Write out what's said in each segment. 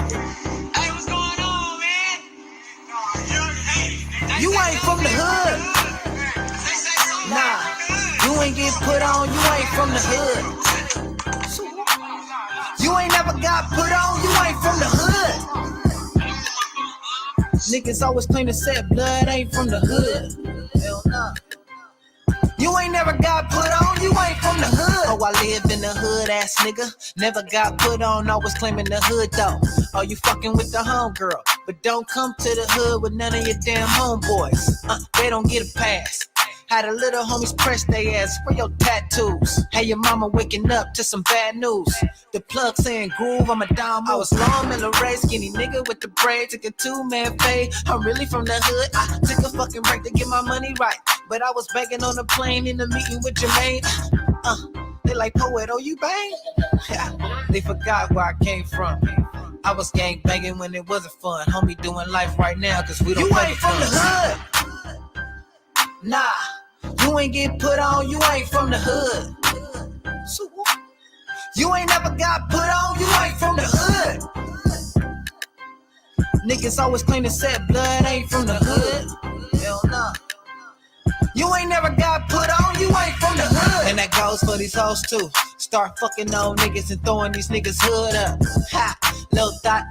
Hey, what's going on, man? You ain't from the hood. Nah, you ain't get put on, you ain't from the hood. You ain't never got put on, you ain't from the hood. Niggas always claim to set blood, ain't from the hood. Hell nah. You ain't never got put on, you ain't from the hood. Oh, I live in the hood, ass nigga. Never got put on, always claiming the hood though. Oh, you fucking with the homegirl, but don't come to the hood with none of your damn homeboys. They don't get a pass. Had the little homies press they ass for your tattoos. Hey, your mama waking up to some bad news. The plug saying groove, I'm a dime. I was long in the race, skinny nigga with the braid. Took a 2-man fade. I'm really from the hood. I took a fucking break to get my money right. But I was begging on the plane in the meeting with Jermaine. They like, poet, oh, you bang? They forgot where I came from. I was gang banging when it wasn't fun. Homie doing life right now, cause we don't play from the hood. Nah, you ain't get put on, you ain't from the hood. You ain't never got put on, you ain't from the hood. Niggas always claim to set blood, ain't from the hood. Hell nah. You ain't never got put on, you ain't from the hood. And that goes for these hoes too. Start fucking on niggas and throwing these niggas hood up. Ha, little dot.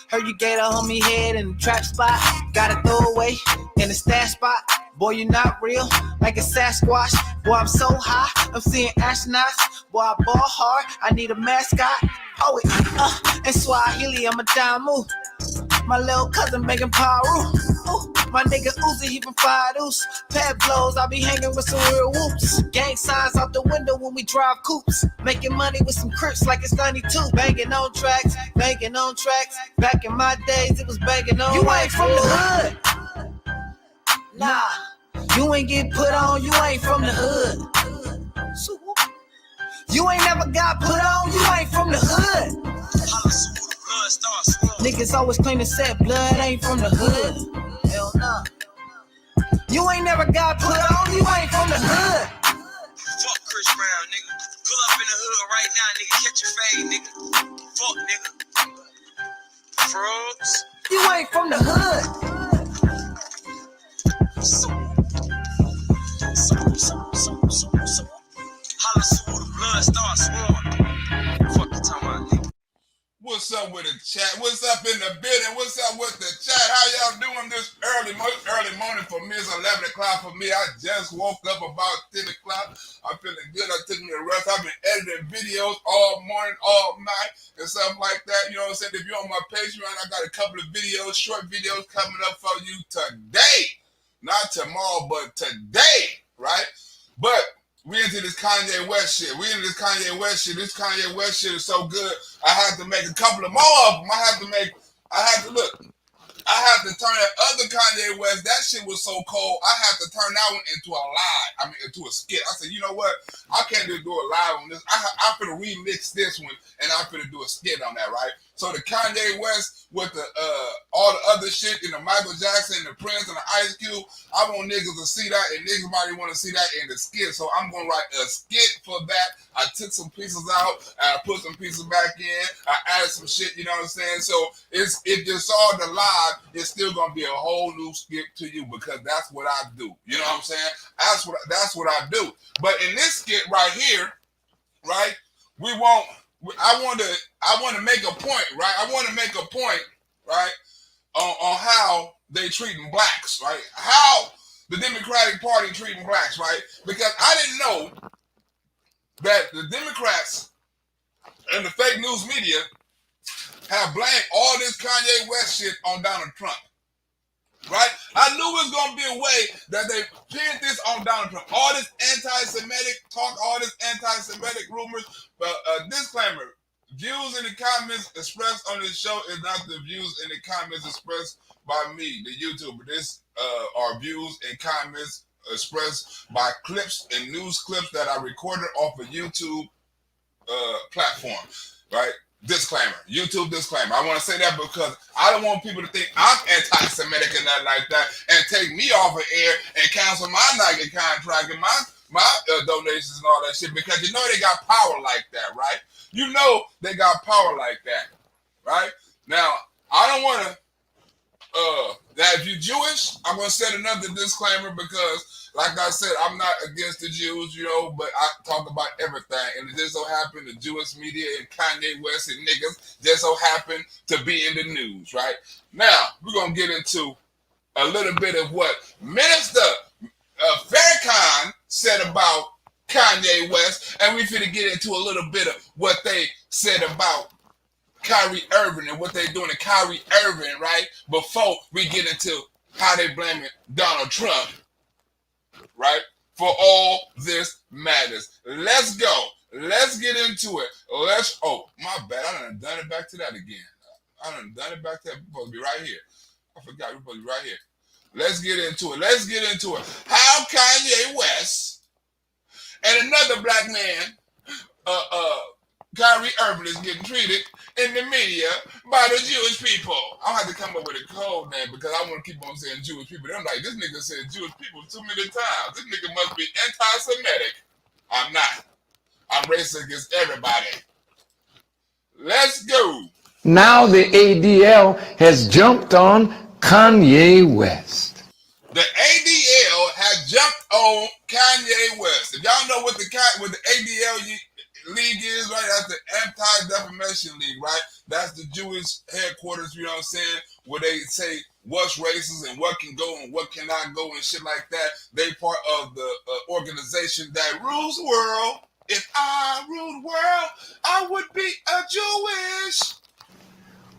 Heard you gave a homie head in the trap spot. Got a throwaway in the stash spot. Boy, you not real, like a Sasquatch. Boy, I'm so high, I'm seeing astronauts. Boy, I ball hard, I need a mascot. Poet, and Swahili, I'm a damu. My little cousin making paru. My nigga Uzi, he from Fire Deuce. Pad blows, I be hanging with some real whoops. Gang signs out the window when we drive coupes. Making money with some crips like it's 92. Banging on tracks. Back in my days, it was banging on. You ain't from the hood. Nah, you ain't get put on, you ain't from the hood. You ain't never got put on, you ain't from the hood. Niggas always claim to set blood, ain't from the hood. Hell nah. You ain't never got put on, you ain't from the hood. Fuck Chris Brown, nigga. Pull up in the hood right now, nigga. Catch your fade, nigga. Fuck, nigga. Frogs. You ain't from the hood. Holla, so the blood starts swirling. Fuck you talking about, nigga. What's up with the chat? What's up in the building? What's up with the chat? How y'all doing this early morning for me? It's 11 o'clock for me. I just woke up about 10 o'clock. I'm feeling good. I took me a rest. I've been editing videos all morning, all night, and stuff like that. You know what I'm saying? If you're on my Patreon, I got a couple of videos, short videos coming up for you today. Not tomorrow, but today, right? But we into this Kanye West shit. This Kanye West shit is so good. I had to make a couple of more of them. I had to turn that other Kanye West, that shit was so cold, I had to turn that one into a live. Into a skit. I said, you know what? I can't just do a live on this. I'm finna remix this one, and I'm finna do a skit on that, right? So the Kanye West with the all the other shit, and the Michael Jackson, and the Prince, and the Ice Cube, I want niggas to see that, and niggas might want to see that in the skit. So I'm gonna write a skit for that. I took some pieces out, and I put some pieces back in. I added some shit, you know what I'm saying? So if you saw the live, it's still gonna be a whole new skit to you, because that's what I do. You know what I'm saying? That's what I do. But in this skit right here, right, I want to make a point, right? I want to make a point, right, on how they treating blacks, right? How the Democratic Party treating blacks, right? Because I didn't know that the Democrats and the fake news media have blamed all this Kanye West shit on Donald Trump, right? I knew it was going to be a way that they pinned this on Donald Trump. All this anti-Semitic talk, all this anti-Semitic rumors, but disclaimer, views in the comments expressed on this show is not the views in the comments expressed by me, the YouTuber. This are views and comments expressed by clips and news clips that I recorded off a YouTube platform, right? Disclaimer, YouTube disclaimer. I want to say that because I don't want people to think I'm anti-Semitic and nothing like that and take me off of air and cancel my Nike contract and my donations and all that shit, because you know they got power like that, right? You know they got power like that, right? Now, Jewish, I'm gonna set another disclaimer because, like I said, I'm not against the Jews, but I talk about everything. And it just so happened the Jewish media and Kanye West and niggas just so happen to be in the news, right? Now we're gonna get into a little bit of what Minister Farrakhan said about Kanye West, and we finna get into a little bit of what they said about Kyrie Irving and what they're doing to Kyrie Irving, right? Before we get into how they blaming Donald Trump, right? For all this madness. Let's go. Let's get into it. Oh, my bad. I done it back to that again. I done it back to that. We're supposed to be right here. I forgot we're supposed to be right here. Let's get into it. How Kanye West and another black man, Kyrie Irving, is getting treated in the media by the Jewish people. I'll have to come up with a code name because I want to keep on saying Jewish people. I'm like, this nigga said Jewish people too many times. This nigga must be anti-Semitic. I'm not. I'm racist against everybody. Let's go. Now the ADL has jumped on Kanye West. The ADL has jumped on Kanye West. If y'all know what the ADL League is, right? That's the Anti-Defamation League, right? That's the Jewish headquarters, you know what I'm saying? Where they say what's racist and what can go and what cannot go and shit like that. They part of the organization that rules the world. If I ruled the world, I would be a Jewish.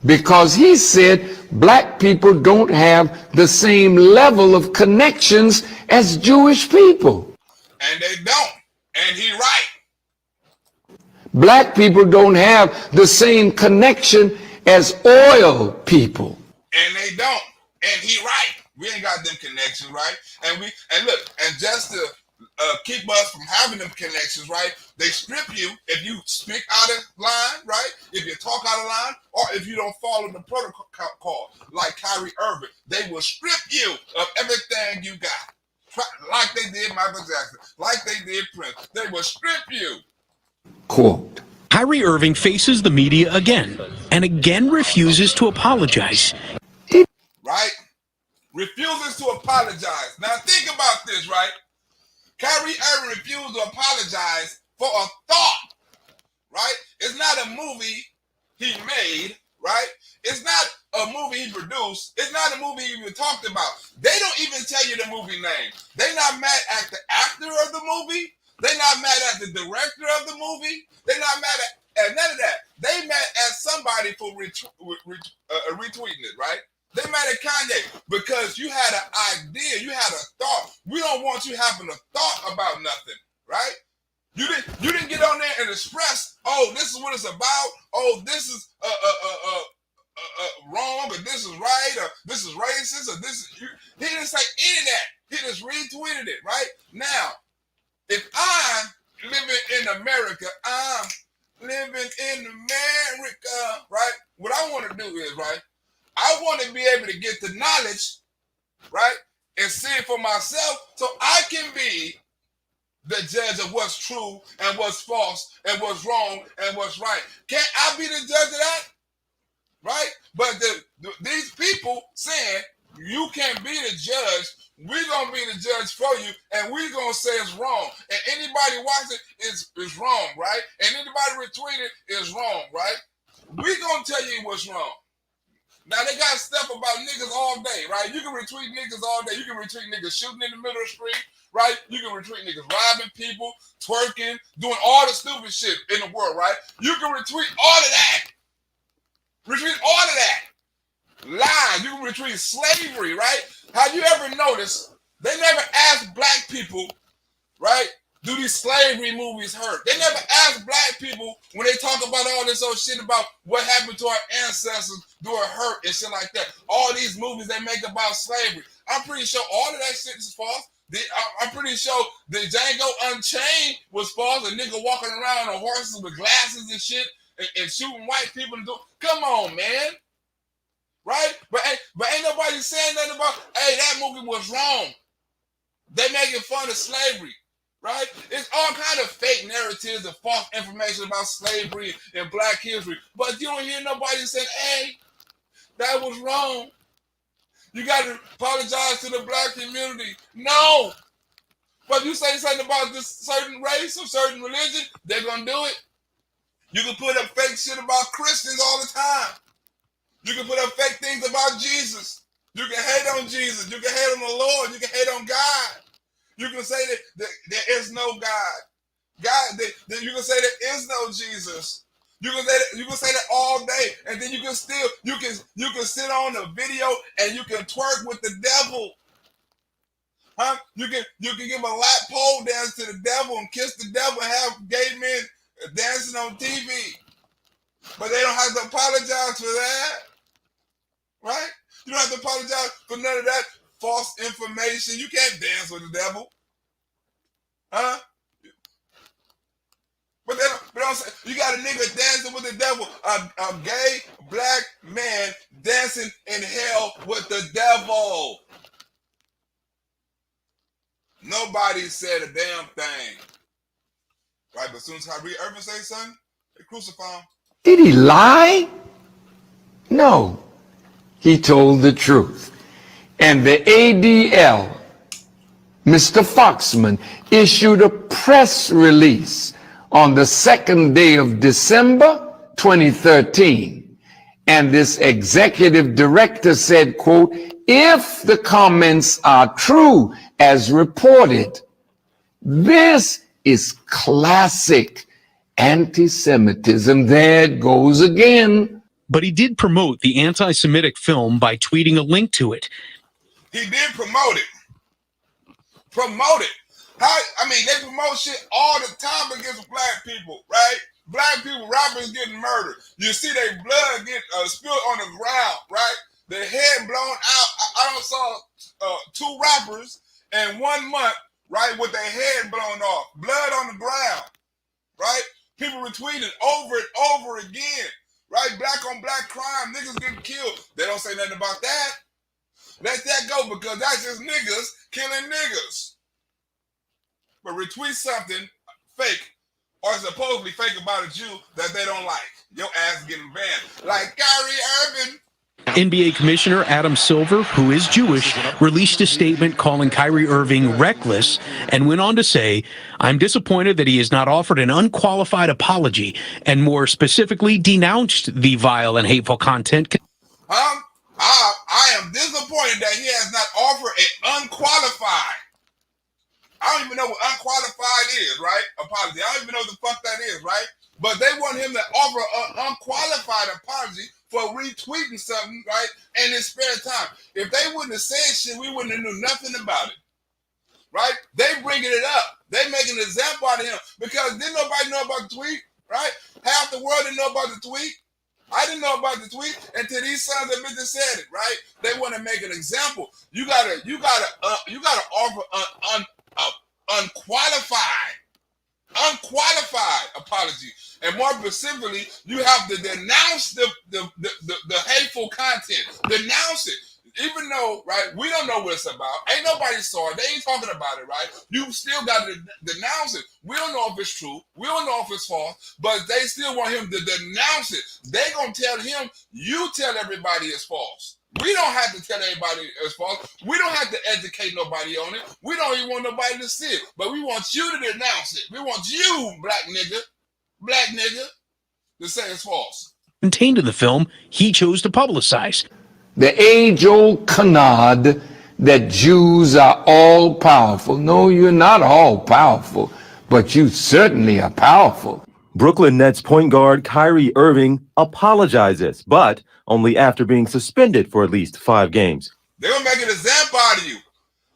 Because he said black people don't have the same level of connections as Jewish people. And they don't. And he right. Black people don't have the same connection as oil people. And they don't. And he right. We ain't got them connections, right? And look, and just to keep us from having them connections, right? They strip you if you speak out of line, right? If you talk out of line, or if you don't follow the protocol, like Kyrie Irving, they will strip you of everything you got, like they did Michael Jackson, like they did Prince. They will strip you. Quote. Kyrie Irving faces the media again and again refuses to apologize. Right? Refuses to apologize. Now think about this, right? Kyrie Irving refused to apologize for a thought, right? It's not a movie he made, right? It's not a movie he produced. It's not a movie he even talked about. They don't even tell you the movie name. They're not mad at the actor of the movie. They're not mad at the director of the movie. They're not mad at none of that. They mad at somebody for retweeting it, right? They mad at Kanye because you had an idea, you had a thought. We don't want you having a thought about nothing, right? You didn't get on there and express, oh, this is what it's about. Oh, this is wrong, or this is right, or this is racist, or this is. He didn't say any of that. He just retweeted it, right? Now, if I'm living in America, right? What I want to do is, right? I want to be able to get the knowledge, right? And see it for myself so I can be the judge of what's true and what's false and what's wrong and what's right. Can't I be the judge of that? Right? But these people saying you can't be the judge, we're going to be the judge for you and we're going to say it's wrong. And anybody watch it is wrong, right? And anybody retweet it is wrong, right? We're going to tell you what's wrong. Now, they got stuff about niggas all day, right? You can retweet niggas all day. You can retweet niggas shooting in the middle of the street, right? You can retweet niggas robbing people, twerking, doing all the stupid shit in the world, right? You can retweet all of that. Retweet all of that. Lies. You can retweet slavery, right? Have you ever noticed they never asked black people, right? Do these slavery movies hurt? They never ask black people when they talk about all this old shit about what happened to our ancestors, do it hurt and shit like that. All these movies they make about slavery. I'm pretty sure all of that shit is false. I'm pretty sure the Django Unchained was false. A nigga walking around on horses with glasses and shit and shooting white people. Come on, man. Right? But ain't nobody saying nothing about, hey, that movie was wrong. They making fun of slavery. Right? It's all kind of fake narratives and false information about slavery and black history. But you don't hear nobody saying, hey, that was wrong. You got to apologize to the black community. No. But you say something about this certain race or certain religion, they're going to do it. You can put up fake shit about Christians all the time. You can put up fake things about Jesus. You can hate on Jesus. You can hate on the Lord. You can hate on God. You can say that there is no God. You can say there is no Jesus. You can say that all day, and then you can sit on a video and you can twerk with the devil. Huh? You can give a lap pole dance to the devil and kiss the devil and have gay men dancing on TV. But they don't have to apologize for that. Right? You don't have to apologize for none of that false information. You can't dance with the devil. Huh? But they don't say, you got a nigga dancing with the devil, a gay black man dancing in hell with the devil. Nobody said a damn thing. Right, but as soon as Kyrie Irving say something, they crucify him. Did he lie? No. He told the truth. And the ADL, Mr. Foxman, issued a press release on the 2nd day of December 2013. And this executive director said, quote, if the comments are true as reported, this is classic anti-Semitism. There it goes again. But he did promote the anti-Semitic film by tweeting a link to it. He did promote it. Promote it. They promote shit all the time against black people, right? Black people, rappers getting murdered. You see their blood get spilled on the ground, right? Their head blown out. I saw 2 rappers in 1 month, right, with their head blown off. Blood on the ground, right? People retweeting over and over again, right? Black on black crime, niggas getting killed. They don't say nothing about that. Let that go because that's just niggas killing niggas. But retweet something fake or supposedly fake about a Jew that they don't like. Your ass getting banned. Like Kyrie Irving. NBA Commissioner Adam Silver, who is Jewish, released a statement calling Kyrie Irving reckless and went on to say, I'm disappointed that he has not offered an unqualified apology and more specifically denounced the vile and hateful content. I am disappointed that he has not offered an unqualified. I don't even know what unqualified is, right? Apology. I don't even know what the fuck that is, right? But they want him to offer an unqualified apology for retweeting something, right? In his spare time. If they wouldn't have said shit, we wouldn't have knew nothing about it, right? They bringing it up. They making an example out of him because didn't nobody know about the tweet, right? Half the world didn't know about the tweet. I didn't know about the tweet until these sons of bitches said it, right? They want to make an example. You gotta offer an unqualified apology, and more specifically, you have to denounce the hateful content. Denounce it, even though, right? We don't know what it's about. Ain't nobody saw it. They ain't talking about it, right? You still got to denounce it. We don't know if it's true. We don't know if it's false, but they still want him to denounce it. They gonna tell him, you tell everybody it's false. We don't have to tell everybody it's false. We don't have to educate nobody on it. We don't even want nobody to see it. But we want you to denounce it. We want you, black nigga, to say it's false. Contained in the film, he chose to publicize. The age-old canard that Jews are all powerful. No, you're not all powerful, but you certainly are powerful. Brooklyn Nets point guard Kyrie Irving apologizes, but only after being suspended for at least 5 games. They're going to make an example out of you.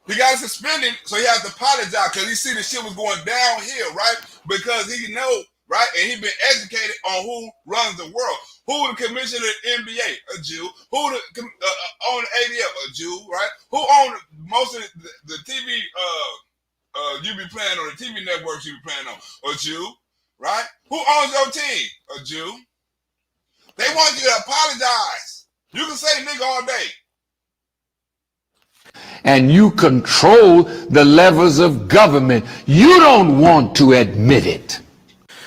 He got suspended, so he has to apologize because he see the shit was going downhill, right? Because he know, right? And he been educated on who runs the world. Who the commissioner of the NBA? A Jew. Who the own the ADL? A Jew, right? Who own most of the TV you be playing on, the TV networks you be playing on? A Jew. Right? Who owns your team? A Jew. They want you to apologize. You can say nigga all day. And you control the levers of government. You don't want to admit it.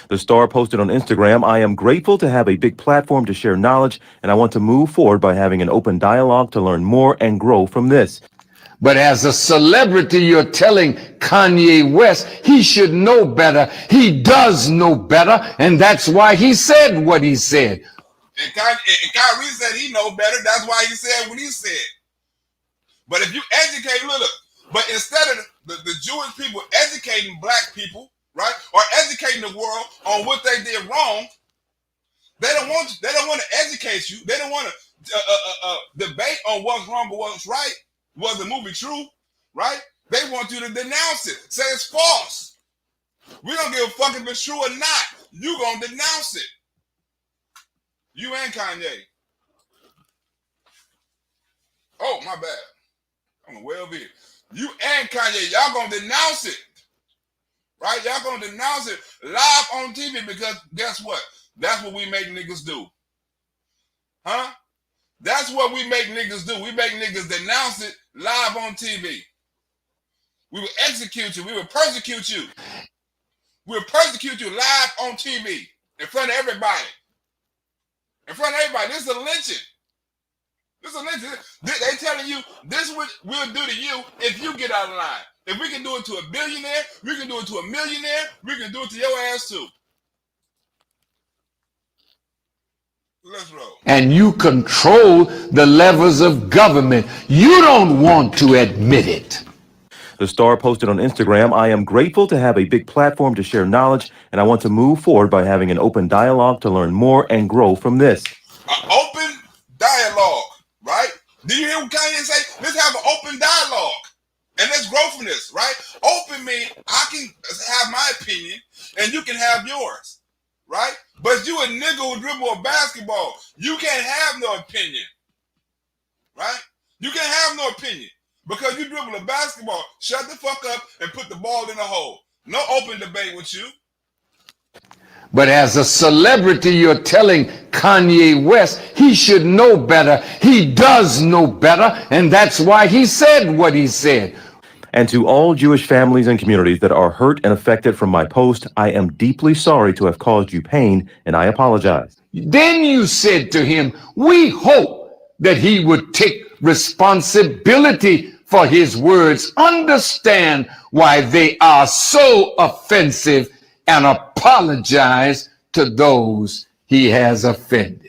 The star posted on Instagram, I am grateful to have a big platform to share knowledge, and I want to move forward by having an open dialogue to learn more and grow from this. But as a celebrity, you're telling Kanye West he should know better. He does know better, and that's why he said what he said. And Kyrie said he know better. That's why he said what he said. But if you educate, look, but instead of the Jewish people educating black people, right, or educating the world on what they did wrong, they don't want to educate you. They don't want to debate on what's wrong but what's right. Was the movie true? Right? They want you to denounce it. Say it's false. We don't give a fuck if it's true or not. You gonna denounce it. You and Kanye. Oh, my bad. I'm well here. You and Kanye, y'all gonna denounce it. Right? Y'all gonna denounce it live on TV because guess what? That's what we make niggas do. Huh? That's what we make niggas do. We make niggas denounce it live on TV. We will execute you. We will persecute you. We will persecute you live on TV in front of everybody. In front of everybody. This is a lynching. This is a lynching. They telling you this is what we'll do to you if you get out of line. If we can do it to a billionaire, we can do it to a millionaire, we can do it to your ass too. Let's roll. And you control the levers of government. You don't want to admit it. The star posted on Instagram, I am grateful to have a big platform to share knowledge, and I want to move forward by having an open dialogue to learn more and grow from this. An open dialogue, right? Do you hear what Kanye say? Let's have an open dialogue. And let's grow from this, right? Open means I can have my opinion and you can have yours, right? But you a nigga who dribble a basketball, you can't have no opinion, right? You can't have no opinion because you dribble a basketball. Shut the fuck up and put the ball in the hole. No open debate with you. But as a celebrity, you're telling Kanye West he should know better. He does know better, and that's why he said what he said. And to all Jewish families and communities that are hurt and affected from my post, I am deeply sorry to have caused you pain, and I apologize. Then you said to him, we hope that he would take responsibility for his words, understand why they are so offensive, and apologize to those he has offended.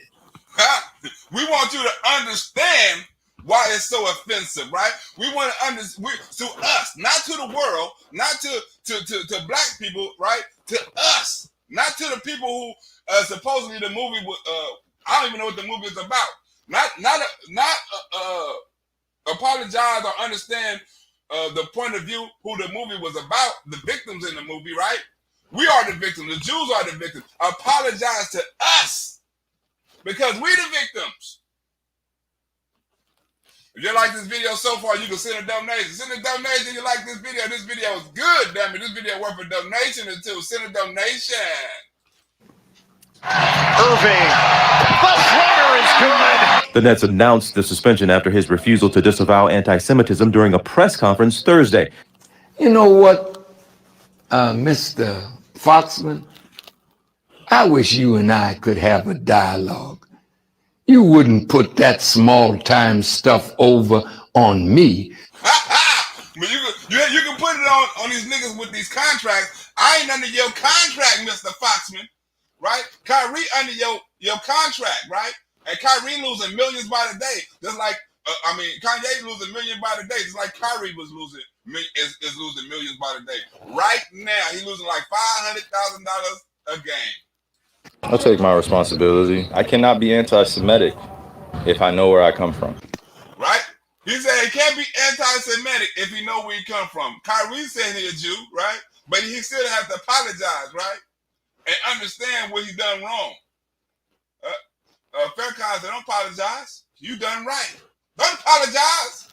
We want you to understand why it's so offensive, right? We want to understand to us, not to the world, not to black people, right? To us, not to the people who supposedly the movie. I don't even know what the movie is about. Not apologize or understand the point of view who the movie was about. The victims in the movie, right? We are the victims. The Jews are the victims. Apologize to us because we the victims. If you like this video so far, you can send a donation. Send a donation if you like this video. This video is good, damn it. This video worth a donation until send a donation. Irving, the floater is good. The Nets announced the suspension after his refusal to disavow anti-Semitism during a press conference Thursday. You know what, Mr. Foxman? I wish you and I could have a dialogue. You wouldn't put that small-time stuff over on me. But you can put it on these niggas with these contracts. I ain't under your contract, Mr. Foxman, right? Kyrie under your contract, right? And Kyrie losing millions by the day. Just like, Kanye losing millions by the day. Just like Kyrie was losing millions by the day. Right now, he losing like $500,000 a game. I'll take my responsibility. I cannot be anti-Semitic if I know where I come from. Right? He said he can't be anti-Semitic if he know where he come from. Kyrie saying he's a Jew, right? But he still has to apologize, right? And understand what he done wrong. Faircon said, don't apologize. You done right. Don't apologize.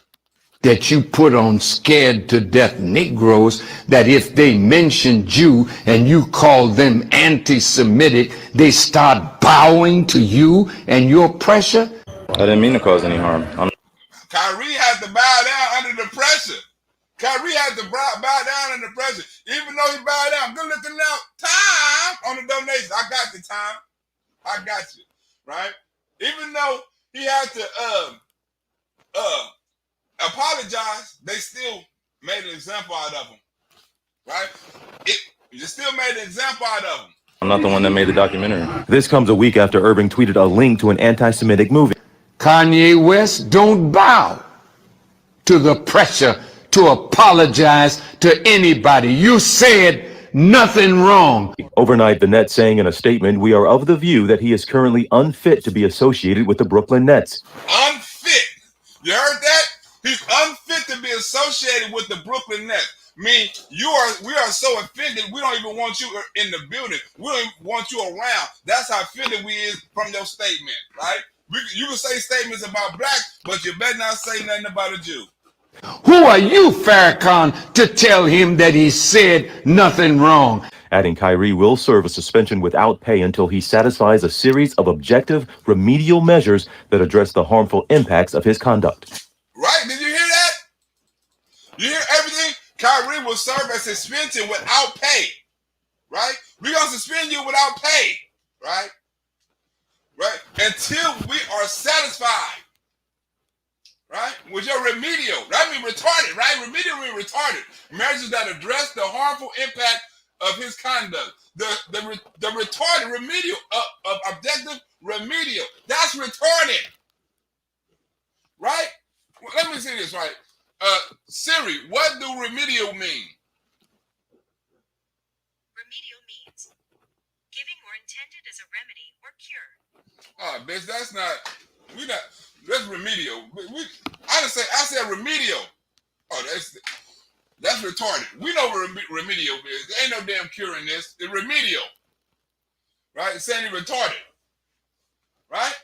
That you put on scared to death Negroes, that if they mention Jew and you call them anti-Semitic, they start bowing to you and your pressure? I didn't mean to cause any harm. Kyrie had to bow down under the pressure. Kyrie had to bow down under pressure. Even though he bowed down, good looking out. Time on the donation. I got the time. I got you. Right? Even though he had to apologize, they still made an example out of him. Right? You still made an example out of him. I'm not the one that made the documentary. This comes a week after Irving tweeted a link to an anti-Semitic movie. Kanye West, don't bow to the pressure to apologize to anybody. You said nothing wrong. Overnight, the Nets saying in a statement, "We are of the view that he is currently unfit to be associated with the Brooklyn Nets." Unfit. You heard that? He's unfit to be associated with the Brooklyn Nets. We are so offended, we don't even want you in the building. We don't even want you around. That's how offended we is from your statement, right? You can say statements about blacks, but you better not say nothing about a Jew. Who are you, Farrakhan, to tell him that he said nothing wrong? Adding Kyrie will serve a suspension without pay until he satisfies a series of objective remedial measures that address the harmful impacts of his conduct. Right? Did you hear that? You hear everything? Kyrie will serve a suspension without pay. Right? We're going to suspend you without pay. Right? Right? Until we are satisfied. Right? With your remedial. That means retarded, right? Remedial means retarded. Measures that address the harmful impact of his conduct. The retarded remedial of objective remedial. That's retarded. Right? Well, let me see this, right? Siri, what do remedial mean? Remedial means giving or intended as a remedy or cure. Oh, bitch, that's remedial. I said remedial. Oh, that's retarded. We know what remedial is. There ain't no damn cure in this. It's remedial. Right? It's saying it's retarded. Right?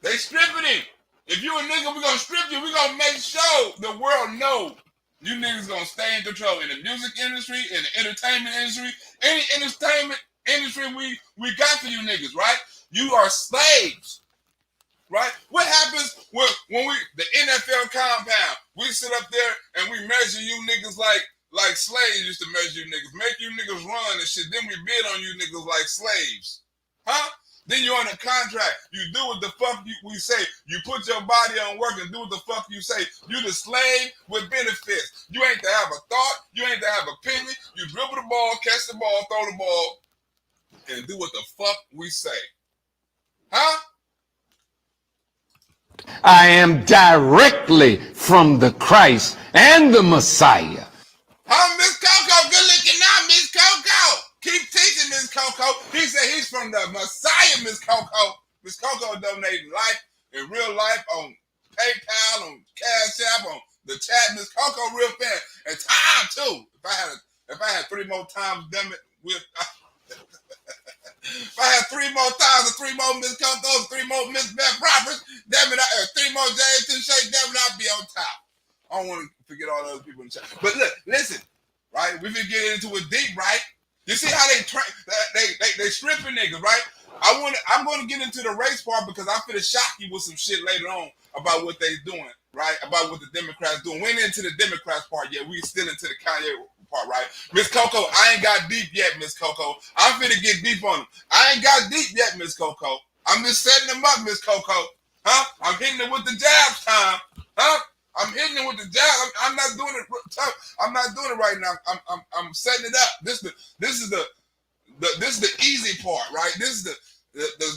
They stripping him. If you a nigga, we gonna strip you. We gonna make sure the world know you niggas gonna stay in control in the music industry, in the entertainment industry, any entertainment industry we got for you niggas, right? You are slaves, right? What happens when the NFL compound, we sit up there and we measure you niggas like slaves used to measure you niggas, make you niggas run and shit. Then we bid on you niggas like slaves, huh? Then you're on a contract. You do what the fuck we say. You put your body on work and do what the fuck you say. You the slave with benefits. You ain't to have a thought. You ain't to have an opinion. You dribble the ball, catch the ball, throw the ball, and do what the fuck we say. Huh? I am directly from the Christ and the Messiah. Huh, Miss Coco? Good looking now, Miss Coco. Keep teaching, Miss Coco. He said he's from the Messiah, Miss Coco. Miss Coco donating life in real life on PayPal, on Cash App, on the chat. Miss Coco, real fan. And time too. If I had 3 more times, damn it, if I had 3 more times and 3 more Miss Cocos, 3 more Miss Beth Roberts, damn it, 3 more James to shake, damn it, I'd be on top. I don't want to forget all the other people in the chat. But look, listen, right? We've been getting into it deep, right? You see how they stripping niggas, right? I'm going to get into the race part because I'm finna shock you with some shit later on about what they doing, right? About what the Democrats doing. We ain't into the Democrats part yet. We still into the Kanye part, right? Miss Coco, I ain't got deep yet, Miss Coco. I'm finna get deep on them. I ain't got deep yet, Miss Coco. I'm just setting them up, Miss Coco. Huh? I'm hitting it with the jabs time. Huh? I'm hitting it with the jab. I'm not doing it. I'm not doing it right now. I'm setting it up. This is the easy part, right? This is the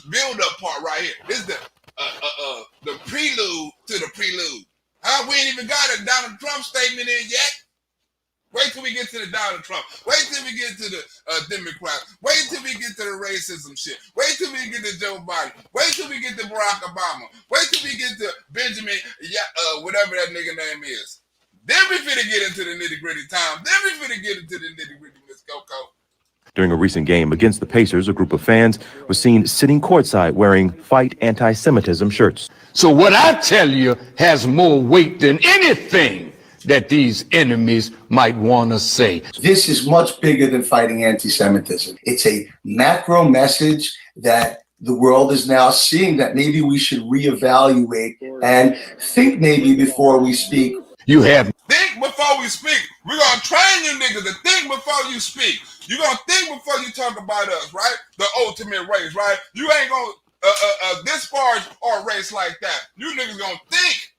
build up part right here. This is the prelude to the prelude. Huh? We ain't even got a Donald Trump statement in yet. Wait till we get to the Donald Trump. Wait till we get to the Democrats. Wait till we get to the racism shit. Wait till we get to Joe Biden. Wait till we get to Barack Obama. Wait till we get to Benjamin, whatever that nigga name is. Then we finna get into the nitty gritty time. Then we finna get into the nitty gritty, Miss Coco. During a recent game against the Pacers, a group of fans was seen sitting courtside wearing Fight Anti-Semitism shirts. So what I tell you has more weight than anything that these enemies might want to say. This is much bigger than fighting anti-Semitism. It's a macro message that the world is now seeing that maybe we should reevaluate and think maybe before we speak. You have think before we speak. We're going to train you niggas to think before you speak. You're going to think before you talk about us, right? The ultimate race, right? You ain't going to disparage our race like that. You niggas going to think.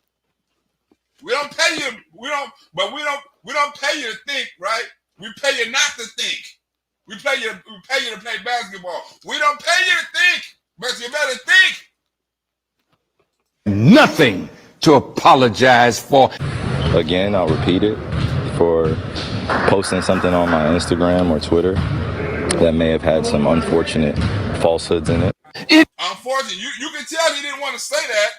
We don't pay you. We don't pay you to think, right? We pay you not to think. We pay you to play basketball. We don't pay you to think, but you better think. Nothing to apologize for. Again, I'll repeat it, for posting something on my Instagram or Twitter that may have had some unfortunate falsehoods in it. Unfortunately, you can tell he didn't want to say that.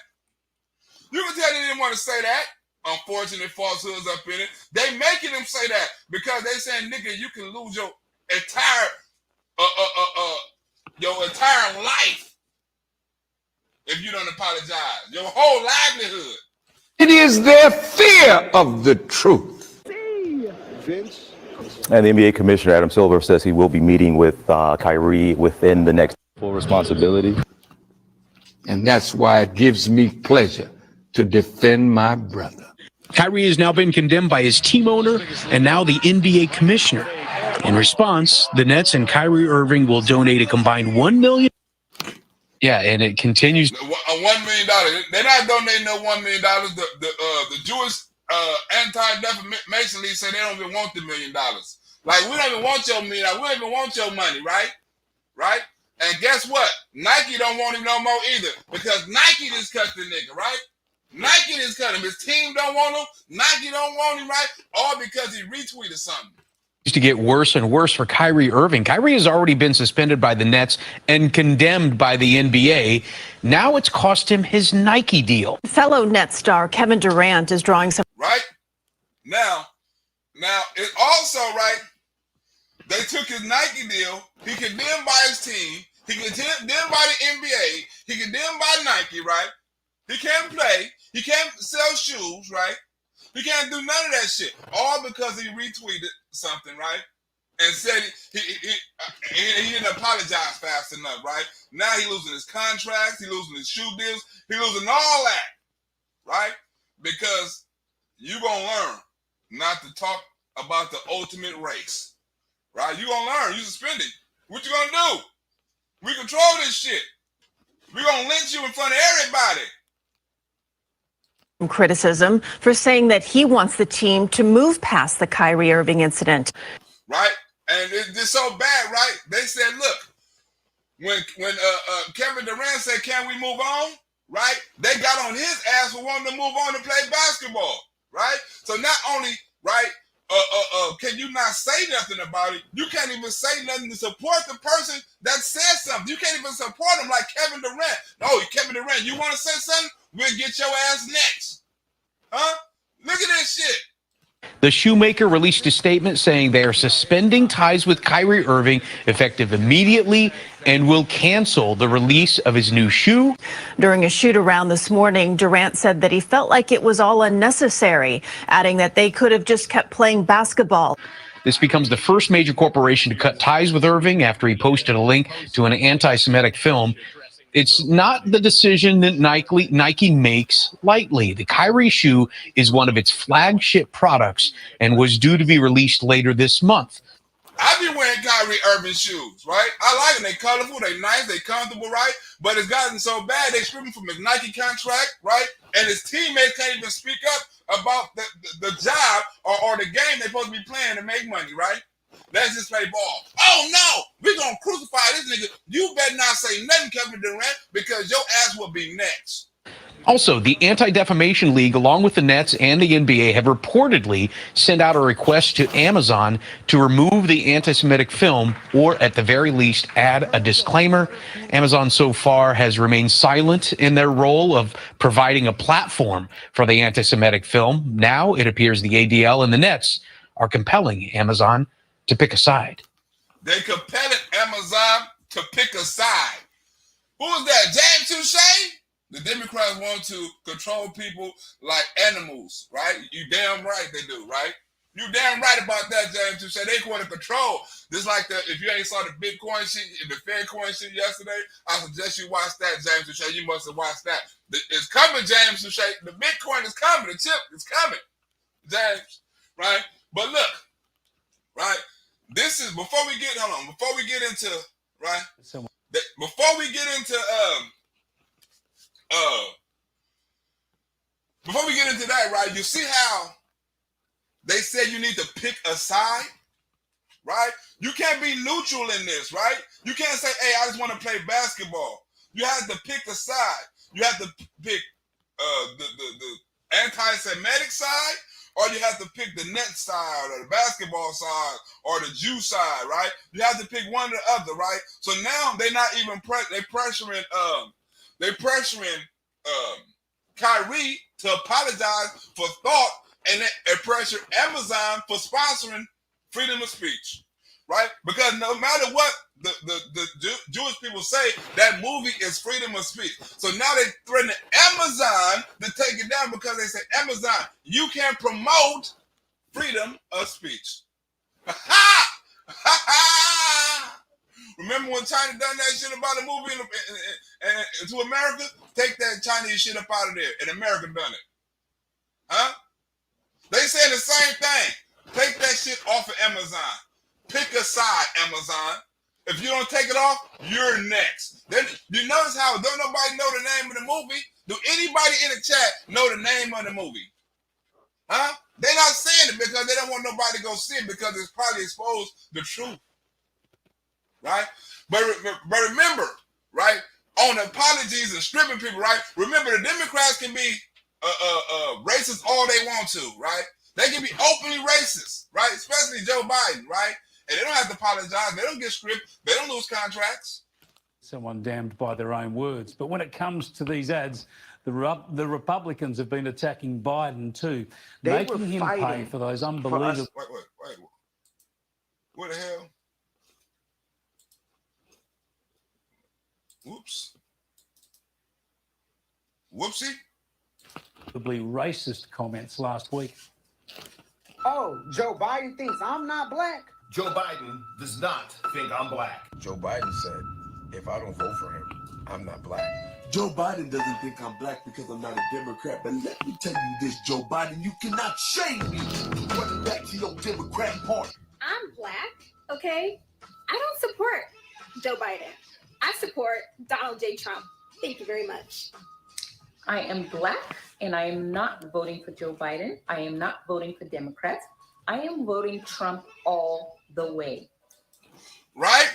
You can tell he didn't want to say that. Unfortunate falsehoods up in it. They making him say that because they saying, nigga, you can lose your entire life if you don't apologize. Your whole livelihood. It is their fear of the truth. And the NBA Commissioner Adam Silver says he will be meeting with Kyrie within the next Full responsibility. And that's why it gives me pleasure to defend my brother. Kyrie has now been condemned by his team owner and now the NBA commissioner. In response, the Nets and Kyrie Irving will donate a combined $1 million. Yeah, and it continues. $1 million. They're not donating no $1 million. The Jewish Anti-Defamation League say they don't even want the $1 million. Like, we don't even want your million. We don't even want your money, right? Right? And guess what? Nike don't want him no more either because Nike just cut the nigga, right? Nike just cut him. His team don't want him. Nike don't want him, right? All because he retweeted something. To get worse and worse for Kyrie Irving. Kyrie has already been suspended by the Nets and condemned by the NBA. Now it's cost him his Nike deal. Fellow Nets star Kevin Durant is drawing some. Right? Now, it's also right. They took his Nike deal. He condemned by his team. He condemned by the NBA. He condemned by Nike, right? He can't play. He can't sell shoes, right? He can't do none of that shit. All because he retweeted something, right? And said he didn't apologize fast enough, right? Now he losing his contracts. He losing his shoe deals. He losing all that, right? Because you gonna learn not to talk about the ultimate race, right? You gonna learn. You suspended. What you gonna do? We control this shit. We gonna lynch you in front of everybody. Criticism for saying that he wants the team to move past the Kyrie Irving incident. Right? And it's so bad, right? They said, look, when Kevin Durant said, can we move on? Right? They got on his ass for wanting to move on to play basketball. Right? So not only, right, can you not say nothing about it? You can't even say nothing to support the person that says something. You can't even support him like Kevin Durant. Oh, Kevin Durant, you want to say something? We'll get your ass next. Huh? Look at this shit. The shoemaker released a statement saying they are suspending ties with Kyrie Irving effective immediately and will cancel the release of his new shoe. During a shoot around this morning, Durant said that he felt like it was all unnecessary, adding that they could have just kept playing basketball. This becomes the first major corporation to cut ties with Irving after he posted a link to an anti-Semitic film. It's not the decision that Nike makes lightly. The Kyrie shoe is one of its flagship products and was due to be released later this month. I be wearing Kyrie Irving shoes, right? I like them. They colorful, they nice, they comfortable, right? But it's gotten so bad, they stripped him from his Nike contract, right? And his teammates can't even speak up about the job or the game they're supposed to be playing to make money, right? Let's just play ball. Oh, no, we're going to crucify this nigga. You better not say nothing, Kevin Durant, because your ass will be next. Also, the Anti-Defamation League, along with the Nets and the NBA, have reportedly sent out a request to Amazon to remove the anti-Semitic film or, at the very least, add a disclaimer. Amazon so far has remained silent in their role of providing a platform for the anti-Semitic film. Now it appears the ADL and the Nets are compelling Amazon to pick a side. They compelling Amazon to pick a side. Who is that? James Touche? The Democrats want to control people like animals, right? You damn right they do, right? You damn right about that, James Touche. They want to control. Just like if you ain't saw the Bitcoin shit, the Faircoin shit yesterday, I suggest you watch that, James Touche. You must have watched that. It's coming, James Touche. The Bitcoin is coming. The chip is coming, James. right? But look, right? This is before we get into right. Before we get into before we get into that, right? You see how they said you need to pick a side, right? You can't be neutral in this, right? You can't say, "Hey, I just want to play basketball." You have to pick a side. You have to pick the anti-Semitic side, or you have to pick the net side, or the basketball side, or the Jew side, right? You have to pick one or the other, right? So now they're not even they pressuring Kyrie to apologize for thought, and they pressure Amazon for sponsoring freedom of speech, right? Because no matter what the Jewish people say, that movie is freedom of speech. So now they threaten Amazon to take it down because they say, Amazon, you can't promote freedom of speech. Remember when China done that shit about a movie to America? Take that Chinese shit up out of there, and America done it. Huh? They saying the same thing. Take that shit off of Amazon. Pick a side, Amazon. If you don't take it off, you're next. Then you notice how don't nobody know the name of the movie? Do anybody in the chat know the name of the movie? Huh? They're not saying it because they don't want nobody to go see it because it's probably exposed the truth. Right? But remember, right? On apologies and stripping people, right? Remember, the Democrats can be racist all they want to, right? They can be openly racist, right? Especially Joe Biden, right? And they don't have to apologize. They don't get stripped. They don't lose contracts. Someone damned by their own words. But when it comes to these ads, the Republicans have been attacking Biden too, making him pay for those unbelievable... Wait. What the hell? Whoops. Whoopsie. Racist comments last week. Oh, Joe Biden thinks I'm not black? Joe Biden does not think I'm black. Joe Biden said, if I don't vote for him, I'm not black. Joe Biden doesn't think I'm black because I'm not a Democrat. But let me tell you this, Joe Biden, you cannot shame me for running back to your Democrat party. I'm black, okay? I don't support Joe Biden. I support Donald J. Trump. Thank you very much. I am black, and I am not voting for Joe Biden. I am not voting for Democrats. I am voting Trump all the way. Right?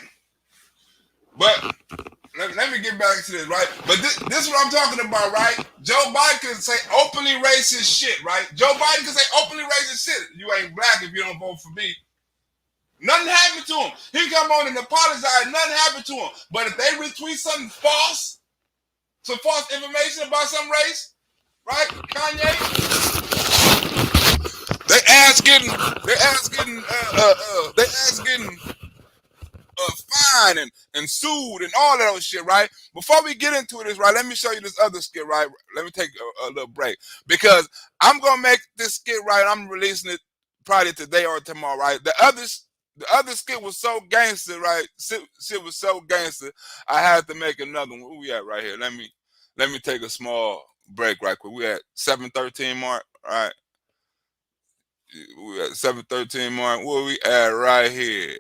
But let me get back to this, right? But this is what I'm talking about, right? Joe Biden can say openly racist shit, right? Joe Biden can say openly racist shit. You ain't black if you don't vote for me. Nothing happened to him. He come on and apologize. Nothing happened to him. But if they retweet something false, some false information about some race, right? Kanye, they ass getting fined and sued and all that other shit, right? Before we get into this, right, let me show you this other skit, right? Let me take a little break because I'm gonna make this skit, right? I'm releasing it probably today or tomorrow, right? The other skit was so gangster, right? Shit was so gangster. I had to make another one. Where we at right here? Let me take a small break right quick. We at 7:13 mark, right? We at 7:13 mark. Where we at right here?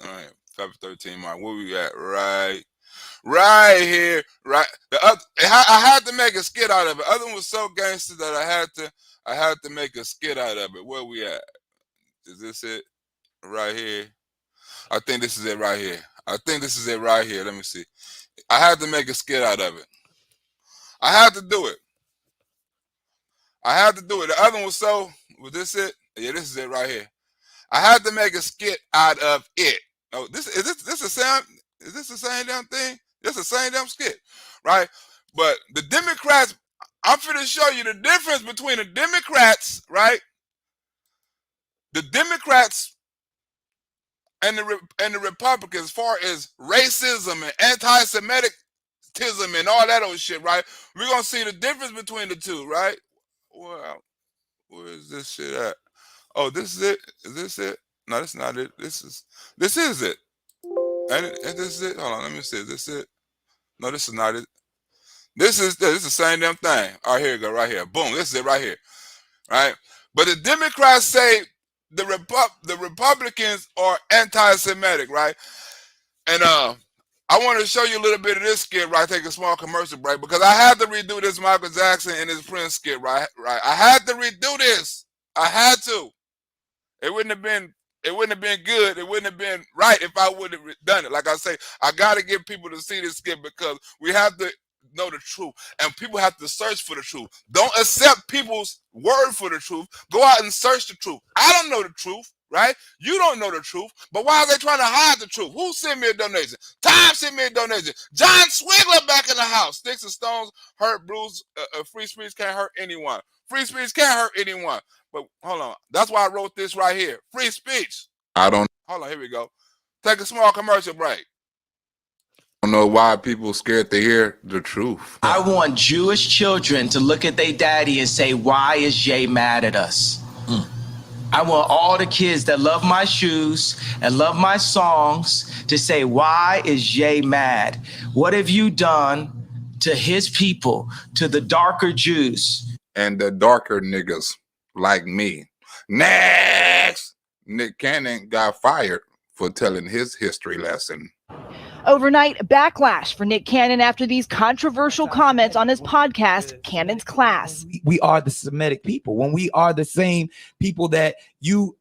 All right, 7:13 mark. Where we at right here? Right. I had to make a skit out of it. The other one was so gangster that I had to make a skit out of it. Where we at? Is this it? Right here. I think this is it right here. Let me see. I had to make a skit out of it. I had to do it. The other one was this it? Yeah, this is it right here. I had to make a skit out of it. Oh, this the same? Is this the same damn thing? This the same damn skit, right? But the Democrats, I'm finna show you the difference between the Democrats, right? The Democrats and the Republicans, as far as racism and anti-Semitism and all that old shit, right? We're gonna see the difference between the two, right? Well, where is this shit at? Oh, this is it. Is this it? No, that's not it. This is it. And this is it. Hold on, let me see. Is this it? No, this is not it. This is the same damn thing. All right, here you go, right here. Boom, this is it right here. Right? But the Democrats say the Republicans are anti-Semitic, right? And I want to show you a little bit of this skit, right? Take a small commercial break because I had to redo this Michael Jackson and his Prince skit, right? I had to redo this. I had to. It wouldn't have been good. It wouldn't have been right if I would have done it. Like I say, I got to get people to see this skit because we have to know the truth, and people have to search for the truth. Don't accept people's word for the truth. Go out and search the truth. I don't know the truth, right? You don't know the truth, but why are they trying to hide the truth? Who sent me a donation? Time sent me a donation. John Swigler back in the house. Sticks and stones hurt, bruise. Free speech can't hurt anyone. Free speech can't hurt anyone. But hold on. That's why I wrote this right here. Free speech. Hold on. Here we go. Take a small commercial break. I don't know why people scared to hear the truth. I want Jewish children to look at their daddy and say, why is Jay mad at us? I want all the kids that love my shoes and love my songs to say, why is Jay mad? What have you done to his people, to the darker Jews? And the darker niggas like me. Next! Nick Cannon got fired for telling his history lesson. Overnight backlash for Nick Cannon after these controversial comments on his podcast, Cannon's Class. We are the Semitic people. When we are the same people that who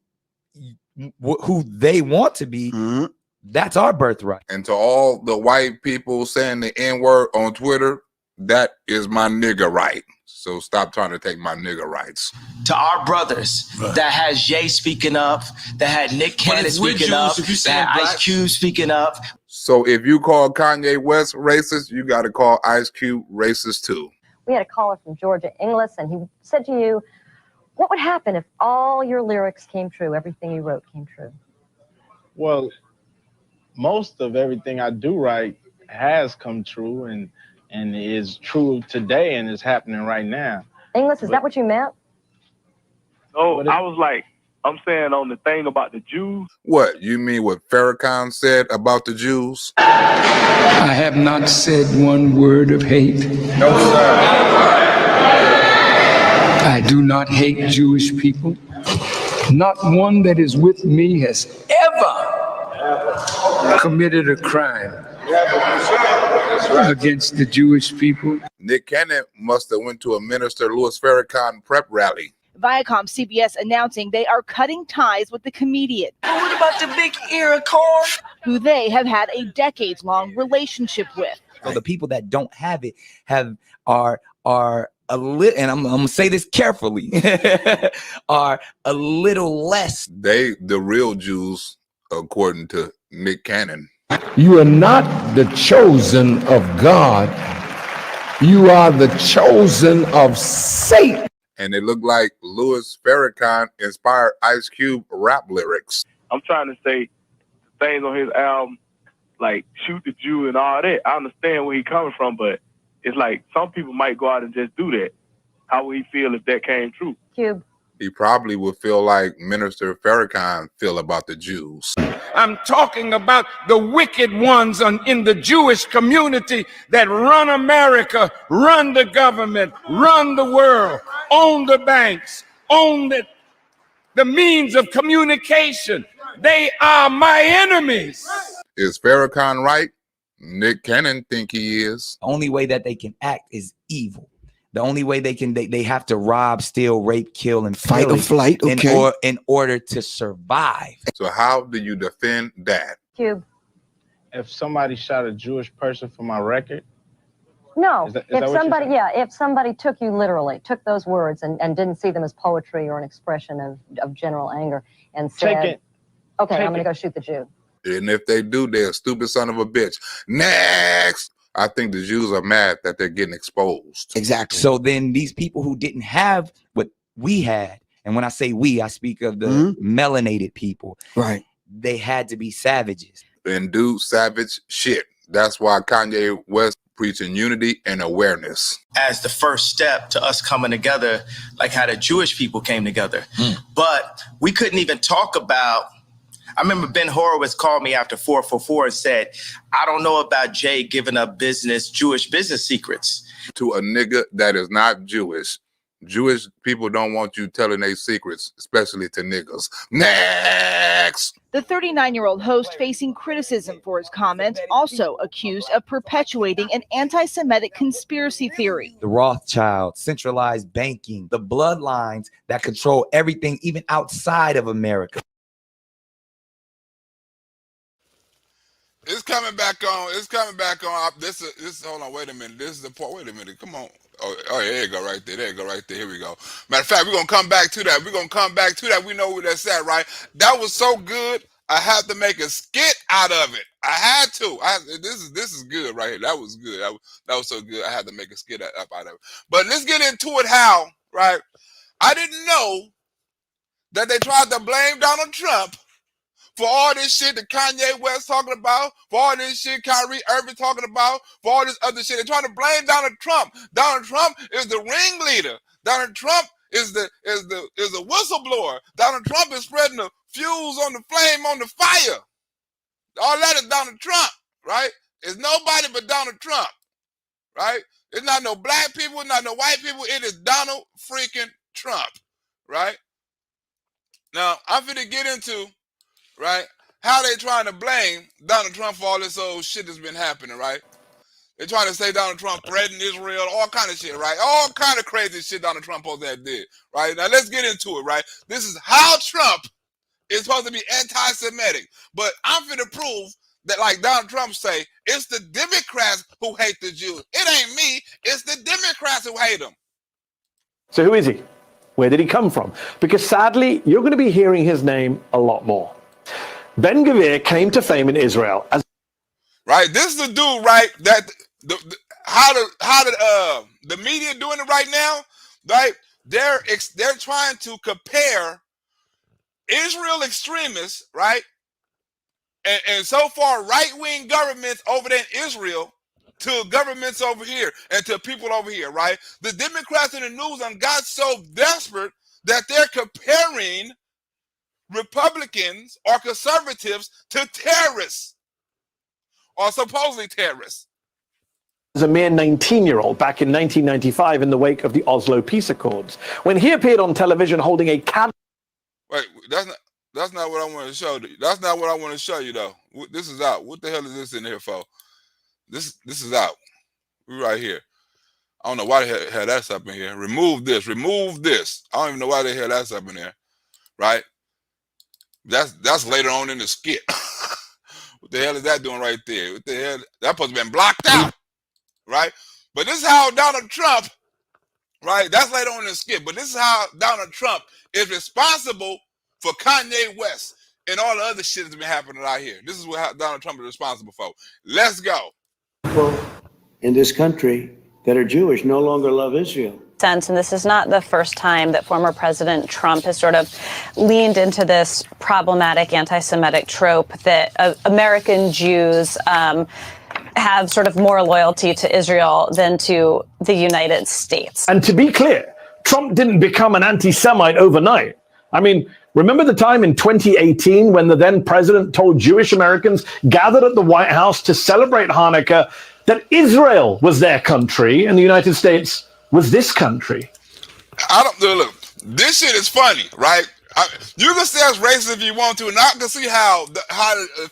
they want to be, that's our birthright. And to all the white people saying the N-word on Twitter, that is my nigga right. So stop trying to take my nigga rights. To our brothers that had Jay speaking up, that had Nick Cannon speaking up, that had Ice Cube speaking up. So if you call Kanye West racist, you got to call Ice Cube racist too. We had a caller from Georgia, Inglis, and he said to you, what would happen if all your lyrics came true, everything you wrote came true? Well, most of everything I do write has come true and is true today and is happening right now. Inglis, is that what you meant? No, I was like, I'm saying on the thing about the Jews. What, you mean what Farrakhan said about the Jews? I have not said one word of hate. No, sir. I do not hate Jewish people. Not one that is with me has ever committed a crime against the Jewish people. Nick Cannon must have went to a Minister Louis Farrakhan prep rally. Viacom CBS announcing they are cutting ties with the comedian. But what about the big ear corn? Who they have had a decades-long relationship with. So the people that don't have it are a little, and I'm gonna say this carefully, are a little less. They the real Jews, according to Nick Cannon. You are not the chosen of God. You are the chosen of Satan. And it looked like Louis Farrakhan inspired Ice Cube rap lyrics. I'm trying to say things on his album, like Shoot the Jew and all that. I understand where he's coming from, but it's like some people might go out and just do that. How would he feel if that came true? Cube. He probably would feel like Minister Farrakhan feel about the Jews. I'm talking about the wicked ones in the Jewish community that run America, run the government, run the world, own the banks, own the means of communication. They are my enemies. Is Farrakhan right? Nick Cannon think he is. The only way that they can act is evil. The only way they have to rob, steal, rape, kill, and fight or flight, okay, in order to survive. So how do you defend that? Cube. If somebody shot a Jewish person for my record? No, Is that if somebody took you literally, took those words and didn't see them as poetry or an expression of general anger and said, okay, I'm going to go shoot the Jew. And if they do, they're a stupid son of a bitch. Next! I think the Jews are mad that they're getting exposed. Exactly. So then these people who didn't have what we had, and when I say we, I speak of the melanated people. Right. They had to be savages. And do savage shit. That's why Kanye West preaching unity and awareness. As the first step to us coming together, like how the Jewish people came together. But we couldn't even talk about, I remember Ben Horowitz called me after 444 and said, I don't know about Jay giving up Jewish business secrets. To a nigga that is not Jewish, Jewish people don't want you telling their secrets, especially to niggas. Next! The 39-year-old host facing criticism for his comments, also accused of perpetuating an anti-Semitic conspiracy theory. The Rothschilds, centralized banking, the bloodlines that control everything, even outside of America. It's coming back on. It's coming back on. This hold on, wait a minute. This is the part. Wait a minute. Come on. Oh, there you go right there. There you go right there. Here we go. Matter of fact, we're going to come back to that. We're going to come back to that. We know where that's at, right? That was so good. I had to make a skit out of it. I had to. This is good right here. That was good. That was so good. I had to make a skit up out of it. But let's get into it how, right? I didn't know that they tried to blame Donald Trump for all this shit that Kanye West talking about, for all this shit Kyrie Irving talking about, for all this other shit. They're trying to blame Donald Trump. Donald Trump is the ringleader. Donald Trump is the whistleblower. Donald Trump is spreading the fuels on the flame on the fire. All that is Donald Trump, right? It's nobody but Donald Trump, right? It's not no black people, it's not no white people. It is Donald freaking Trump, right? Now, I'm finna get into, right, how they trying to blame Donald Trump for all this old shit that's been happening, right? They're trying to say Donald Trump threatened Israel, all kind of shit, right? All kind of crazy shit Donald Trump did, right? Now let's get into it, right? This is how Trump is supposed to be anti-Semitic, but I'm finna prove that, like Donald Trump say, it's the Democrats who hate the Jews. It ain't me. It's the Democrats who hate them. So who is he? Where did he come from? Because sadly, you're going to be hearing his name a lot more. Ben-Gvir came to fame in Israel as right. This is the dude, right? That how the media doing it right now, right? They're trying to compare Israel extremists, right? And so far, right-wing governments over there in Israel to governments over here and to people over here, right? The Democrats in the news got so desperate that they're comparing Republicans or conservatives to terrorists or supposedly terrorists. as a mere 19-year-old back in 1995 in the wake of the Oslo Peace Accords, when he appeared on television holding a candle. Wait, that's not what I want to show you. That's not what I want to show you, though. This is out. What the hell is this in here for? This is out. We're right here. I don't know why the hell that's up in here. Remove this. Remove this. I don't even know why the hell that's up in there. Right? That's later on in the skit. What the hell is that doing right there? What the hell? That supposed to have been blocked out. Right? But this is how Donald Trump, right? That's later on in the skit. But this is how Donald Trump is responsible for Kanye West and all the other shit that's been happening out here. This is what Donald Trump is responsible for. Let's go. People in this country that are Jewish no longer love Israel. And this is not the first time that former President Trump has sort of leaned into this problematic anti-Semitic trope that American Jews have sort of more loyalty to Israel than to the United States. And to be clear, Trump didn't become an anti-Semite overnight. I mean, remember the time in 2018 when the then president told Jewish Americans gathered at the White House to celebrate Hanukkah that Israel was their country and the United States was this country? I don't look. This shit is funny, right? You can say it's racist if you want to, and I can see how the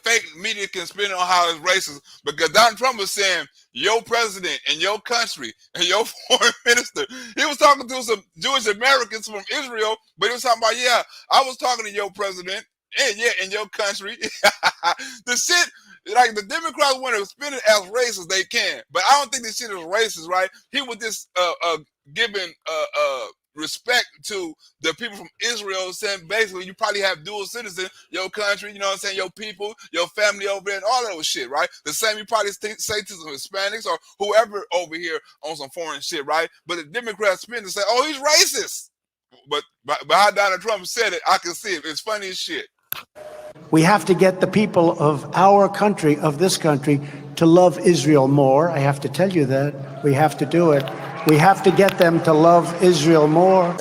fake media can spin on how it's racist, because Donald Trump was saying your president and your country and your foreign minister. He was talking to some Jewish Americans from Israel, but he was talking about, yeah, I was talking to your president and yeah, in your country. The shit, like the Democrats want to spin it as racist they can, but I don't think this shit is racist, right? He was just giving respect to the people from Israel, saying basically you probably have dual citizen, your country, you know what I'm saying, your people, your family over there, and all that those shit, right? The same you probably say to some Hispanics or whoever over here on some foreign shit, right? But the Democrats spin to say, oh, he's racist. But how Donald Trump said it, I can see it. It's funny as shit. We have to get the people of our country, of this country, to love Israel more. I have to tell you that. We have to do it. We have to get them to love Israel more.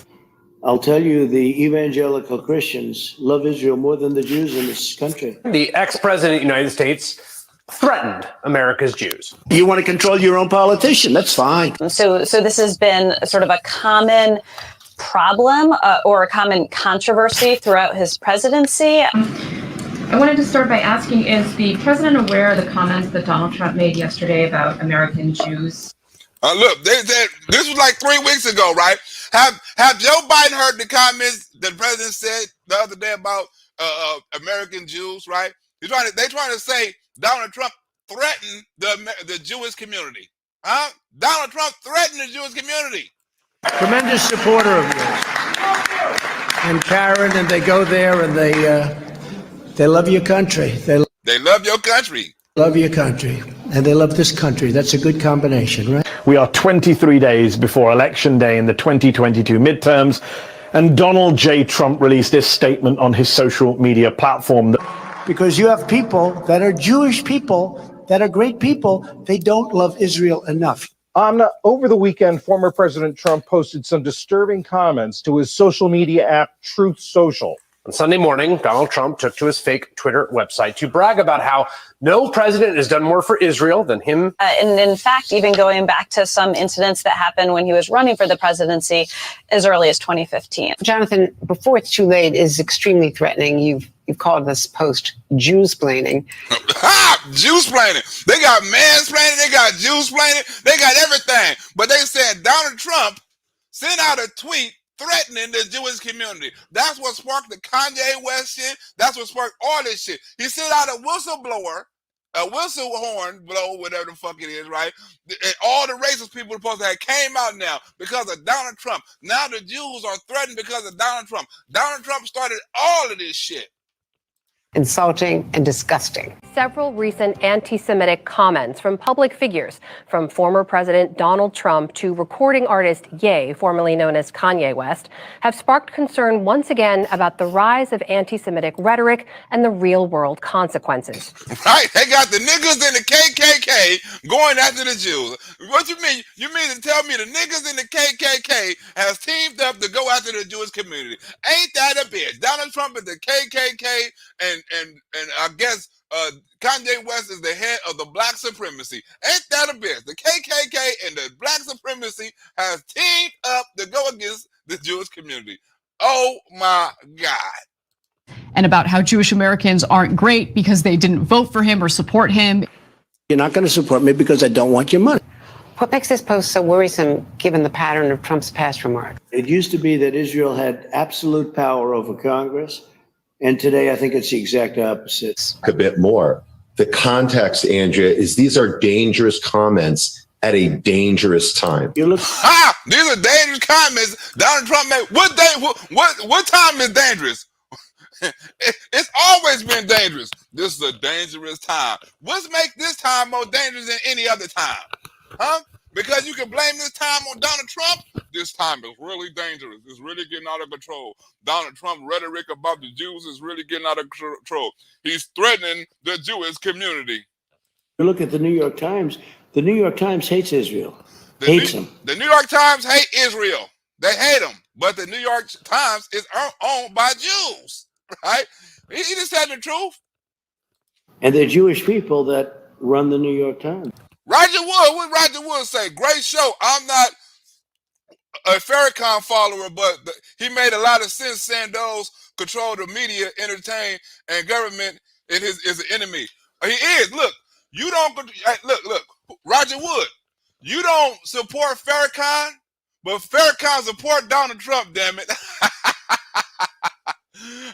I'll tell you, the evangelical Christians love Israel more than the Jews in this country. The ex-president of the United States threatened America's Jews. You want to control your own politician, that's fine. So this has been sort of a common problem or a common controversy throughout his presidency. I wanted to start by asking, is the president aware of the comments that Donald Trump made yesterday about American Jews? Look, this was like 3 weeks ago, right? Have Joe Biden heard the comments that the president said the other day about American Jews, right? They're trying to say Donald Trump threatened the Jewish community. Huh? Donald Trump threatened the Jewish community. Tremendous supporter of yours. And Karen, and they go there and they love your country. They love your country. Love your country. And they love this country. That's a good combination, right? We are 23 days before Election Day in the 2022 midterms, and Donald J. Trump released this statement on his social media platform. Because you have people that are Jewish people, that are great people, they don't love Israel enough. Over the weekend, former President Trump posted some disturbing comments to his social media app, Truth Social. On Sunday morning, Donald Trump took to his fake Twitter website to brag about how no president has done more for Israel than him. And in fact, even going back to some incidents that happened when he was running for the presidency as early as 2015. Jonathan, before it's too late, is extremely threatening. You've called this post Jews-plaining. Jews-plaining. They got mansplaining, they got Jews-plaining, they got everything. But they said Donald Trump sent out a tweet threatening the Jewish community. That's what sparked the Kanye West shit. That's what sparked all this shit. He sent out a whistleblower, a whistle horn blow, whatever the fuck it is, right? And all the racist people supposed to have came out now because of Donald Trump. Now the Jews are threatened because of Donald Trump. Donald Trump started all of this shit. Insulting and disgusting. Several recent anti-Semitic comments from public figures, from former President Donald Trump to recording artist Ye, formerly known as Kanye West, have sparked concern once again about the rise of anti-Semitic rhetoric and the real-world consequences. Right? They got the niggas in the KKK going after the Jews. What you mean? You mean to tell me the niggas in the KKK has teamed up to go after the Jewish community? Ain't that a bitch? Donald Trump is the KKK, and I guess Kanye West is the head of the black supremacy. Ain't that a bitch? The KKK and the black supremacy has teamed up to go against the Jewish community. Oh my God. And about how Jewish Americans aren't great because they didn't vote for him or support him. You're not going to support me because I don't want your money. What makes this post so worrisome given the pattern of Trump's past remarks? It used to be that Israel had absolute power over Congress. And today, I think it's the exact opposite. A bit more. The context, Andrea, is these are dangerous comments at a dangerous time. These are dangerous comments Donald Trump made. What time is dangerous? It's always been dangerous. This is a dangerous time. What's make this time more dangerous than any other time? Huh? Because you can blame this time on Donald Trump. This time is really dangerous. It's really getting out of control. Donald Trump rhetoric about the Jews is really getting out of control. He's threatening the Jewish community. You look at the New York Times. The New York Times hates Israel. Hates them. The New York Times hate Israel. They hate them. But the New York Times is owned by Jews. Right? He just said the truth. And they're Jewish people that run the New York Times. Roger Wood, what Roger Wood say? Great show. I'm not a Farrakhan follower, but he made a lot of sense saying those control the media, entertain, and government is an enemy. He is. Look, you don't look, Roger Wood, you don't support Farrakhan, but Farrakhan support Donald Trump, damn it.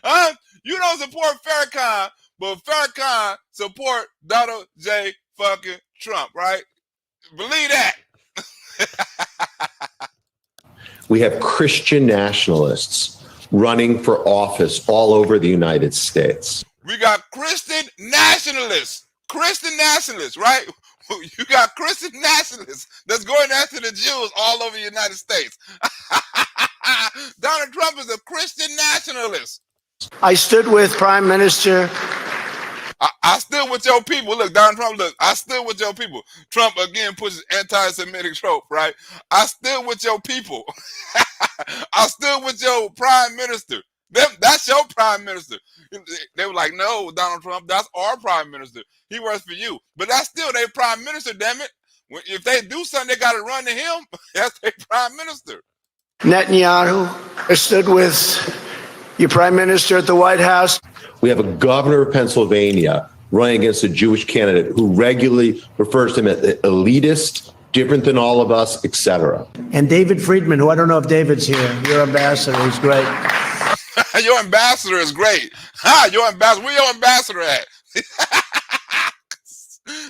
Huh? You don't support Farrakhan, but Farrakhan support Donald J. fucking Trump, right? Believe that. We have Christian nationalists running for office all over the United States. We got Christian nationalists, right? You got Christian nationalists that's going after the Jews all over the United States. Donald Trump is a Christian nationalist. I stood with Prime Minister. I stood with your people. Look, Donald Trump, look, I stood with your people. Trump again pushes anti-Semitic trope, right? I stood with your people. I stood with your prime minister. That's your prime minister. They were like, no, Donald Trump, that's our prime minister. He works for you. But that's still their prime minister, damn it. If they do something, they got to run to him. That's their prime minister. Netanyahu stood with your prime minister at the White House. We have a governor of Pennsylvania running against a Jewish candidate who regularly refers to him as elitist, different than all of us, etc. And David Friedman, who I don't know if David's here, your ambassador, he's great. Your ambassador is great. Your ambassador. Where your ambassador at?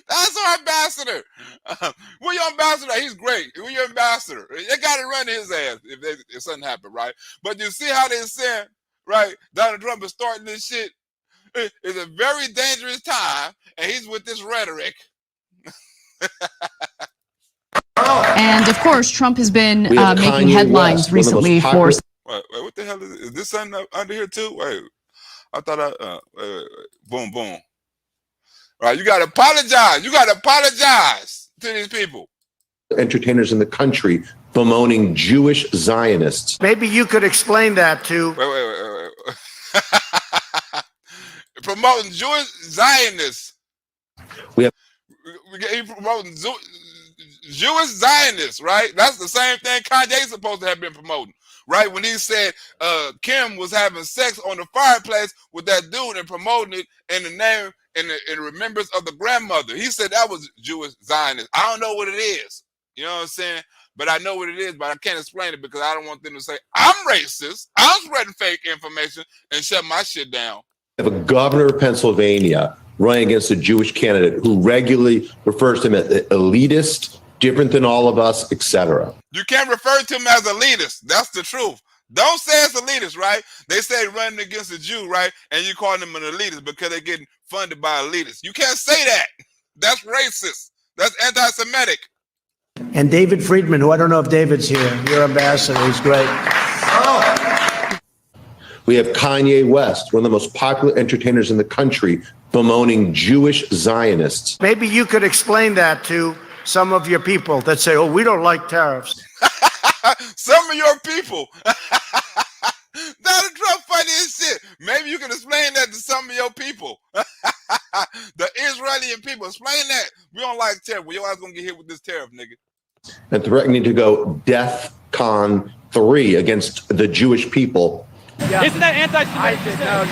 That's our ambassador. Where your ambassador? He's great. Where your ambassador? They got to run his ass if something happened, right? But you see how they saying, right? Donald Trump is starting this shit. It's a very dangerous time, and he's with this rhetoric. And of course, Trump has been making headlines recently for. Wait, what the hell is this something under here too? Wait, I thought boom, boom. All right, you got to apologize. You got to apologize to these people. Entertainers in the country bemoaning Jewish Zionists. Maybe you could explain that to. Wait. Promoting Jewish Zionists. We promoting Jewish Zionists, right? That's the same thing Kanye's supposed to have been promoting, right? When he said Kim was having sex on the fireplace with that dude and promoting it in the name in remembrance of the grandmother. He said that was Jewish Zionist. I don't know what it is. You know what I'm saying? But I know what it is, but I can't explain it because I don't want them to say I'm racist. I'm spreading fake information and shut my shit down. We have a governor of Pennsylvania running against a Jewish candidate who regularly refers to him as elitist, different than all of us, etc. You can't refer to him as elitist. That's the truth. Don't say it's elitist, right? They say running against a Jew, right? And you call them an elitist because they're getting funded by elitists. You can't say that. That's racist. That's anti-Semitic. And David Friedman, who I don't know if David's here, your ambassador, he's great. We have Kanye West, one of the most popular entertainers in the country, bemoaning Jewish Zionists. Maybe you could explain that to some of your people that say, oh, we don't like tariffs. Some of your people. Donald Trump funny as shit. Maybe you can explain that to some of your people. The Israeli people. Explain that. We don't like tariff. Well, your ass gonna get hit with this tariff, nigga. And threatening to go DEFCON 3 against the Jewish people. Yeah. Isn't that anti-Semitic? No.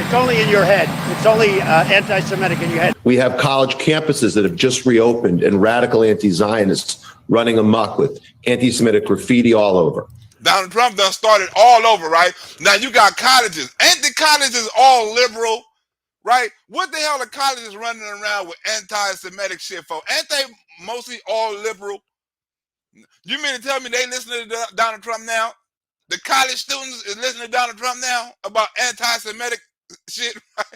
It's only in your head. It's only anti-Semitic in your head. We have college campuses that have just reopened and radical anti-Zionists running amok with anti-Semitic graffiti all over. Donald Trump done started all over, right? Now you got colleges. Ain't the colleges all liberal, right? What the hell are colleges running around with anti-Semitic shit for? Ain't they mostly all liberal? You mean to tell me they listening to Donald Trump now? The college students is listening to Donald Trump now about anti-Semitic shit, right?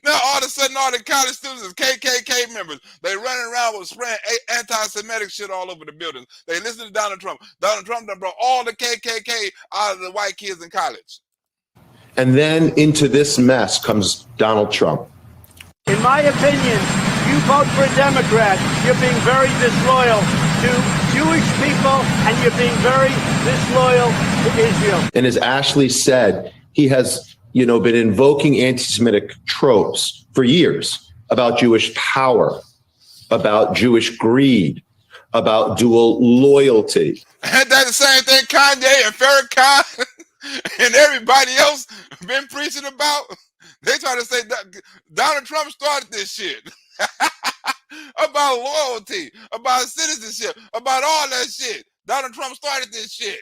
Now all of a sudden all the college students is KKK members. They running around with spraying anti-Semitic shit all over the buildings. They listen to Donald Trump. Donald Trump done brought all the KKK out of the white kids in college. And then into this mess comes Donald Trump. In my opinion, you vote for a Democrat, you're being very disloyal to Jewish people, and you're being very disloyal to Israel. And as Ashley said, he has, been invoking anti-Semitic tropes for years about Jewish power, about Jewish greed, about dual loyalty. And that's the same thing Kanye and Farrakhan and everybody else been preaching about. They try to say that Donald Trump started this shit. About loyalty, about citizenship, about all that shit. Donald Trump started this shit.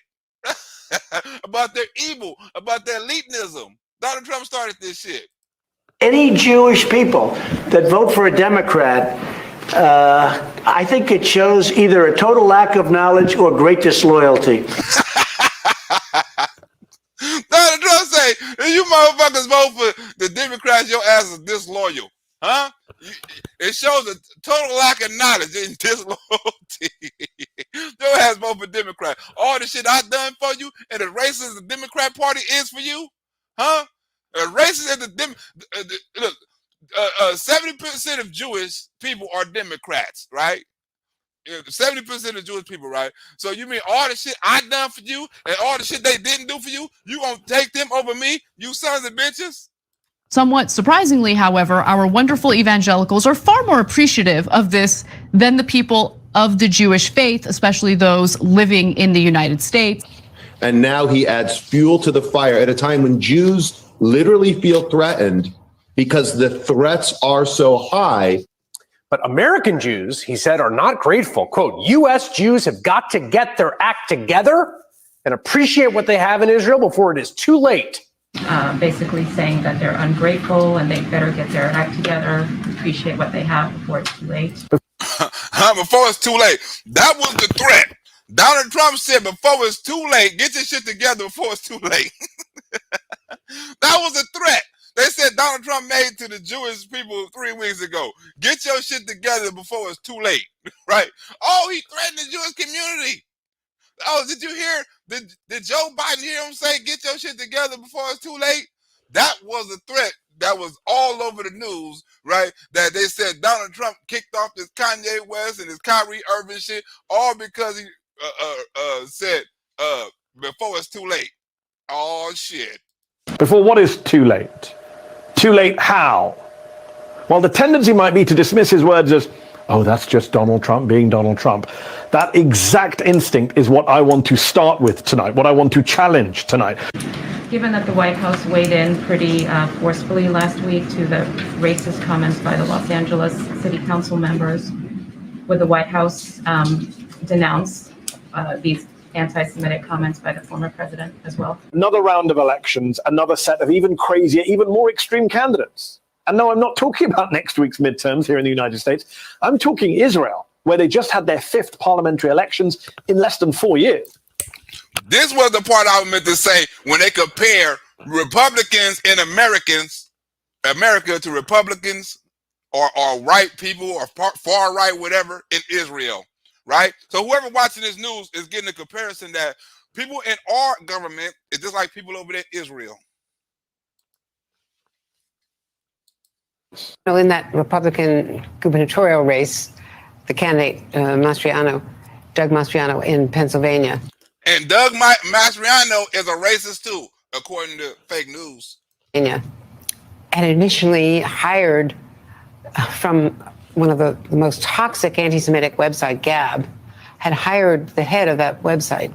About their evil, about their elitism. Donald Trump started this shit. Any Jewish people that vote for a Democrat, I think it shows either a total lack of knowledge or great disloyalty. Donald Trump say, if you motherfuckers vote for the Democrats, your ass is disloyal. Huh? It shows a total lack of knowledge and disloyalty. Your ass vote for Democrat. All the shit I've done for you and the racist the Democrat Party is for you, huh? Racist is look, 70% of Jewish people are Democrats, right? 70% of Jewish people, right? So you mean all the shit I done for you and all the shit they didn't do for you, you gonna take them over me, you sons of bitches? Somewhat surprisingly, however, our wonderful evangelicals are far more appreciative of this than the people of the Jewish faith, especially those living in the United States. And now he adds fuel to the fire at a time when Jews literally feel threatened because the threats are so high. But American Jews, he said, are not grateful. Quote, U.S. Jews have got to get their act together and appreciate what they have in Israel before it is too late. Basically saying that they're ungrateful and they better get their act together, appreciate what they have before it's too late. Before it's too late. That was the threat. Donald Trump said before it's too late, get your shit together before it's too late. That was a threat. They said Donald Trump made to the Jewish people 3 weeks ago. Get your shit together before it's too late, right? Oh, he threatened the Jewish community. Oh, did you hear? Did Joe Biden hear him say, get your shit together before it's too late? That was a threat that was all over the news, right? That they said Donald Trump kicked off this Kanye West and his Kyrie Irving shit, all because he said, before it's too late. Oh, shit. Before what is too late? Too late how? Well, the tendency might be to dismiss his words as, oh, that's just Donald Trump being Donald Trump. That exact instinct is what I want to start with tonight, what I want to challenge tonight. Given that the White House weighed in pretty forcefully last week to the racist comments by the Los Angeles City Council members, would the White House denounce these anti-Semitic comments by the former president as well? Another round of elections, another set of even crazier, even more extreme candidates. And no, I'm not talking about next week's midterms here in the United States. I'm talking Israel, where they just had their 5th parliamentary elections in less than 4 years. This was the part I meant to say when they compare Republicans and America to Republicans or white people or far right, whatever, in Israel, right? So whoever watching this news is getting a comparison that people in our government is just like people over there in Israel. In that Republican gubernatorial race, the candidate Doug Mastriano in Pennsylvania. And Doug Mastriano is a racist too, according to fake news. And initially hired from one of the most toxic anti-Semitic website, Gab, had hired the head of that website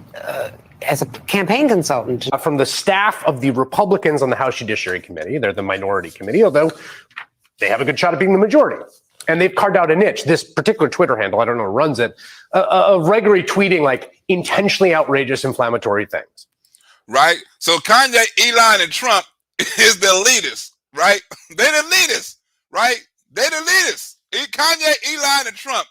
as a campaign consultant. From the staff of the Republicans on the House Judiciary Committee, they're the minority committee, although they have a good shot at being the majority. And they've carved out a niche. This particular Twitter handle, I don't know who runs it, of regularly tweeting like intentionally outrageous, inflammatory things. Right? So Kanye, Elon, and Trump is the elitists, right? They're the elitists, right? They're the elitists. Kanye, Elon, and Trump.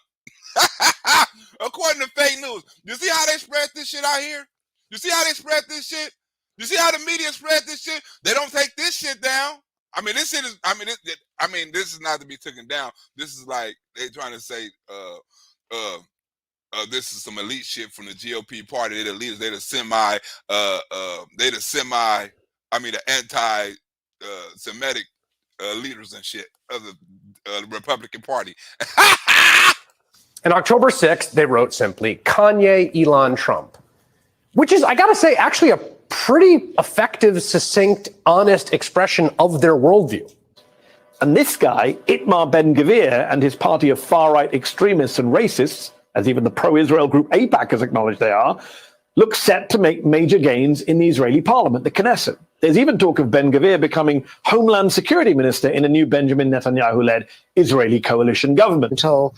According to fake news. You see how they spread this shit out here? You see how they spread this shit? You see how the media spread this shit? They don't take this shit down. I mean, this shit is, this is not to be taken down. This is like, they trying to say, this is some elite shit from the GOP party. They're the leaders. They're the anti-Semitic leaders and shit of the Republican Party. And October 6th, they wrote simply, Kanye, Elon, Trump, which is, I gotta say, actually a pretty effective, succinct, honest expression of their worldview. And this guy, Itamar Ben-Gvir, and his party of far-right extremists and racists, as even the pro-Israel group AIPAC has acknowledged they are, look set to make major gains in the Israeli parliament, the Knesset. There's even talk of Ben-Gvir becoming Homeland Security Minister in a new Benjamin Netanyahu-led Israeli coalition government. Until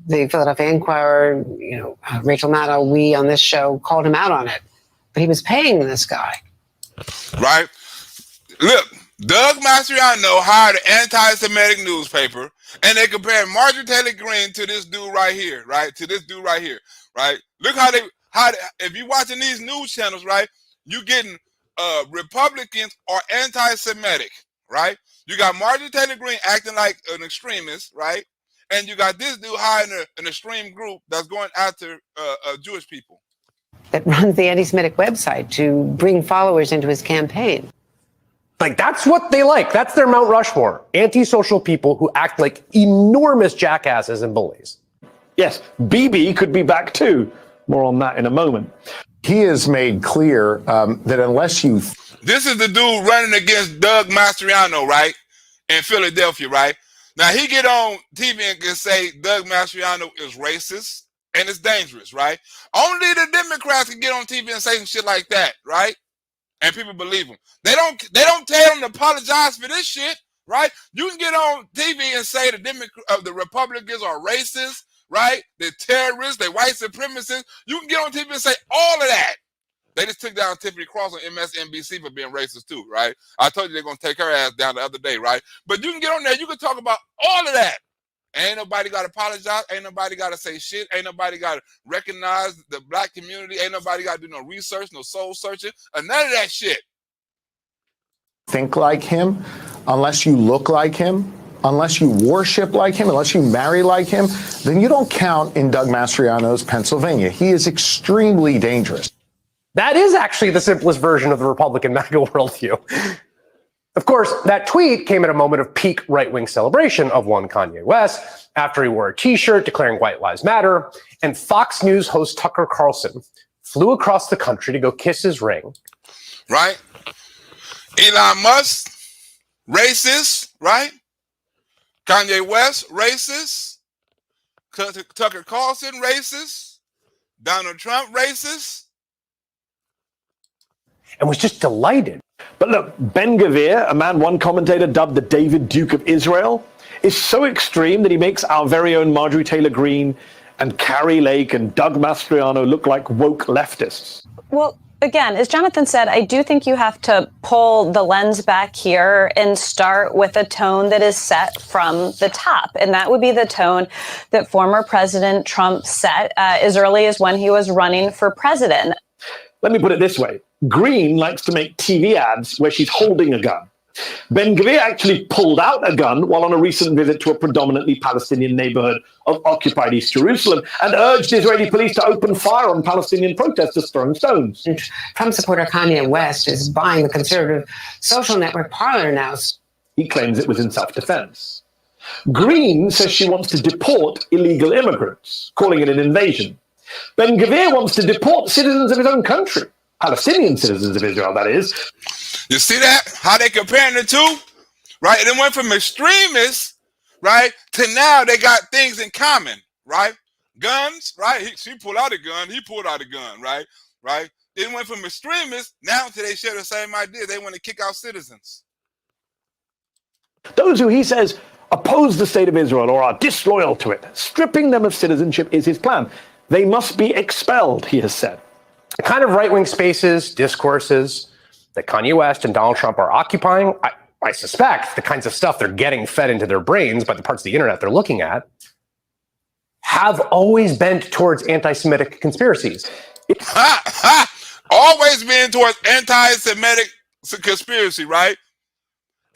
the Philadelphia Inquirer, Rachel Maddow, we on this show called him out on it. But he was paying this guy. Right? Look, Doug Mastriano hired an anti-Semitic newspaper, and they compared Marjorie Taylor Greene to this dude right here, right? To this dude right here, right? Look how if you're watching these news channels, right, you getting Republicans are anti-Semitic, right? You got Marjorie Taylor Greene acting like an extremist, right? And you got this dude hiring an extreme group that's going after Jewish people. That runs the anti-Semitic website to bring followers into his campaign. Like, that's what they like. That's their Mount Rushmore. Antisocial people who act like enormous jackasses and bullies. Yes, BB could be back too. More on that in a moment. He has made clear that unless you... This is the dude running against Doug Mastriano, right? In Philadelphia, right? Now, he get on TV and can say Doug Mastriano is racist and it's dangerous, right? Only the Democrats can get on TV and say some shit like that, right? And people believe them. They don't tell them to apologize for this shit, right? You can get on TV and say the Republicans are racist, right? They're terrorists, they're white supremacists. You can get on TV and say all of that. They just took down Tiffany Cross on MSNBC for being racist too, right? I told you they're going to take her ass down the other day, right? But you can get on there, you can talk about all of that. Ain't nobody got to apologize. Ain't nobody got to say shit. Ain't nobody got to recognize the black community. Ain't nobody got to do no research, no soul searching, or none of that shit. think like him, unless you look like him, unless you worship like him, unless you marry like him, then you don't count in Doug Mastriano's Pennsylvania. He is extremely dangerous. That is actually the simplest version of the Republican MAGA worldview. Of course, that tweet came at a moment of peak right-wing celebration of one Kanye West after he wore a t-shirt declaring White Lives Matter, and Fox News host Tucker Carlson flew across the country to go kiss his ring. Right? Elon Musk, racist, right? Kanye West, racist. Tucker Carlson, racist. Donald Trump, racist. And was just delighted. But look, Ben Gvir, a man one commentator dubbed the David Duke of Israel, is so extreme that he makes our very own Marjorie Taylor Greene and Carrie Lake and Doug Mastriano look like woke leftists. Well, again, as Jonathan said, I do think you have to pull the lens back here and start with a tone that is set from the top. And that would be the tone that former President Trump set as early as when he was running for president. Let me put it this way. Greene likes to make TV ads where she's holding a gun. Ben Gvir actually pulled out a gun while on a recent visit to a predominantly Palestinian neighborhood of occupied East Jerusalem and urged Israeli police to open fire on Palestinian protesters throwing stones. Trump supporter Kanye West is buying the conservative social network Parler now. He claims it was in self-defense. Greene says she wants to deport illegal immigrants, calling it an invasion. Ben Gvir wants to deport citizens of his own country. Palestinian citizens of Israel, that is. You see that? How they comparing the two? Right? It went from extremists, right, to now they got things in common, right? Guns, right? She pulled out a gun, he pulled out a gun, right? Right? It went from extremists now to they share the same idea. They want to kick out citizens. Those who, he says, oppose the state of Israel or are disloyal to it, stripping them of citizenship is his plan. They must be expelled, he has said. The kind of right-wing spaces, discourses that Kanye West and Donald Trump are occupying, I suspect the kinds of stuff they're getting fed into their brains by the parts of the internet they're looking at, have always bent towards anti-Semitic conspiracies. Always been towards anti-Semitic conspiracy, right?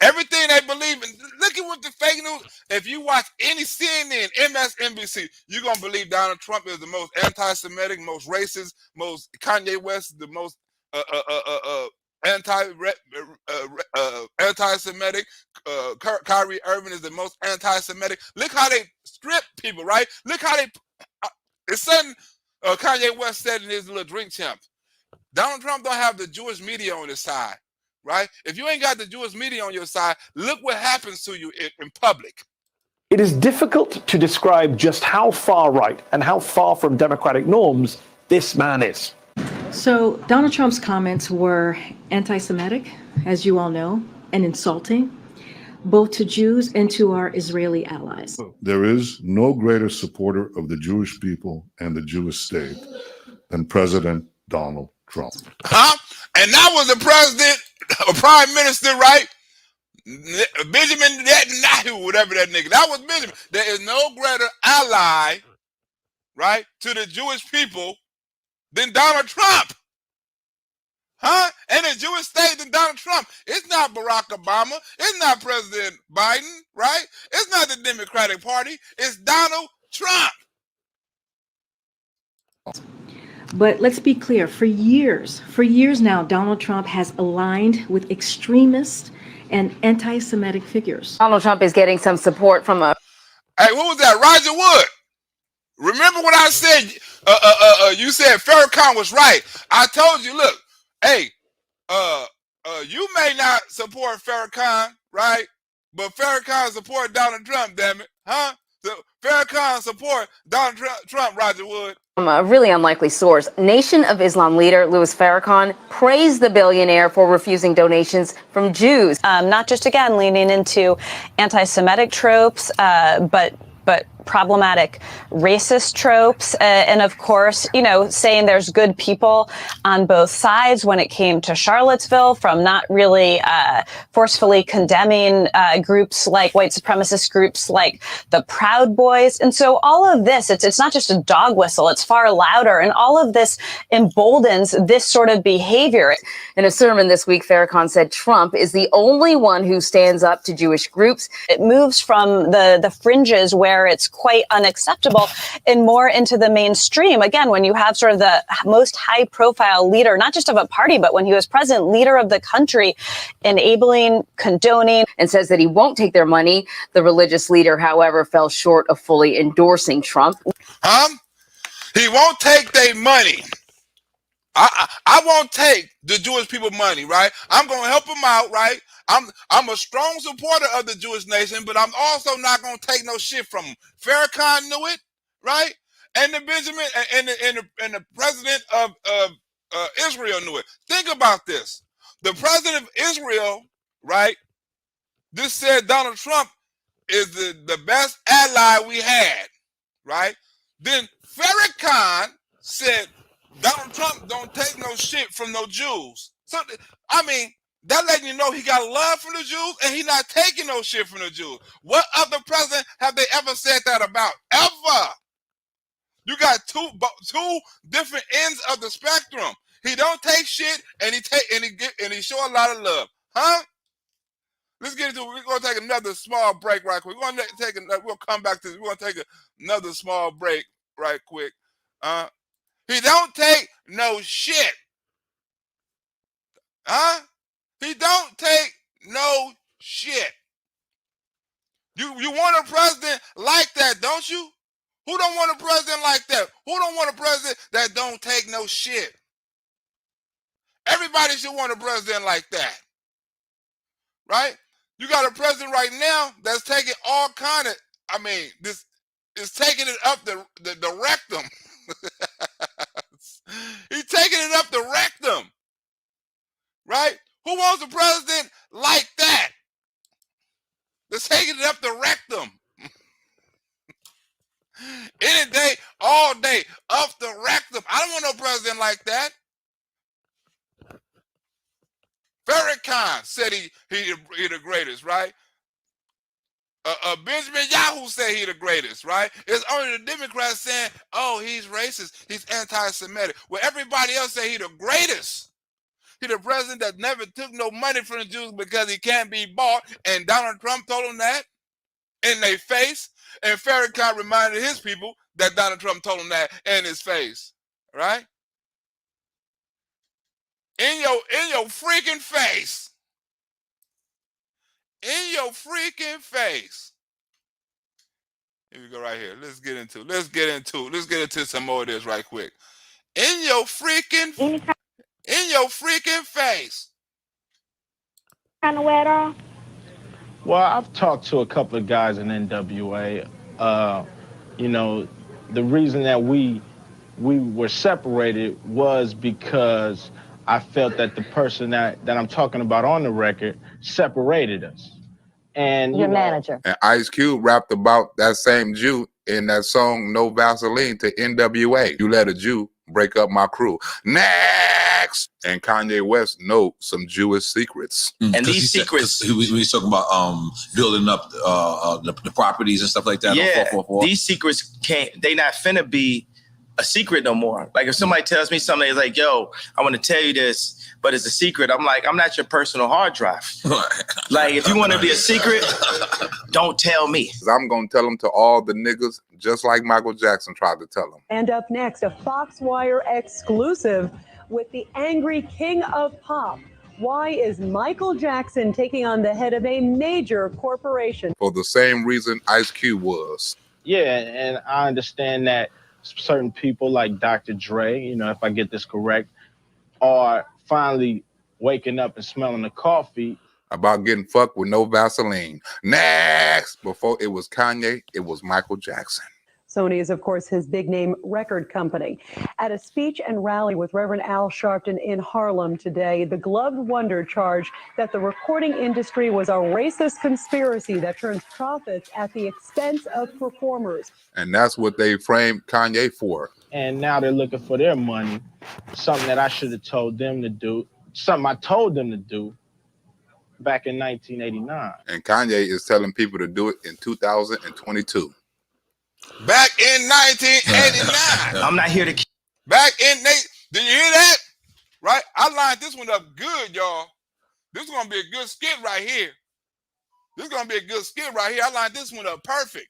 Everything they believe in. Look at what the fake news. If you watch any CNN, MSNBC, you're going to believe Donald Trump is the most anti-Semitic, most racist, most Kanye West is the most anti-Semitic. Kyrie Irving is the most anti-Semitic. Look how they strip people, right? Look how they. It's something Kanye West said in his little drink champ. Donald Trump don't have the Jewish media on his side. Right? If you ain't got the Jewish media on your side, look what happens to you in public. It is difficult to describe just how far right and how far from democratic norms this man is. So Donald Trump's comments were anti-Semitic, as you all know, and insulting, both to Jews and to our Israeli allies. There is no greater supporter of the Jewish people and the Jewish state than President Donald Trump. Huh? And that was the president, a prime minister, right? Benjamin Netanyahu, whatever that nigga. That was Benjamin. There is no greater ally, right, to the Jewish people than Donald Trump. Huh? And the Jewish state than Donald Trump. It's not Barack Obama. It's not President Biden, right? It's not the Democratic Party. It's Donald Trump. But let's be clear, for years now, Donald Trump has aligned with extremist and anti-Semitic figures. Donald Trump is getting some support from a... Hey, what was that? Roger Wood. Remember what I said? You said Farrakhan was right. I told you, look, hey, you may not support Farrakhan, right? But Farrakhan support Donald Trump, damn it, huh? So Farrakhan support Donald Trump, Roger Wood. From a really unlikely source, Nation of Islam leader Louis Farrakhan praised the billionaire for refusing donations from Jews. Not just, again, leaning into anti-Semitic tropes, but problematic racist tropes, and of course, saying there's good people on both sides when it came to Charlottesville, from not really forcefully condemning groups like white supremacist groups like the Proud Boys. And so all of this, it's not just a dog whistle, it's far louder, and all of this emboldens this sort of behavior. In a sermon this week, Farrakhan said Trump is the only one who stands up to Jewish groups. It moves from the fringes where it's quite unacceptable and more into the mainstream. Again, when you have sort of the most high profile leader, not just of a party, but when he was president, leader of the country, enabling, condoning. And says that he won't take their money. The religious leader, however, fell short of fully endorsing Trump. He won't take their money. I won't take the Jewish people money, right? I'm going to help them out, right? I'm a strong supporter of the Jewish nation, but I'm also not going to take no shit from them. Farrakhan knew it, right? And the Benjamin and the president of Israel knew it. Think about this. The president of Israel, right, just said Donald Trump is the best ally we had, right? Then Farrakhan said Donald Trump don't take no shit from no Jews. So, I mean, that letting you know he got love for the Jews and he not taking no shit from the Jews. What other president have they ever said that about? Ever. You got two different ends of the spectrum. He don't take shit and he show a lot of love. Huh? Let's get into it. We're gonna take another small break right quick. We'll come back to this. We're gonna take another small break right quick. He don't take no shit. Huh? He don't take no shit. You want a president like that, don't you? Who don't want a president like that? Who don't want a president that don't take no shit? Everybody should want a president like that. Right? You got a president right now that's taking all kind of, this is taking it up the rectum. He's taking it up the rectum. Right? Who wants a president like that? That's taking it up the rectum. Any day, all day, up the rectum. I don't want no president like that. Farrakhan said he the greatest, right? Benjamin Yahoo said he the greatest, right? It's only the Democrats saying, oh, he's racist, he's anti-Semitic. Well, everybody else say he the greatest. He the president that never took no money from the Jews because he can't be bought, and Donald Trump told him that in their face, and Farrakhan reminded his people that Donald Trump told him that in his face, right? In your freaking face. In your freaking face. Here we go right here. Let's get into some more of this right quick. In your freaking face. Kind of wear it off? Well, I've talked to a couple of guys in NWA. The reason that we were separated was because I felt that the person that I'm talking about on the record separated us. And your manager. And Ice Cube rapped about that same Jew in that song No Vaseline to NWA. You let a Jew break up my crew. Next! And Kanye West know some Jewish secrets. And these secrets, we talking about building up the properties and stuff like that. Yeah, 444. These secrets they not finna be a secret no more. Like if somebody tells me something, it's like, yo, I want to tell you this, but it's a secret. I'm like, I'm not your personal hard drive. Like if you want to be a secret, don't tell me. I'm going to tell them to all the niggas, just like Michael Jackson tried to tell them. And up next, a Fox Wire exclusive with the angry king of pop. Why is Michael Jackson taking on the head of a major corporation? For the same reason Ice Cube was. Yeah, and I understand that certain people like Dr. Dre, you know, if I get this correct, are finally waking up and smelling the coffee. About getting fucked with no Vaseline. Next! Before it was Kanye, it was Michael Jackson. Sony is, of course, his big name record company. At a speech and rally with Reverend Al Sharpton in Harlem today, the gloved wonder charged that the recording industry was a racist conspiracy that turns profits at the expense of performers. And that's what they framed Kanye for. And now they're looking for their money, something that I should have told them to do, something I told them to do back in 1989. And Kanye is telling people to do it in 2022. Back in 1989. I'm not here to. Back in did you hear that? Right? I lined this one up good, y'all. This is gonna be a good skit right here. This is gonna be a good skit right here. I lined this one up perfect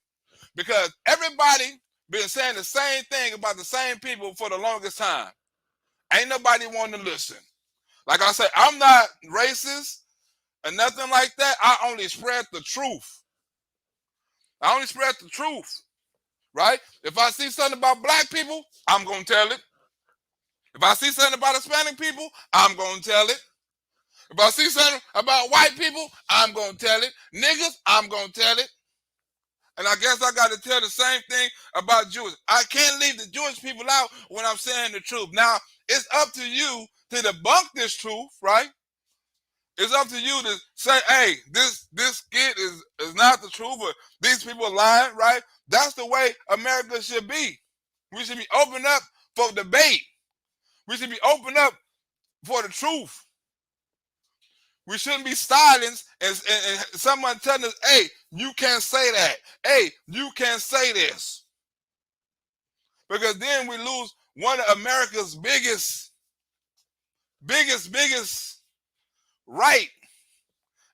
because everybody been saying the same thing about the same people for the longest time. Ain't nobody wanting to listen. Like I said, I'm not racist or nothing like that. I only spread the truth. I only spread the truth. Right? If I see something about black people, I'm going to tell it. If I see something about Hispanic people, I'm going to tell it. If I see something about white people, I'm going to tell it. Niggas, I'm going to tell it. And I guess I got to tell the same thing about Jews. I can't leave the Jewish people out when I'm saying the truth. Now, it's up to you to debunk this truth, right? It's up to you to say, hey, this skit is not the truth, or these people are lying, right? That's the way America should be. We should be open up for debate. We should be open up for the truth. We shouldn't be silenced and someone telling us, hey, you can't say that. Hey, you can't say this. Because then we lose one of America's biggest right.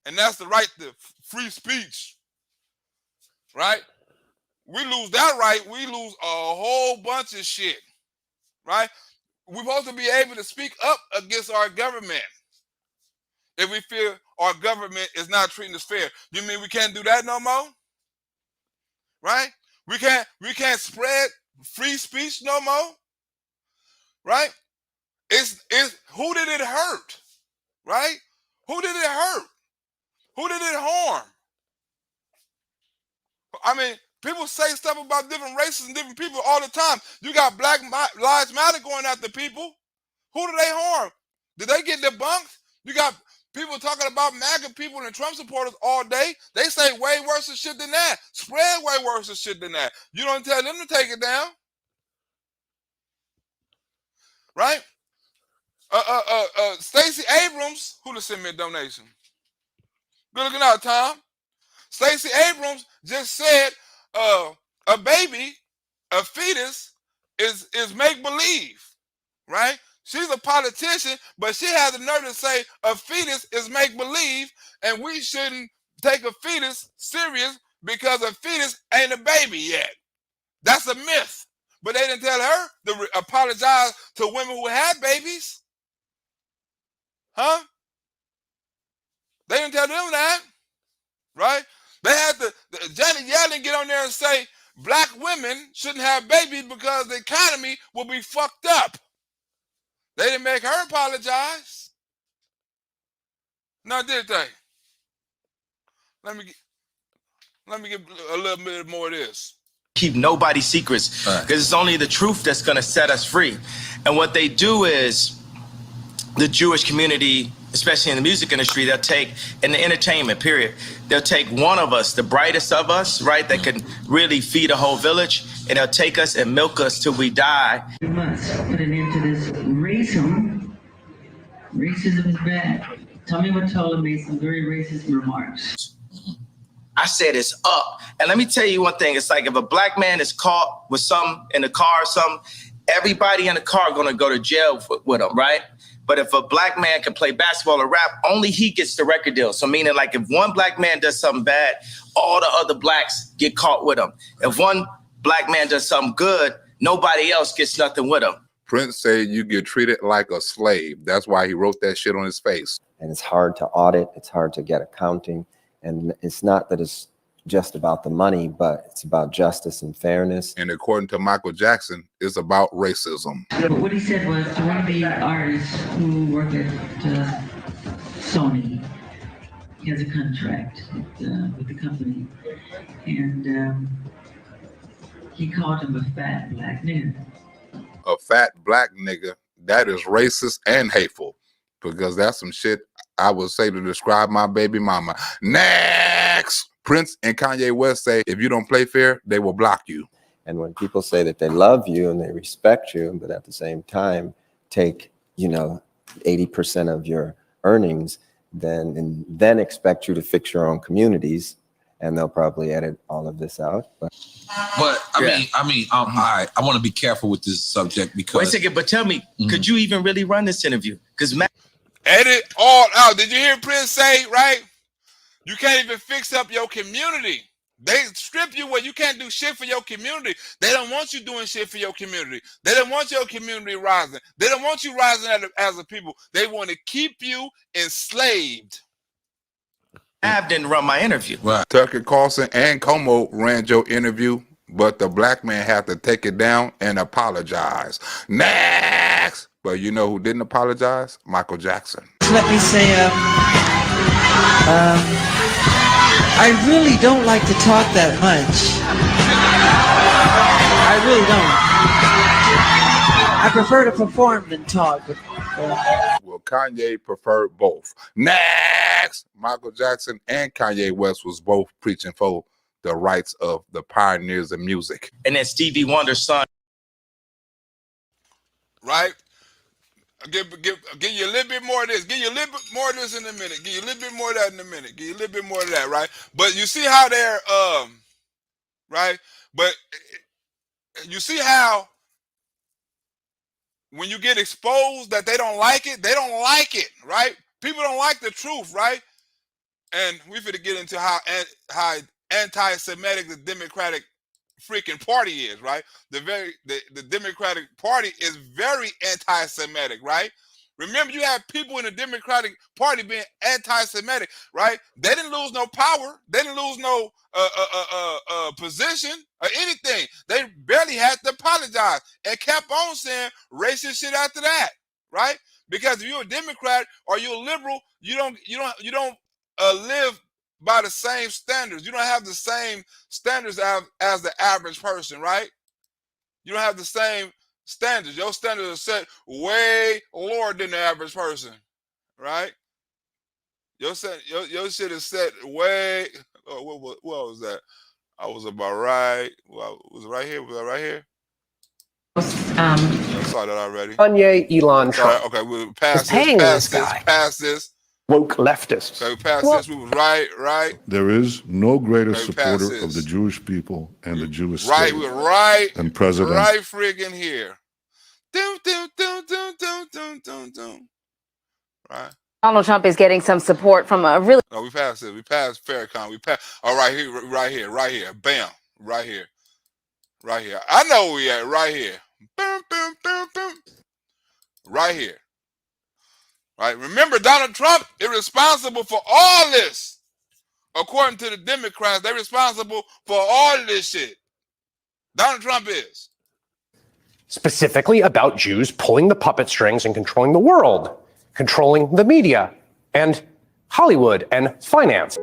And that's the right to free speech. Right? We lose that right, we lose a whole bunch of shit. Right? We're supposed to be able to speak up against our government if we feel our government is not treating us fair. You mean we can't do that no more? Right? We can't spread free speech no more? Right? It's who did it hurt? Right? Who did it hurt? Who did it harm? I mean, people say stuff about different races and different people all the time. You got Black Lives Matter going after people. Who do they harm? Did they get debunked? You got people talking about MAGA people and Trump supporters all day. They say way worse shit than that. Spread way worse shit than that. You don't tell them to take it down. Right? Stacey Abrams, who to send me a donation? Good looking out, Tom. Stacey Abrams just said a baby, a fetus, is make-believe, right? She's a politician, but she has the nerve to say a fetus is make-believe, and we shouldn't take a fetus serious because a fetus ain't a baby yet. That's a myth. But they didn't tell her to apologize to women who had babies. Huh? They didn't tell them that. Right? They had Janet Yellen get on there and say black women shouldn't have babies because the economy will be fucked up. They didn't make her apologize. No, did they? Let me get a little bit more of this. Keep nobody's secrets because it's only the truth that's going to set us free. And what they do is the Jewish community, especially in the music industry, they'll take, in the entertainment period, they'll take one of us, the brightest of us, right, that can really feed a whole village, and they'll take us and milk us till we die. We must put an end to this racism. Racism is bad. Tommy Mottola made some very racist remarks. I said it's up. And let me tell you one thing. It's like if a black man is caught with something in the car or something, everybody in the car going to go to jail with him, right? But if a black man can play basketball or rap, only he gets the record deal. So meaning like if one black man does something bad, all the other blacks get caught with him. If one black man does something good, nobody else gets nothing with him. Prince said you get treated like a slave. That's why he wrote that shit on his face. And it's hard to audit. It's hard to get accounting. And it's not that it's just about the money, but it's about justice and fairness. And according to Michael Jackson, it's about racism. What he said was, I want to be artists who work at Sony. He has a contract with the company. And he called him a fat black nigger. A fat black nigga, that is racist and hateful, because that's some shit I would say to describe my baby mama. Next! Prince and Kanye West say, if you don't play fair, they will block you. And when people say that they love you and they respect you, but at the same time take, 80% of your earnings, then expect you to fix your own communities, and they'll probably edit all of this out. But I mean, I want to be careful with this subject because. Wait a second, but tell me, could you even really run this interview? Because edit all out. Did you hear Prince say, right? You can't even fix up your community. They strip you where you can't do shit for your community. They don't want you doing shit for your community. They don't want your community rising. They don't want you rising as a people. They want to keep you enslaved. Ab didn't run my interview. Right. Tucker Carlson and Como ran your interview, but the black man had to take it down and apologize. Next! But you know who didn't apologize? Michael Jackson. Let me say, I really don't like to talk that much. I really don't. I prefer to perform than talk. Well, Kanye preferred both. Next! Michael Jackson and Kanye West was both preaching for the rights of the pioneers of music. And then Stevie Wonder's son. Right? Give you a little bit more of this. Give you a little bit more of this in a minute. Give you a little bit more of that in a minute. Give you a little bit more of that, right? But you see how they're, right? But you see how when you get exposed that they don't like it, right? People don't like the truth, right? And we finna get into how anti-Semitic the Democratic freaking party is, right? The Democratic Party is very anti-Semitic, right? Remember, you have people in the Democratic Party being anti-Semitic, right? They didn't lose no power. They didn't lose no position or anything. They barely had to apologize and kept on saying racist shit after that, right? Because if you're a Democrat or you're a liberal, you don't live by the same standards. You don't have the same standards as the average person, right? You don't have the same standards. Your standards are set way lower than the average person, right? Your shit is set way. Oh, what was that? I was about right. Well, was it right here? Was that right here? I saw that already. Kanye, Elon, Trump. Okay, we'll pass this. Woke leftists. Okay, we passed this. We was right. There is no greater supporter of the Jewish people and the Jewish state we're right than President. Right friggin' here. Right. Donald Trump is getting some support from a really. No, we passed it. We passed Farrakhan. We passed. Oh, right here. Bam. Right here. I know where we at. Right here. Boom. Right here. Right. Remember, Donald Trump is responsible for all this. According to the Democrats, they're responsible for all this shit. Donald Trump is. Specifically about Jews pulling the puppet strings and controlling the world, controlling the media and Hollywood and finance.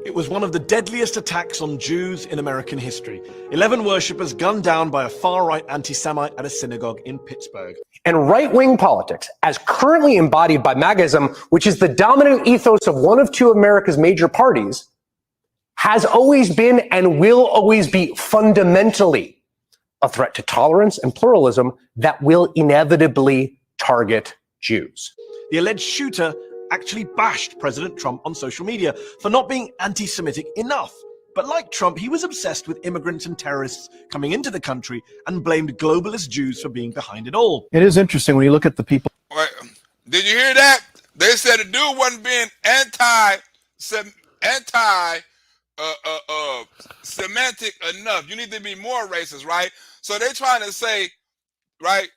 It was one of the deadliest attacks on Jews in American history. 11 worshippers gunned down by a far-right anti-Semite at a synagogue in Pittsburgh. And right-wing politics, as currently embodied by MAGAism, which is the dominant ethos of one of two America's major parties, has always been and will always be fundamentally a threat to tolerance and pluralism that will inevitably target Jews. The alleged shooter actually bashed President Trump on social media for not being anti-Semitic enough. But like Trump, he was obsessed with immigrants and terrorists coming into the country and blamed globalist Jews for being behind it all. It is interesting when you look at the people. Did you hear that? They said the dude wasn't being anti-Semitic enough. You need to be more racist, right? So they're trying to say, right,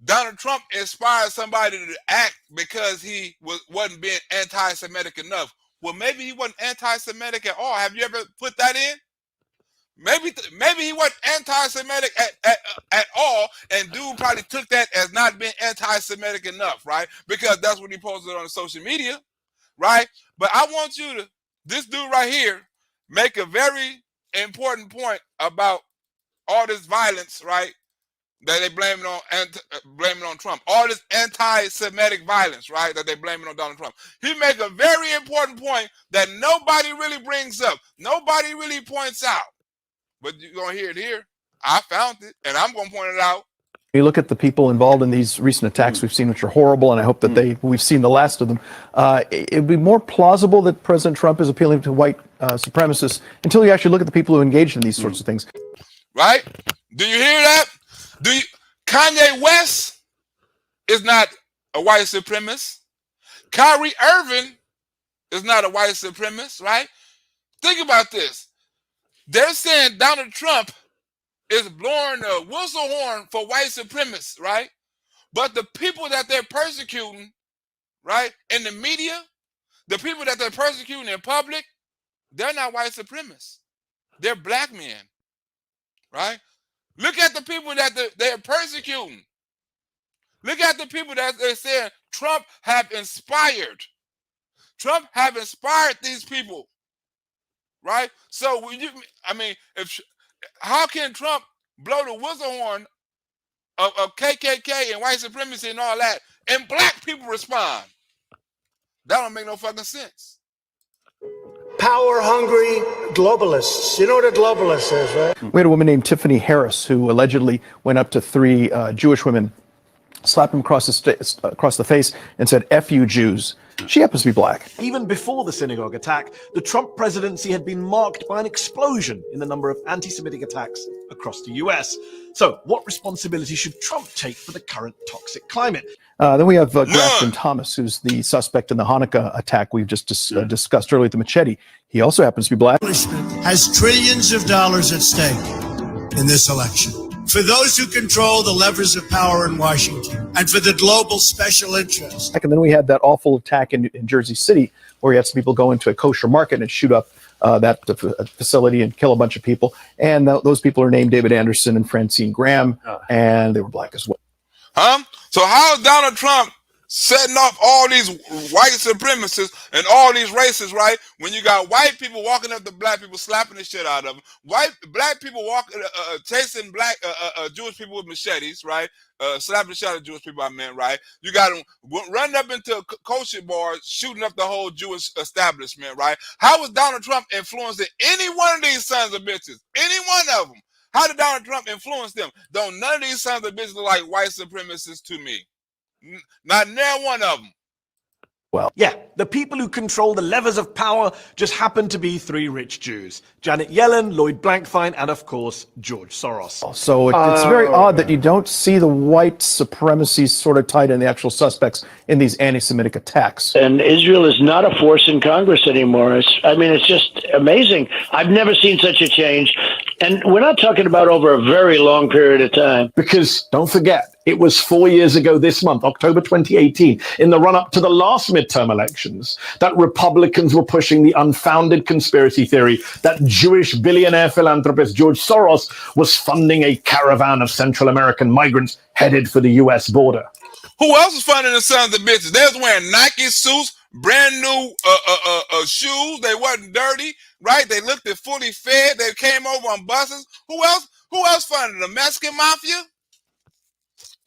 Donald Trump inspired somebody to act because he wasn't being anti-Semitic enough. well, maybe he wasn't anti-Semitic at all. Have you ever put that in? Maybe he wasn't anti-Semitic at all, and dude probably took that as not being anti-Semitic enough, right? Because that's what he posted on social media, right? But I want you to, this dude right here, make a very important point about all this violence, right? That they blame it on Trump. All this anti-Semitic violence, right? That they blame it on Donald Trump. He make a very important point that nobody really brings up. Nobody really points out. But you're going to hear it here. I found it, and I'm going to point it out. You look at the people involved in these recent attacks we've seen, which are horrible, and I hope that we've seen the last of them. It would be more plausible that President Trump is appealing to white supremacists until you actually look at the people who engaged in these sorts of things. Right? Do you hear that? Kanye West is not a white supremacist. Kyrie Irving is not a white supremacist, right? Think about this. They're saying Donald Trump is blowing the whistle horn for white supremacists, right? But the people that they're persecuting, right, in the media, the people that they're persecuting in public, they're not white supremacists. They're black men, right? Look at the people that they're persecuting. Look at the people that they're saying Trump have inspired. Trump have inspired these people, right? So how can Trump blow the whistle horn of KKK and white supremacy and all that, and black people respond? That don't make no fucking sense. Power-hungry globalists. You know what a globalist is, right? We had a woman named Tiffany Harris who allegedly went up to 3 Jewish women, slapped them across the face, and said, "F you Jews." She happens to be black. Even before the synagogue attack, the Trump presidency had been marked by an explosion in the number of anti-Semitic attacks across the US. So what responsibility should Trump take for the current toxic climate? Then we have Grafton Thomas, who's the suspect in the Hanukkah attack we've just discussed earlier with the machete. He also happens to be black. Has trillions of dollars at stake in this election. For those who control the levers of power in Washington and for the global special interests. And then we had that awful attack in Jersey City where you had some people go into a kosher market and shoot up that facility and kill a bunch of people. And those people are named David Anderson and Francine Graham, and they were black as well. So how is Donald Trump setting off all these white supremacists and all these racists, right? When you got white people walking up to black people, slapping the shit out of them, black people walking, chasing Jewish people with machetes, right? Slapping the shit out of Jewish people, I meant, right? You got them running up into kosher bars, shooting up the whole Jewish establishment, right? How is Donald Trump influencing any one of these sons of bitches? Any one of them? How did Donald Trump influence them? Don't none of these sons of bitches look like white supremacists to me. Not near one of them. Well, yeah, the people who control the levers of power just happen to be 3 rich Jews: Janet Yellen, Lloyd Blankfein, and of course, George Soros. So it's very odd that you don't see the white supremacy sort of tied in the actual suspects in these anti-Semitic attacks. And Israel is not a force in Congress anymore. It's just amazing. I've never seen such a change. And we're not talking about over a very long period of time. Because don't forget, it was 4 years ago this month, October 2018, in the run-up to the last midterm elections, that Republicans were pushing the unfounded conspiracy theory that Jewish billionaire philanthropist George Soros was funding a caravan of Central American migrants headed for the U.S. border. Who else was funding the sons of bitches? They was wearing Nike suits, brand new shoes. They wasn't dirty, right? They looked fully fed. They came over on buses. Who else funded the Mexican mafia?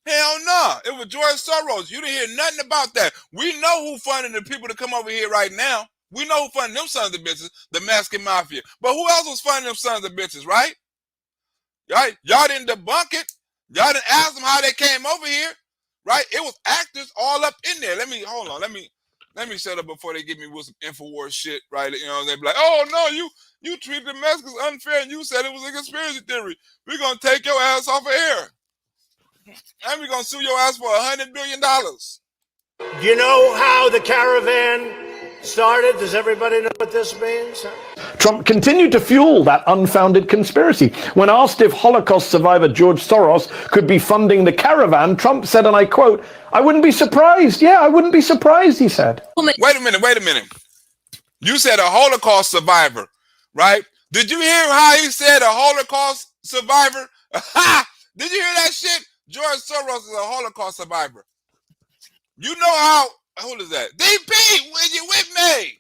Hell no. It was George Soros. You didn't hear nothing about that. We know who funded the people to come over here right now. We know who funded them sons of bitches, the Mexican mafia. But who else was funding them sons of bitches, right? Right? Y'all didn't debunk it. Y'all didn't ask them how they came over here, right? It was actors all up in there. Let me shut up before they get me with some InfoWars shit, right? You know, they be like, oh no, you treated the Mexicans unfair and you said it was a conspiracy theory. We're gonna take your ass off of air. And we're gonna sue your ass for $100 billion. Do you know how the caravan started? Does everybody know what this means? Trump continued to fuel that unfounded conspiracy. When asked if Holocaust survivor George Soros could be funding the caravan, Trump said, and I quote, "I wouldn't be surprised. Yeah, I wouldn't be surprised," he said. Wait a minute. You said a Holocaust survivor, right? Did you hear how he said a Holocaust survivor? Did you hear that shit? George Soros is a Holocaust survivor. You know how, who is that? DP, when you with me?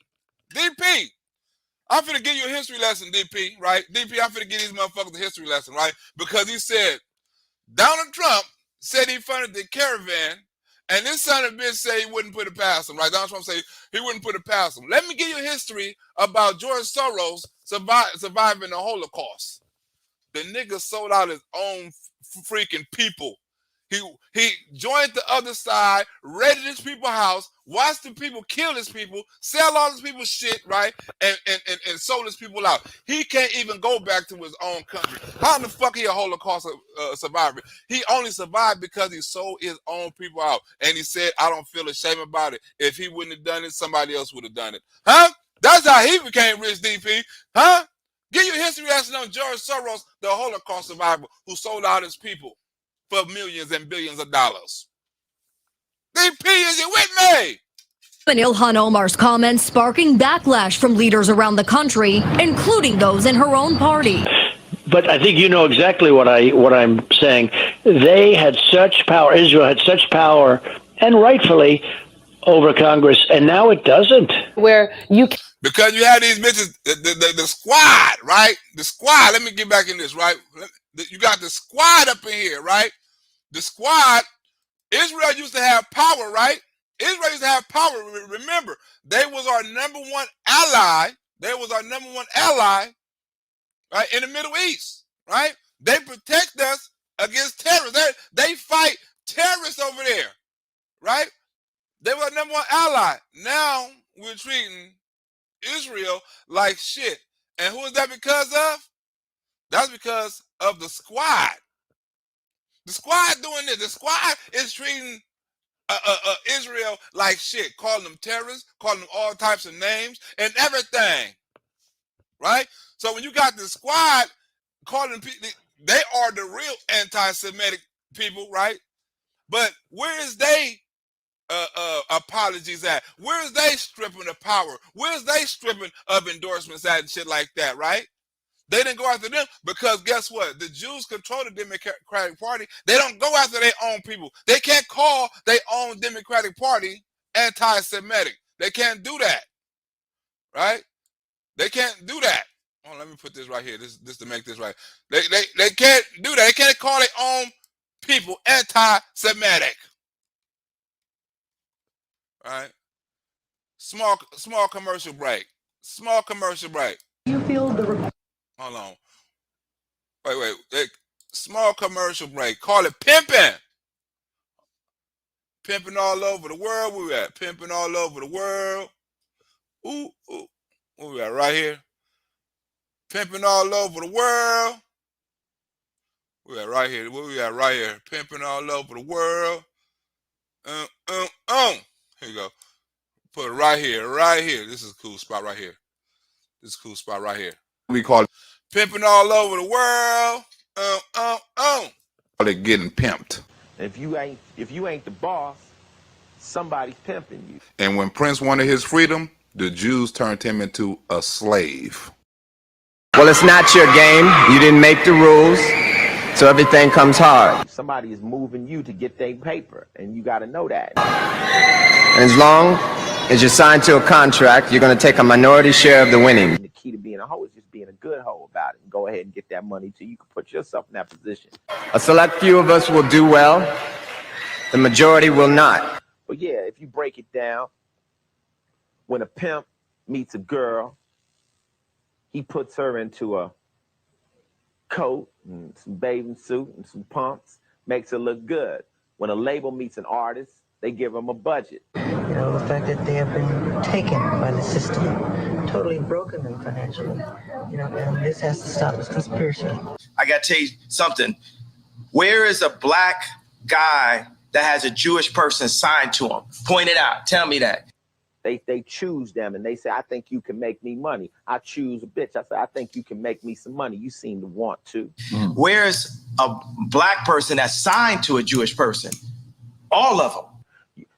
DP. I'm finna give you a history lesson, DP, right? DP, I'm finna give these motherfuckers a history lesson, right? Because he said, Donald Trump said he funded the caravan, and this son of a bitch said he wouldn't put it past him, right? Donald Trump said he wouldn't put it past him. Let me give you a history about George Soros surviving the Holocaust. The nigga sold out his own freaking people. He joined the other side, raided his people's house, watched the people kill his people, sell all his people's shit, right? And sold his people out. He can't even go back to his own country. How in the fuck he a Holocaust survivor? He only survived because he sold his own people out. And he said, I don't feel ashamed about it. If he wouldn't have done it, somebody else would have done it. Huh? That's how he became rich, DP. Huh? Give you a history lesson on George Soros, the Holocaust survivor who sold out his people for millions and billions of dollars. DP, is you with me? And Ilhan Omar's comments sparking backlash from leaders around the country, including those in her own party. But I think you know exactly what I'm saying. They had such power. Israel had such power, and rightfully, over Congress, and now it doesn't. Where you can because you have these bitches, the squad, right? The squad. Let me get back in this, right? You got the squad up in here, right? The squad. Israel used to have power, right? Israel used to have power. Remember, they was our number one ally. They was our number one ally, right, in the Middle East, right? They protect us against terrorists. They fight terrorists over there, right? They were our number one ally. Now we're treating Israel like shit. And who is that because of? That's because of the squad. The squad doing this. The squad is treating Israel like shit, calling them terrorists, calling them all types of names and everything, right? So when you got the squad calling people, they are the real anti-Semitic people, right? But where is they apologies at? Where is they stripping of power? Where is they stripping of endorsements at and shit like that, right? They didn't go after them because guess what? The Jews control the Democratic Party. They don't go after their own people. They can't call their own Democratic Party anti-Semitic. They can't do that, right? They can't do that. Oh, let me put this right here. This to make this right. They can't do that. They can't call their own people anti-Semitic, right? Small commercial break. Small commercial break. You feel the Hold on. Wait. Small commercial break. Call it pimping. Pimping all over the world. Where we at? Pimping all over the world. Ooh. Where we at? Right here. Pimping all over the world. Where we at? Right here. Where we at? Right here. Pimping all over the world. Here you go. Put it right here. Right here. This is a cool spot right here. This is a cool spot right here. We call it pimping all over the world. They're getting pimped. If you ain't the boss, somebody's pimping you. And when Prince wanted his freedom, the Jews turned him into a slave. Well, it's not your game. You didn't make the rules, so everything comes hard. Somebody is moving you to get their paper, and you got to know that. And as long as you're signed to a contract, you're going to take a minority share of the winnings. The key to being a hoe is just being a good hoe about it and go ahead and get that money till you can put yourself in that position. A select few of us will do well. The majority will not. But yeah, if you break it down, when a pimp meets a girl, he puts her into a coat and some bathing suit and some pumps, makes her look good. When a label meets an artist, they give them a budget. You know, the fact that they have been taken by the system, totally broken them financially. You know, and this has to stop. This conspiracy. I got to tell you something. Where is a black guy that has a Jewish person signed to him? Point it out. Tell me that. They choose them and they say, I think you can make me money. I choose a bitch. I say, I think you can make me some money. You seem to want to. Where's a black person that's signed to a Jewish person? All of them.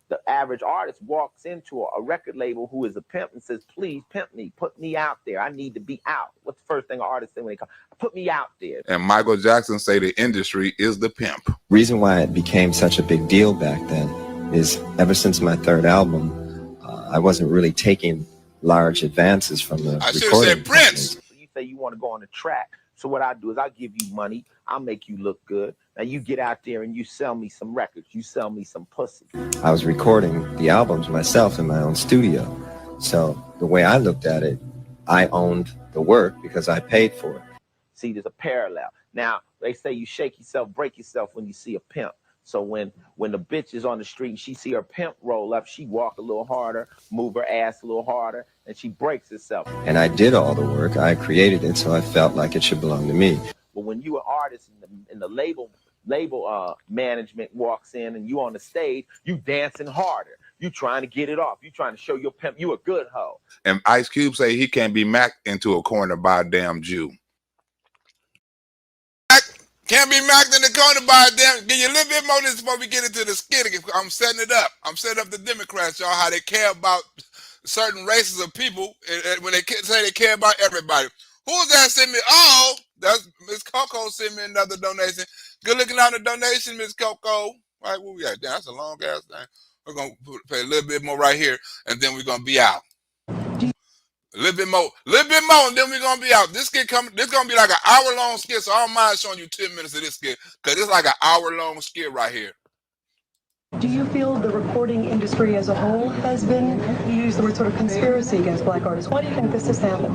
The average artist walks into a record label who is a pimp and says, please pimp me, put me out there. I need to be out. What's the first thing an artist say when they come? Put me out there. And Michael Jackson say the industry is the pimp. Reason why it became such a big deal back then is ever since my third album, I wasn't really taking large advances from the I should have recording said Prince. So you say you want to go on the track. So what I do is I'll give you money. I'll make you look good. Now you get out there and you sell me some records. You sell me some pussy. I was recording the albums myself in my own studio. So the way I looked at it, I owned the work because I paid for it. See, there's a parallel. Now, they say you shake yourself, break yourself when you see a pimp. So when the bitch is on the street and she see her pimp roll up, she walk a little harder, move her ass a little harder, and she breaks herself. And I did all the work. I created it, so I felt like it should belong to me. But when you an artist and the label management walks in and you on the stage, you dancing harder. You trying to get it off. You trying to show your pimp you a good hoe. And Ice Cube say he can't be macked into a corner by a damn Jew. Can't be macked in the corner by a damn. Give you a little bit more this before we get into the skit. I'm setting it up. I'm setting up the Democrats, y'all, how they care about certain races of people and when they say they care about everybody. Who's that sent me? Oh, that's Miss Coco sent me another donation. Good looking on the donation, Miss Coco. Right, where we at? Damn, that's a long ass thing. We're gonna pay a little bit more right here, and then we're gonna be out. A little bit more, and then we're gonna be out. This gonna be like an hour-long skit, so I don't mind showing you 10 minutes of this skit, because it's like an hour-long skit right here. Do you feel the recording industry as a whole has been, you use the word sort of conspiracy against black artists? Why do you think this has happened?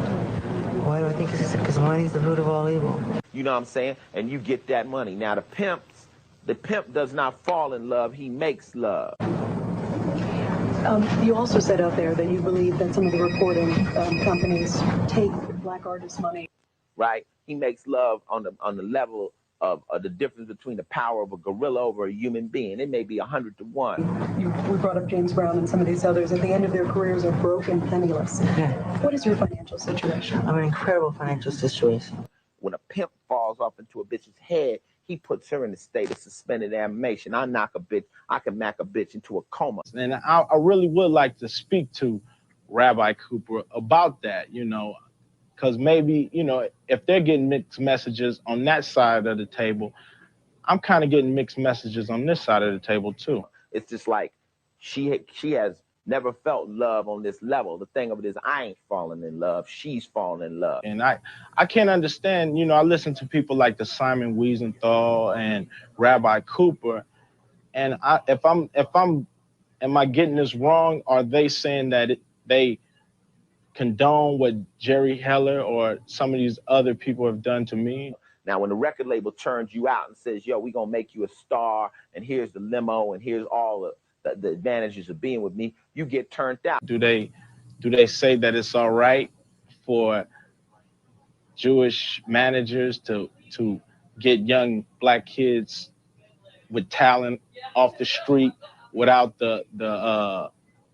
Why do I think this is? Because money is the root of all evil. You know what I'm saying? And you get that money. Now the pimp does not fall in love, he makes love. You also said out there that you believe that some of the recording companies take black artists' money. Right? He makes love on the level of the difference between the power of a gorilla over a human being. It may be 100 to 1. We brought up James Brown and some of these others. At the end of their careers are broke and penniless. Yeah. What is your financial situation? I'm in an incredible financial situation. When a pimp falls off into a bitch's head, he puts her in a state of suspended animation. I can mack a bitch into a coma. And I really would like to speak to Rabbi Cooper about that, because maybe, if they're getting mixed messages on that side of the table, I'm kind of getting mixed messages on this side of the table too. It's just like she has never felt love on this level. The thing of it is, I ain't falling in love. She's falling in love. And I can't understand, I listen to people like the Simon Wiesenthal and Rabbi Cooper. And am I getting this wrong? Are they saying that they condone what Jerry Heller or some of these other people have done to me? Now, when the record label turns you out and says, yo, we're going to make you a star, and here's the limo, and here's all the advantages of being with me, you get turned out. Do they say that it's all right for Jewish managers to get young black kids with talent off the street without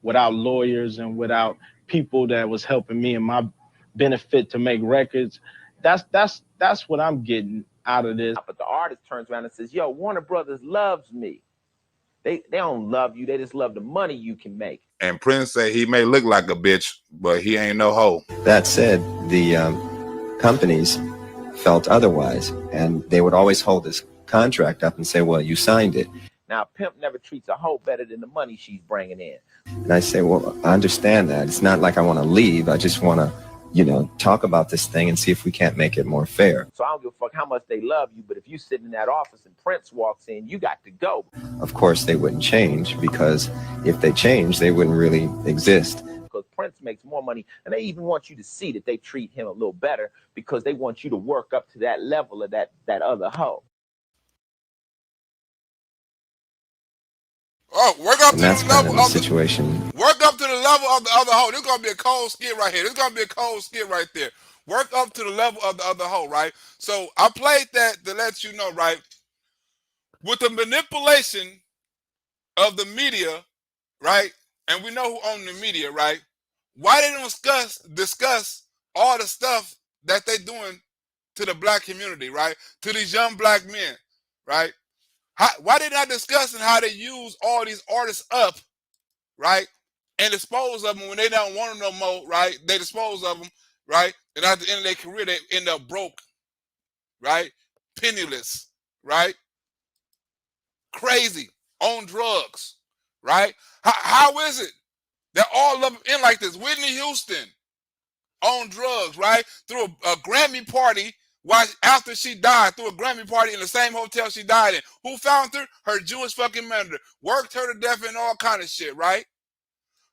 without lawyers and without people that was helping me in my benefit to make records? That's what I'm getting out of this. But the artist turns around and says, yo, Warner Brothers loves me. They don't love you. They just love the money you can make. And Prince say he may look like a bitch, but he ain't no hoe. That said, the companies felt otherwise, and they would always hold this contract up and say, well, you signed it. Now, a pimp never treats a hoe better than the money she's bringing in. And I say, well, I understand that. It's not like I want to leave. I just want to, talk about this thing and see if we can't make it more fair. So I don't give a fuck how much they love you, but if you sit in that office and Prince walks in, you got to go. Of course, they wouldn't change, because if they changed, they wouldn't really exist. Because Prince makes more money, and they even want you to see that they treat him a little better, because they want you to work up to that level of that other hoe. Oh, work up to the level of situation. Work up to the level of the other hoe. This is gonna be a cold skit right here. This is gonna be a cold skit right there. Work up to the level of the other hoe, right? So I played that to let you know, right? With the manipulation of the media, right? And we know who owns the media, right? Why they don't discuss all the stuff that they doing to the black community, right? To these young black men, right? Why they not discussing how they use all these artists up right? And dispose of them when they don't want them no more, right? They dispose of them, right? And at the end of their career, they end up broke, right? Penniless, right? Crazy, on drugs, right? How is it that all of them end like this? Whitney Houston on drugs, right? Through a Grammy party after she died, through a Grammy party in the same hotel she died in. Who found her? Her Jewish fucking manager. Worked her to death and all kind of shit, right?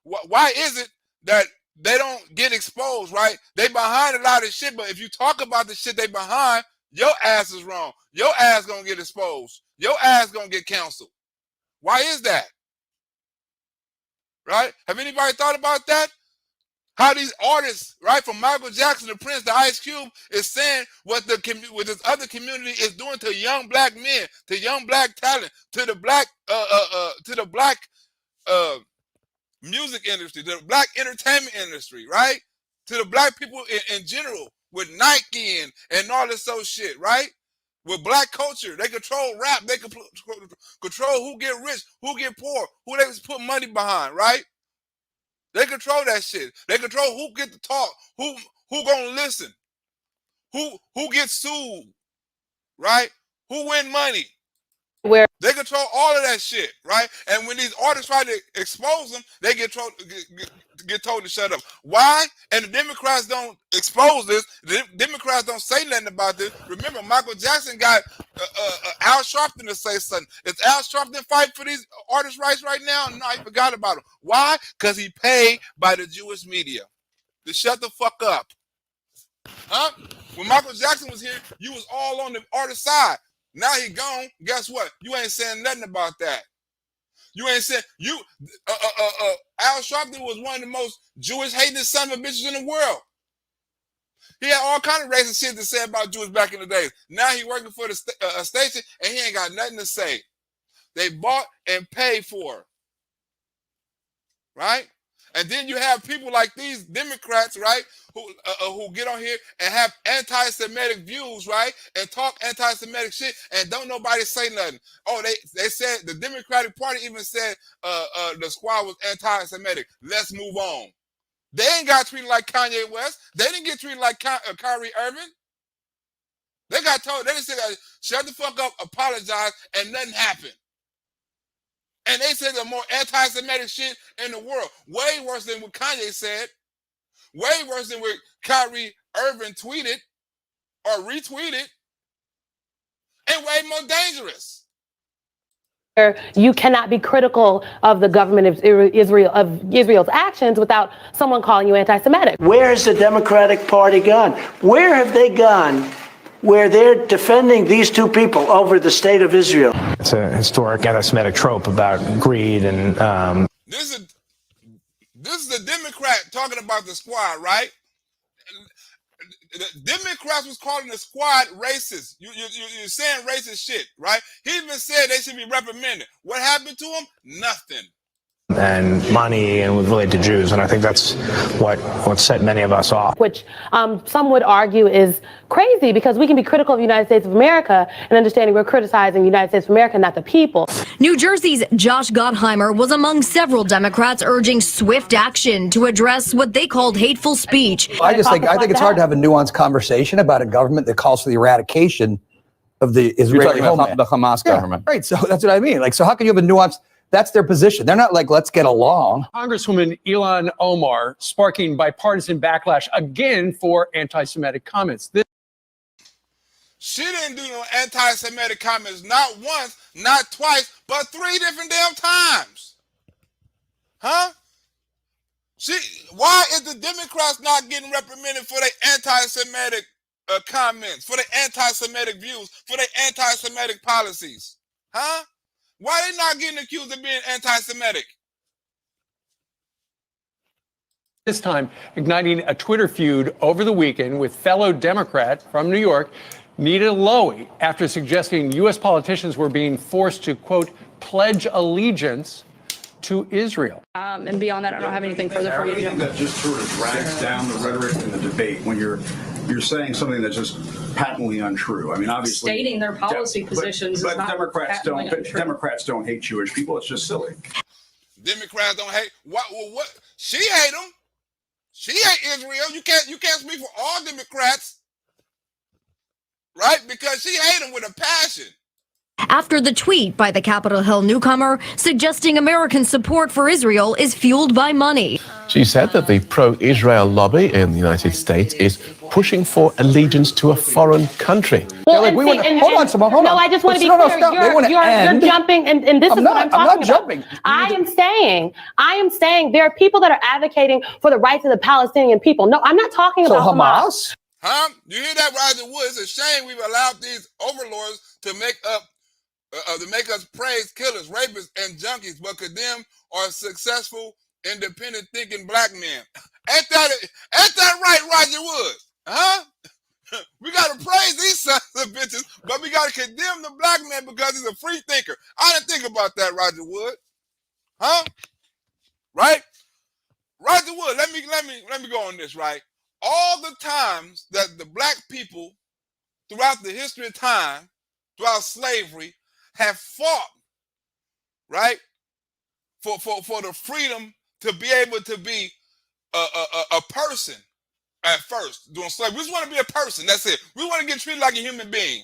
Why is it that they don't get exposed, right? They behind a lot of shit, but if you talk about the shit they behind, your ass is wrong. Your ass gonna get exposed. Your ass gonna get canceled. Why is that? Right? Have anybody thought about that? How these artists, right, from Michael Jackson to Prince to Ice Cube, is saying what this other community is doing to young black men, to young black talent, to the black music industry, the black entertainment industry, right? To the black people in general, with Nike and all this old shit, right? With black culture, they control rap, they control who get rich, who get poor, who they put money behind, right? They control that shit. They control who get to talk, who gonna listen, who gets sued, right? Who win money. They control all of that shit, right? And when these artists try to expose them, they get told to shut up. Why? And the Democrats don't expose this. The Democrats don't say nothing about this. Remember, Michael Jackson got Al Sharpton to say something. Is Al Sharpton fighting for these artists' rights right now? No, I forgot about him. Why? Because he paid by the Jewish media to shut the fuck up. Huh? When Michael Jackson was here, you was all on the artist side. Now he gone. Guess what? You ain't saying nothing about that. You ain't saying Al Sharpton was one of the most Jewish hating son of a bitches in the world. He had all kind of racist shit to say about Jews back in the days. Now he working for the station and he ain't got nothing to say. They bought and paid for, right? And then you have people like these Democrats, right, who get on here and have anti-Semitic views, right, and talk anti-Semitic shit, and don't nobody say nothing. Oh, they said the Democratic Party even said the squad was anti-Semitic. Let's move on. They ain't got treated like Kanye West. They didn't get treated like Kyrie Irving. They got told, they just said, shut the fuck up, apologize, and nothing happened. And they said the more anti-Semitic shit in the world. Way worse than what Kanye said. Way worse than what Kyrie Irving tweeted or retweeted. And way more dangerous. You cannot be critical of the government of Israel's actions without someone calling you anti-Semitic. Where has the Democratic Party gone? Where have they gone where they're defending these two people over the state of Israel? It's a historic anti-Semitic trope about greed and. This is the Democrat talking about the squad, right? The Democrats was calling the squad racist. You're saying racist shit, right? He even said they should be reprimanded. What happened to them? Nothing. And money and related to Jews, and I think that's what set many of us off. Which some would argue is crazy because we can be critical of the United States of America and understanding we're criticizing the United States of America, not the people. New Jersey's Josh Gottheimer was among several Democrats urging swift action to address what they called hateful speech. I think it's hard to have a nuanced conversation about a government that calls for the eradication of the Israeli homeland. The Hamas government. Right. So that's what I mean. Like, so how can you have a nuanced? That's their position. They're not like, let's get along. Congresswoman Ilhan Omar sparking bipartisan backlash again for anti-Semitic comments. She didn't do no anti-Semitic comments, not once, not twice, but 3 different damn times. Huh? Why is the Democrats not getting reprimanded for their anti-Semitic comments, for their anti-Semitic views, for their anti-Semitic policies? Huh? Why are they not getting accused of being anti-Semitic? This time, igniting a Twitter feud over the weekend with fellow Democrat from New York, Nita Lowey, after suggesting U.S. politicians were being forced to, quote, pledge allegiance to Israel. And beyond that, I don't have anything further for you. Everything that just sort of drags down the rhetoric and the debate when you're saying something that's just patently untrue. I mean, obviously stating their policy positions, but is not Democrats don't hate Jewish people. It's just silly. Democrats don't hate. What? She hate them. She hate Israel. You can't speak for all Democrats, right? Because she hate them with a passion. After the tweet by the Capitol Hill newcomer suggesting American support for Israel is fueled by money. She said that the pro-Israel lobby in the United States is pushing for allegiance to a foreign country. Well, hold on, Simone, hold on. No, I just want to be clear. You're jumping, and this is what I'm talking about. I am saying there are people that are advocating for the rights of the Palestinian people. No, I'm not talking about Hamas. Huh? You hear that, Roger Wood? It's a shame we've allowed these overlords to make us praise killers, rapists, and junkies, but condemn our successful, independent thinking black men. Ain't that right, Roger Wood? Huh? We gotta praise these sons of bitches, but we gotta condemn the black man because he's a free thinker. I didn't think about that, Roger Wood. Huh? Right? Roger Wood, let me go on this, right? All the times that the black people throughout the history of time, throughout slavery, have fought, right, for the freedom to be able to be a person at first during slavery. We just want to be a person. That's it. We want to get treated like a human being,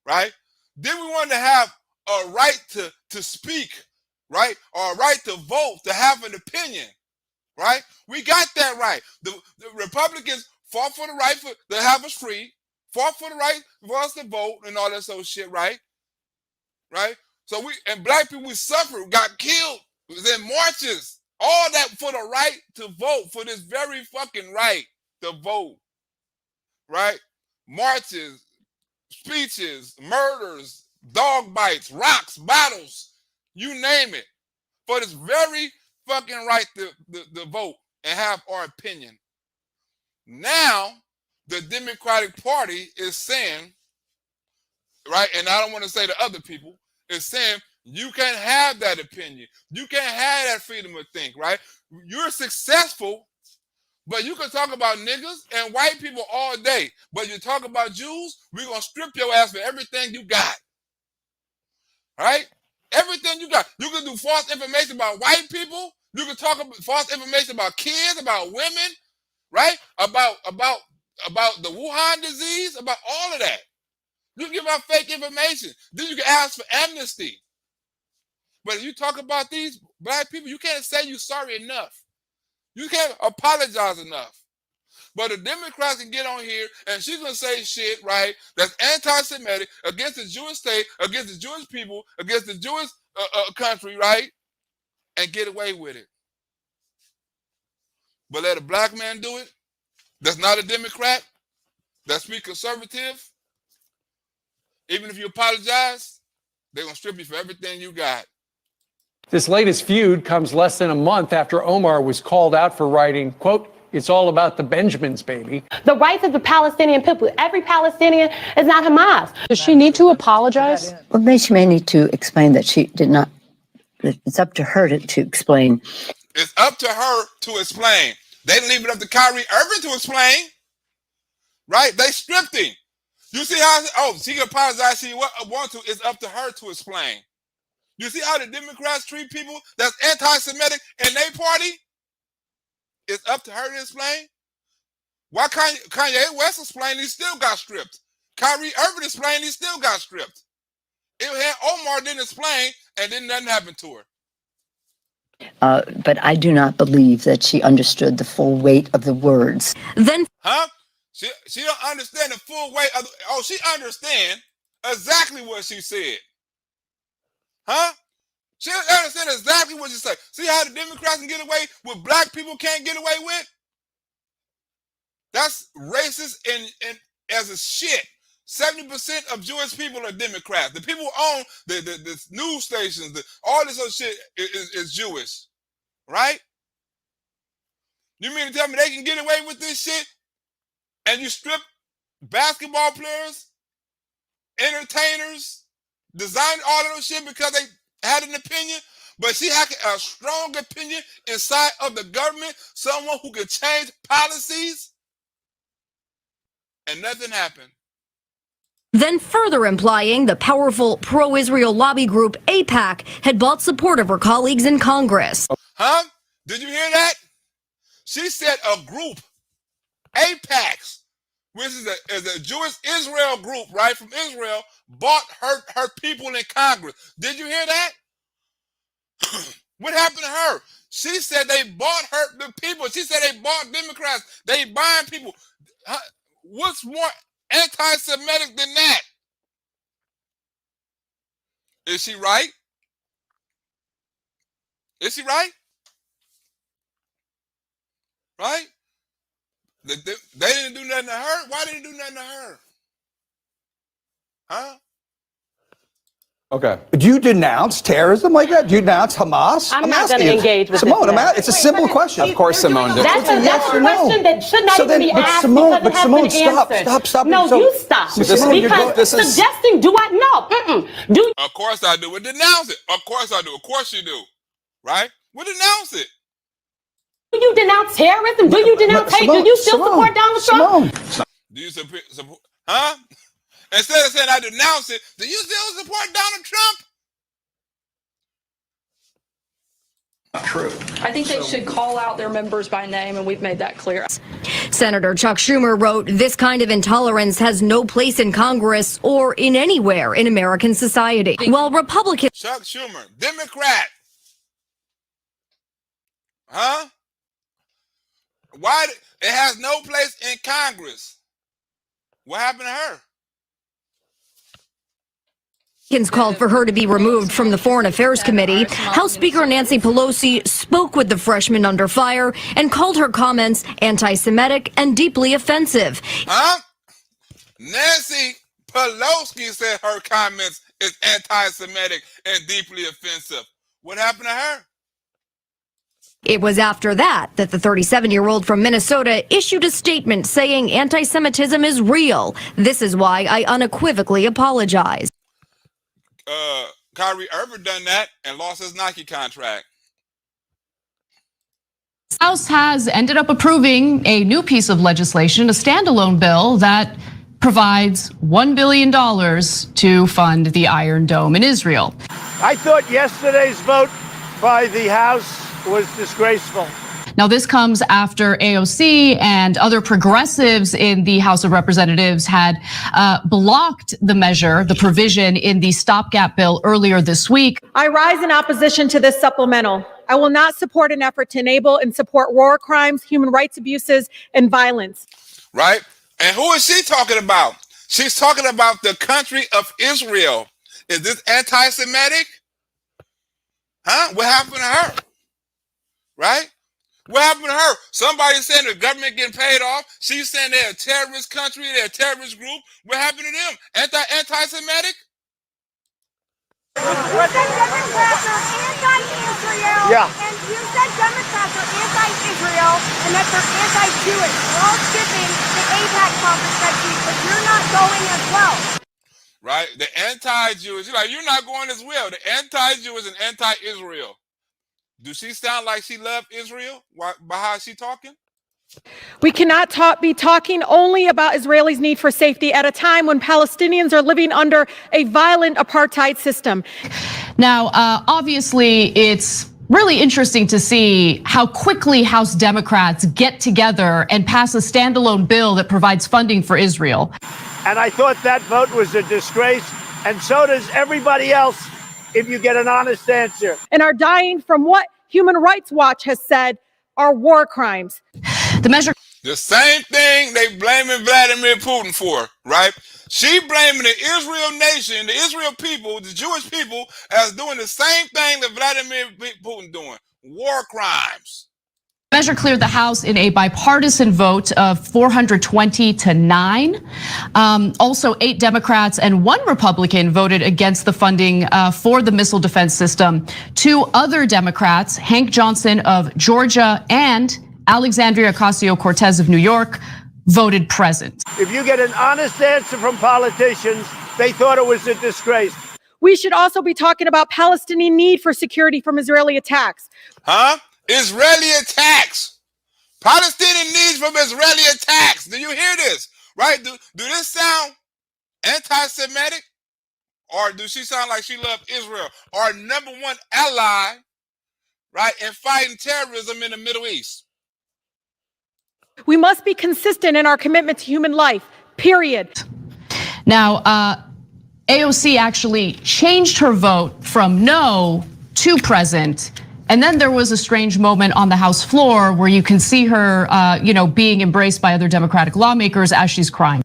right? Then we want to have a right to speak, right, or a right to vote, to have an opinion, right? We got that right. The Republicans fought for the right to have us free, fought for the right for us to vote and all that sort of shit, right? Right? So black people, we suffered, got killed, was in marches, all that for the right to vote, for this very fucking right to vote, right? Marches, speeches, murders, dog bites, rocks, battles, you name it, for this very fucking right to vote and have our opinion. Now, the Democratic Party is saying, right, and I don't want to say to other people, is saying you can't have that opinion. You can't have that freedom of think, right? You're successful, but you can talk about niggas and white people all day. But you talk about Jews, we're going to strip your ass for everything you got. Right? Everything you got. You can do false information about white people. You can talk about false information about kids, about women, right? About the Wuhan disease, about all of that. You can give out fake information. Then you can ask for amnesty. But if you talk about these black people, you can't say you're sorry enough. You can't apologize enough. But the Democrats can get on here and she's going to say shit, right, that's anti-Semitic, against the Jewish state, against the Jewish people, against the Jewish country, right, and get away with it. But let a black man do it that's not a Democrat, that speak conservative, even if you apologize, they're going to strip you for everything you got. This latest feud comes less than a month after Omar was called out for writing, quote, "It's all about the Benjamins, baby." The rights of the Palestinian people. Every Palestinian is not Hamas. Does she need to apologize? Well, maybe she may need to explain that she did not. It's up to her to explain. It's up to her to explain. They didn't leave it up to Kyrie Irving to explain. Right? They stripped him. You see how, she can apologize if she wants to. It's up to her to explain. You see how the Democrats treat people that's anti-Semitic in their party? It's up to her to explain. Why Kanye West explained he still got stripped? Kyrie Irving explained he still got stripped. It had Omar didn't explain, and then nothing happened to her. But I do not believe that she understood the full weight of the words. Then, She don't understand the full weight of. She understand exactly what she said. She understand exactly what she said. See how the Democrats can get away with black people can't get away with? That's racist and as a shit. 70% of Jewish people are Democrats. The people who own the news stations, all this other shit is Jewish. Right? You mean to tell me they can get away with this shit? And you strip basketball players, entertainers, design all of those shit because they had an opinion? But she had a strong opinion inside of the government, someone who could change policies, and nothing happened. then further implying the powerful pro-Israel lobby group AIPAC had bought support of her colleagues in Congress. Huh? Did you hear that? She said a group, AIPAC, which is a Jewish Israel group, right, from Israel, bought her people in Congress. Did you hear that? What happened to her? She said they bought the people. She said they bought Democrats. They buying people. What's more anti-Semitic than that? Is she right? Is she right? Right? They didn't do nothing to her. Why didn't they do nothing to her? Huh? Okay. Do you denounce terrorism like that? Do you denounce Hamas? I'm not going to engage with Simone, this. It's a simple question. Of course, Simone did. That's a question that should not even be asked Simone, because it hasn't been answered. stop. No, you stop. Because suggesting, do I? No. Do. Of course I do. We denounce it. Of course I do. Of course you do. Right? We denounce it. Do you denounce terrorism? Do you denounce hate? Do you still support Donald Trump? Do you support? Huh? Instead of saying I denounce it, do you still support Donald Trump? Not true. I think they should call out their members by name, and we've made that clear. Senator Chuck Schumer wrote, "This kind of intolerance has no place in Congress or in anywhere in American society." While Republicans... Chuck Schumer, Democrat. Huh? Why? It has no place in Congress. What happened to her? Called for her to be removed from the Foreign Affairs Committee. House Speaker Nancy Pelosi spoke with the freshman under fire and called her comments anti-Semitic and deeply offensive. Huh? Nancy Pelosi said her comments is anti-Semitic and deeply offensive. What happened to her? It was after that the 37-year-old from Minnesota issued a statement saying anti-Semitism is real. This is why I unequivocally apologize. Kyrie Irving done that and lost his Nike contract. The House has ended up approving a new piece of legislation, a standalone bill that provides $1 billion to fund the Iron Dome in Israel. I thought yesterday's vote by the House was disgraceful. Now, this comes after AOC and other progressives in the House of Representatives had blocked the measure, the provision in the stopgap bill earlier this week. I rise in opposition to this supplemental. I will not support an effort to enable and support war crimes, human rights abuses, and violence. Right? And who is she talking about? She's talking about the country of Israel. Is this anti-Semitic? Huh? What happened to her? Right? What happened to her? Somebody saying the government getting paid off. She's saying they're a terrorist country, they're a terrorist group. What happened to them? Anti-Semitic? You said Democrats are anti-Israel. Yeah. And you said Democrats are anti-Israel and that they're anti-Jewish. We're all skipping the AIPAC conference next week, but you're not going as well. Right? The anti-Jewish. You're not going as well. The anti-Jewish and anti-Israel. Do she sound like she loved Israel by how she talking? We cannot be talking only about Israelis' need for safety at a time when Palestinians are living under a violent apartheid system. Now, obviously, it's really interesting to see how quickly House Democrats get together and pass a standalone bill that provides funding for Israel. And I thought that vote was a disgrace, and so does everybody else if you get an honest answer. And are dying from what Human Rights Watch has said are war crimes. The measure. The same thing they blaming Vladimir Putin for, right? She blaming the Israel nation, the Israel people, the Jewish people as doing the same thing that Vladimir Putin doing, war crimes. The measure cleared the House in a bipartisan vote of 420-9. Also, 8 Democrats and 1 Republican voted against the funding for the missile defense system. 2 other Democrats, Hank Johnson of Georgia and Alexandria Ocasio-Cortez of New York, voted present. If you get an honest answer from politicians, they thought it was a disgrace. We should also be talking about Palestinian need for security from Israeli attacks. Huh? Israeli attacks. Palestinian needs from Israeli attacks. Do you hear this? Right? Do this sound anti-Semitic, or do she sound like she loves Israel? Our number one ally, right, in fighting terrorism in the Middle East. We must be consistent in our commitment to human life, period. Now, AOC actually changed her vote from no to present. And then there was a strange moment on the House floor where you can see her, being embraced by other Democratic lawmakers as she's crying.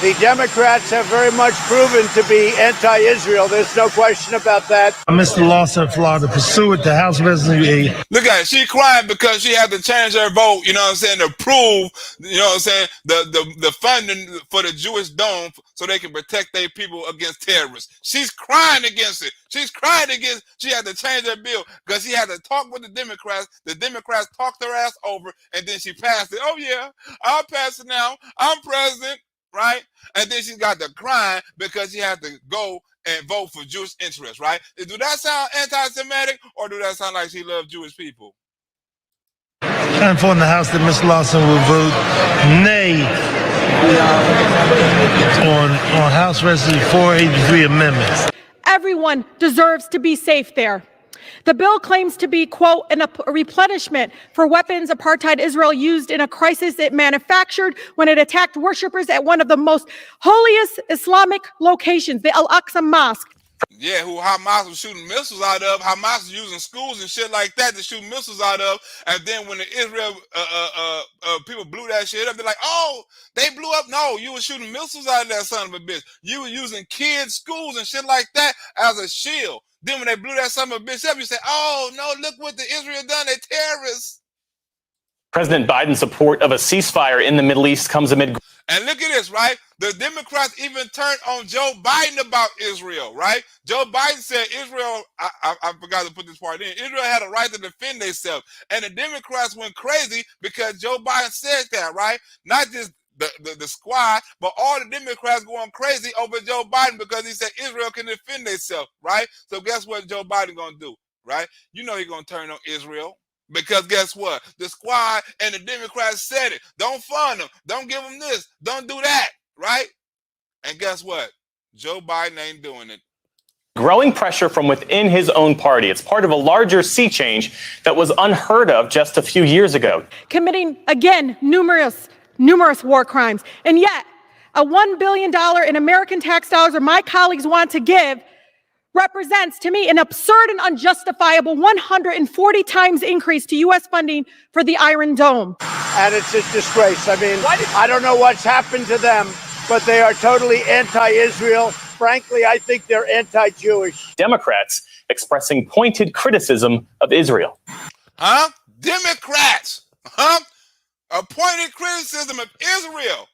The Democrats have very much proven to be anti-Israel. There's no question about that. Mr. Lawson, Florida, pursuant to House Resolution 8. Look at her. She crying because she had to change her vote, you know what I'm saying, to prove, you know what I'm saying, the funding for the Jewish dome so they can protect their people against terrorists. She's crying against it. She's crying against, she had to change her bill because she had to talk with the Democrats. The Democrats talked her ass over, and then she passed it. Oh, yeah, I'll pass it now. I'm president. Right? And then she got to crying because she had to go and vote for Jewish interests, right? Do that sound anti-Semitic, or do that sound like she loves Jewish people? I inform the House that Ms. Lawson will vote nay on House Resolution 483 amendments. Everyone deserves to be safe there. The bill claims to be, quote, a replenishment for weapons apartheid Israel used in a crisis it manufactured when it attacked worshipers at one of the most holiest Islamic locations, the Al-Aqsa Mosque. Yeah, who Hamas was shooting missiles out of. Hamas was using schools and shit like that to shoot missiles out of. And then when the Israel people blew that shit up, they're like, oh, they blew up. No, you were shooting missiles out of that son of a bitch. You were using kids' schools and shit like that as a shield. Then when they blew that son of a bitch up, you say, oh, no, look what the Israel done. They terrorists. President Biden's support of a ceasefire in the Middle East comes amid... And look at this, right? The Democrats even turned on Joe Biden about Israel, right? Joe Biden said Israel, I forgot to put this part in, Israel had a right to defend themselves. And the Democrats went crazy because Joe Biden said that, right? Not just the squad, but all the Democrats going crazy over Joe Biden because he said Israel can defend themselves, right? So guess what Joe Biden gonna do, right? You know he's gonna turn on Israel. Because guess what? The squad and the Democrats said it. Don't fund them. Don't give them this. Don't do that. Right? And guess what? Joe Biden ain't doing it. Growing pressure from within his own party. It's part of a larger sea change that was unheard of just a few years ago. Committing, again, numerous war crimes. And yet, a $1 billion in American tax dollars that my colleagues want to give represents, to me, an absurd and unjustifiable 140 times increase to U.S. funding for the Iron Dome. And it's a disgrace. I mean, I don't know what's happened to them, but they are totally anti-Israel. Frankly, I think they're anti-Jewish. Democrats expressing pointed criticism of Israel. Huh? Democrats, huh? A pointed criticism of Israel,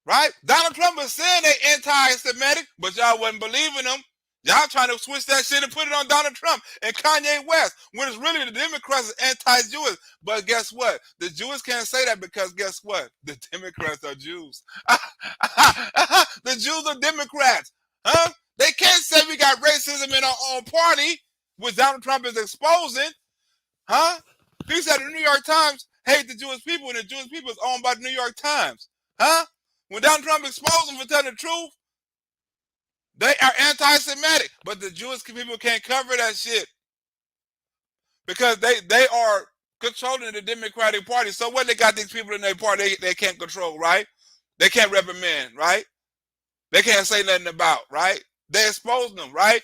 right? Donald Trump was saying they anti-Semitic, but y'all wasn't believing them. Y'all trying to switch that shit and put it on Donald Trump and Kanye West when it's really the Democrats are anti-Jewish. But guess what? The Jews can't say that because guess what? The Democrats are Jews. The Jews are Democrats. Huh? They can't say we got racism in our own party, which Donald Trump is exposing. Huh? He said the New York Times hate the Jewish people and the Jewish people is owned by the New York Times. Huh? When Donald Trump exposed them for telling the truth, they are anti-Semitic, but the Jewish people can't cover that shit because they are controlling the Democratic Party. So what they got these people in their party they can't control, right? They can't reprimand, right? They can't say nothing about, right? They exposing them, right?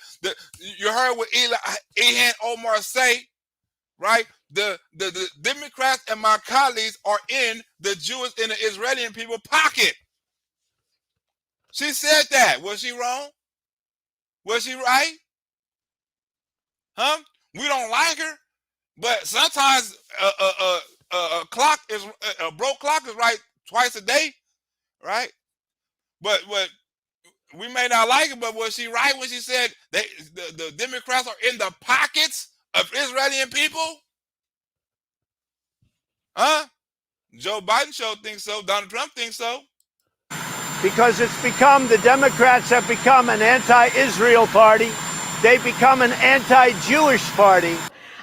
You heard what Ilhan Omar say, right? The Democrats and my colleagues are in the Jewish and the Israeli people pocket. She said that. Was she wrong? Was she right? Huh? We don't like her, but sometimes a clock is a broke clock is right twice a day, right? But we may not like it, but was she right when she said the Democrats are in the pockets of Israeli people? Huh? Joe Biden sure thinks so. Donald Trump thinks so. Because the Democrats have become an anti-Israel party. They've become an anti-Jewish party.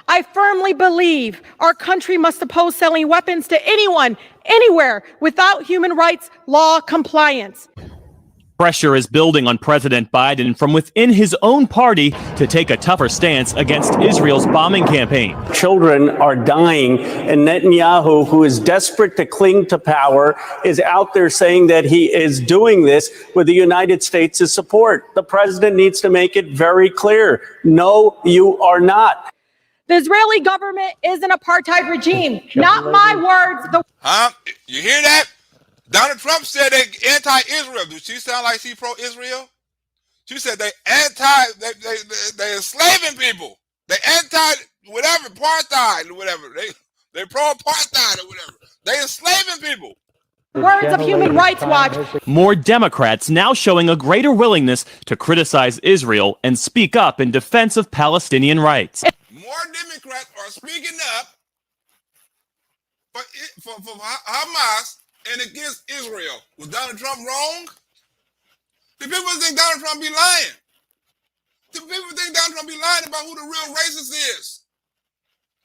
I firmly believe our country must oppose selling weapons to anyone, anywhere, without human rights law compliance. Pressure is building on President Biden from within his own party to take a tougher stance against Israel's bombing campaign. Children are dying, and Netanyahu, who is desperate to cling to power, is out there saying that he is doing this with the United States' support. The president needs to make it very clear. No, you are not. The Israeli government is an apartheid regime. Not my words. You hear that? Donald Trump said they anti-Israel. Does she sound like she pro-Israel? She said they enslaving people. They anti-whatever, apartheid or whatever. They pro-apartheid or whatever. They enslaving people. Words of Human Rights Watch. More Democrats now showing a greater willingness to criticize Israel and speak up in defense of Palestinian rights. More Democrats are speaking up for Hamas and against Israel. Was Donald Trump wrong? Do people think Donald Trump be lying? Do people think Donald Trump be lying about who the real racist is?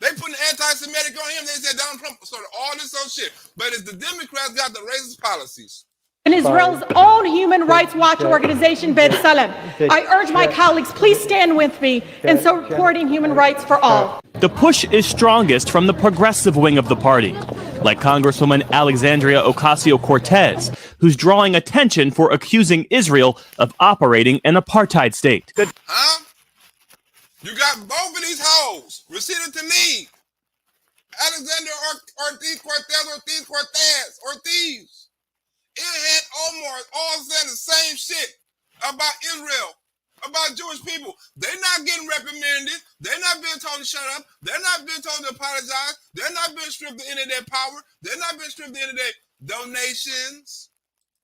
They putting anti-Semitic on him. They said Donald Trump started all this old shit. But it's the Democrats got the racist policies. And Israel's own Human Rights Watch organization, B'Tselem. I urge my colleagues, please stand with me in supporting human rights for all. The push is strongest from the progressive wing of the party, like Congresswoman Alexandria Ocasio-Cortez, who's drawing attention for accusing Israel of operating an apartheid state. Huh? You got both of these hoes, Rashida Tlaib, Alexandria Ortiz. It had almost all saying the same shit about Israel, about Jewish people. They're not getting reprimanded. They're not being told to shut up. They're not being told to apologize. They're not being stripped of any of their power. They're not being stripped of any of their donations.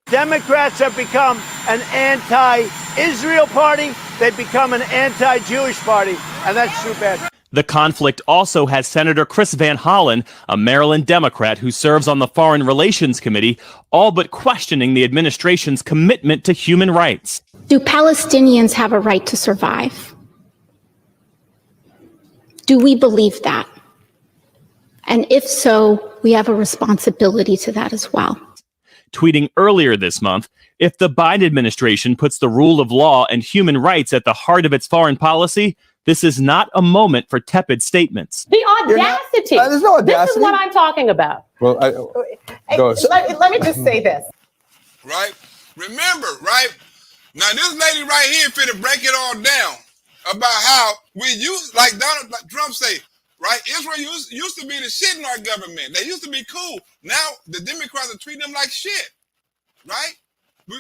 Democrats have become an anti-Israel party. They've become an anti-Jewish party, and that's too bad. The conflict also has Senator Chris Van Hollen, a Maryland Democrat who serves on the Foreign Relations Committee, all but questioning the administration's commitment to human rights. Do Palestinians have a right to survive? Do we believe that? And if so, we have a responsibility to that as well. Tweeting earlier this month, if the Biden administration puts the rule of law and human rights at the heart of its foreign policy, this is not a moment for tepid statements. The audacity. There's no audacity. This is what I'm talking about. Well, let me just say this. Right? Remember, right? Now, this lady right here finna break it all down about how we use, like Donald Trump say, right? Israel used to be the shit in our government. They used to be cool. Now, the Democrats are treating them like shit, right?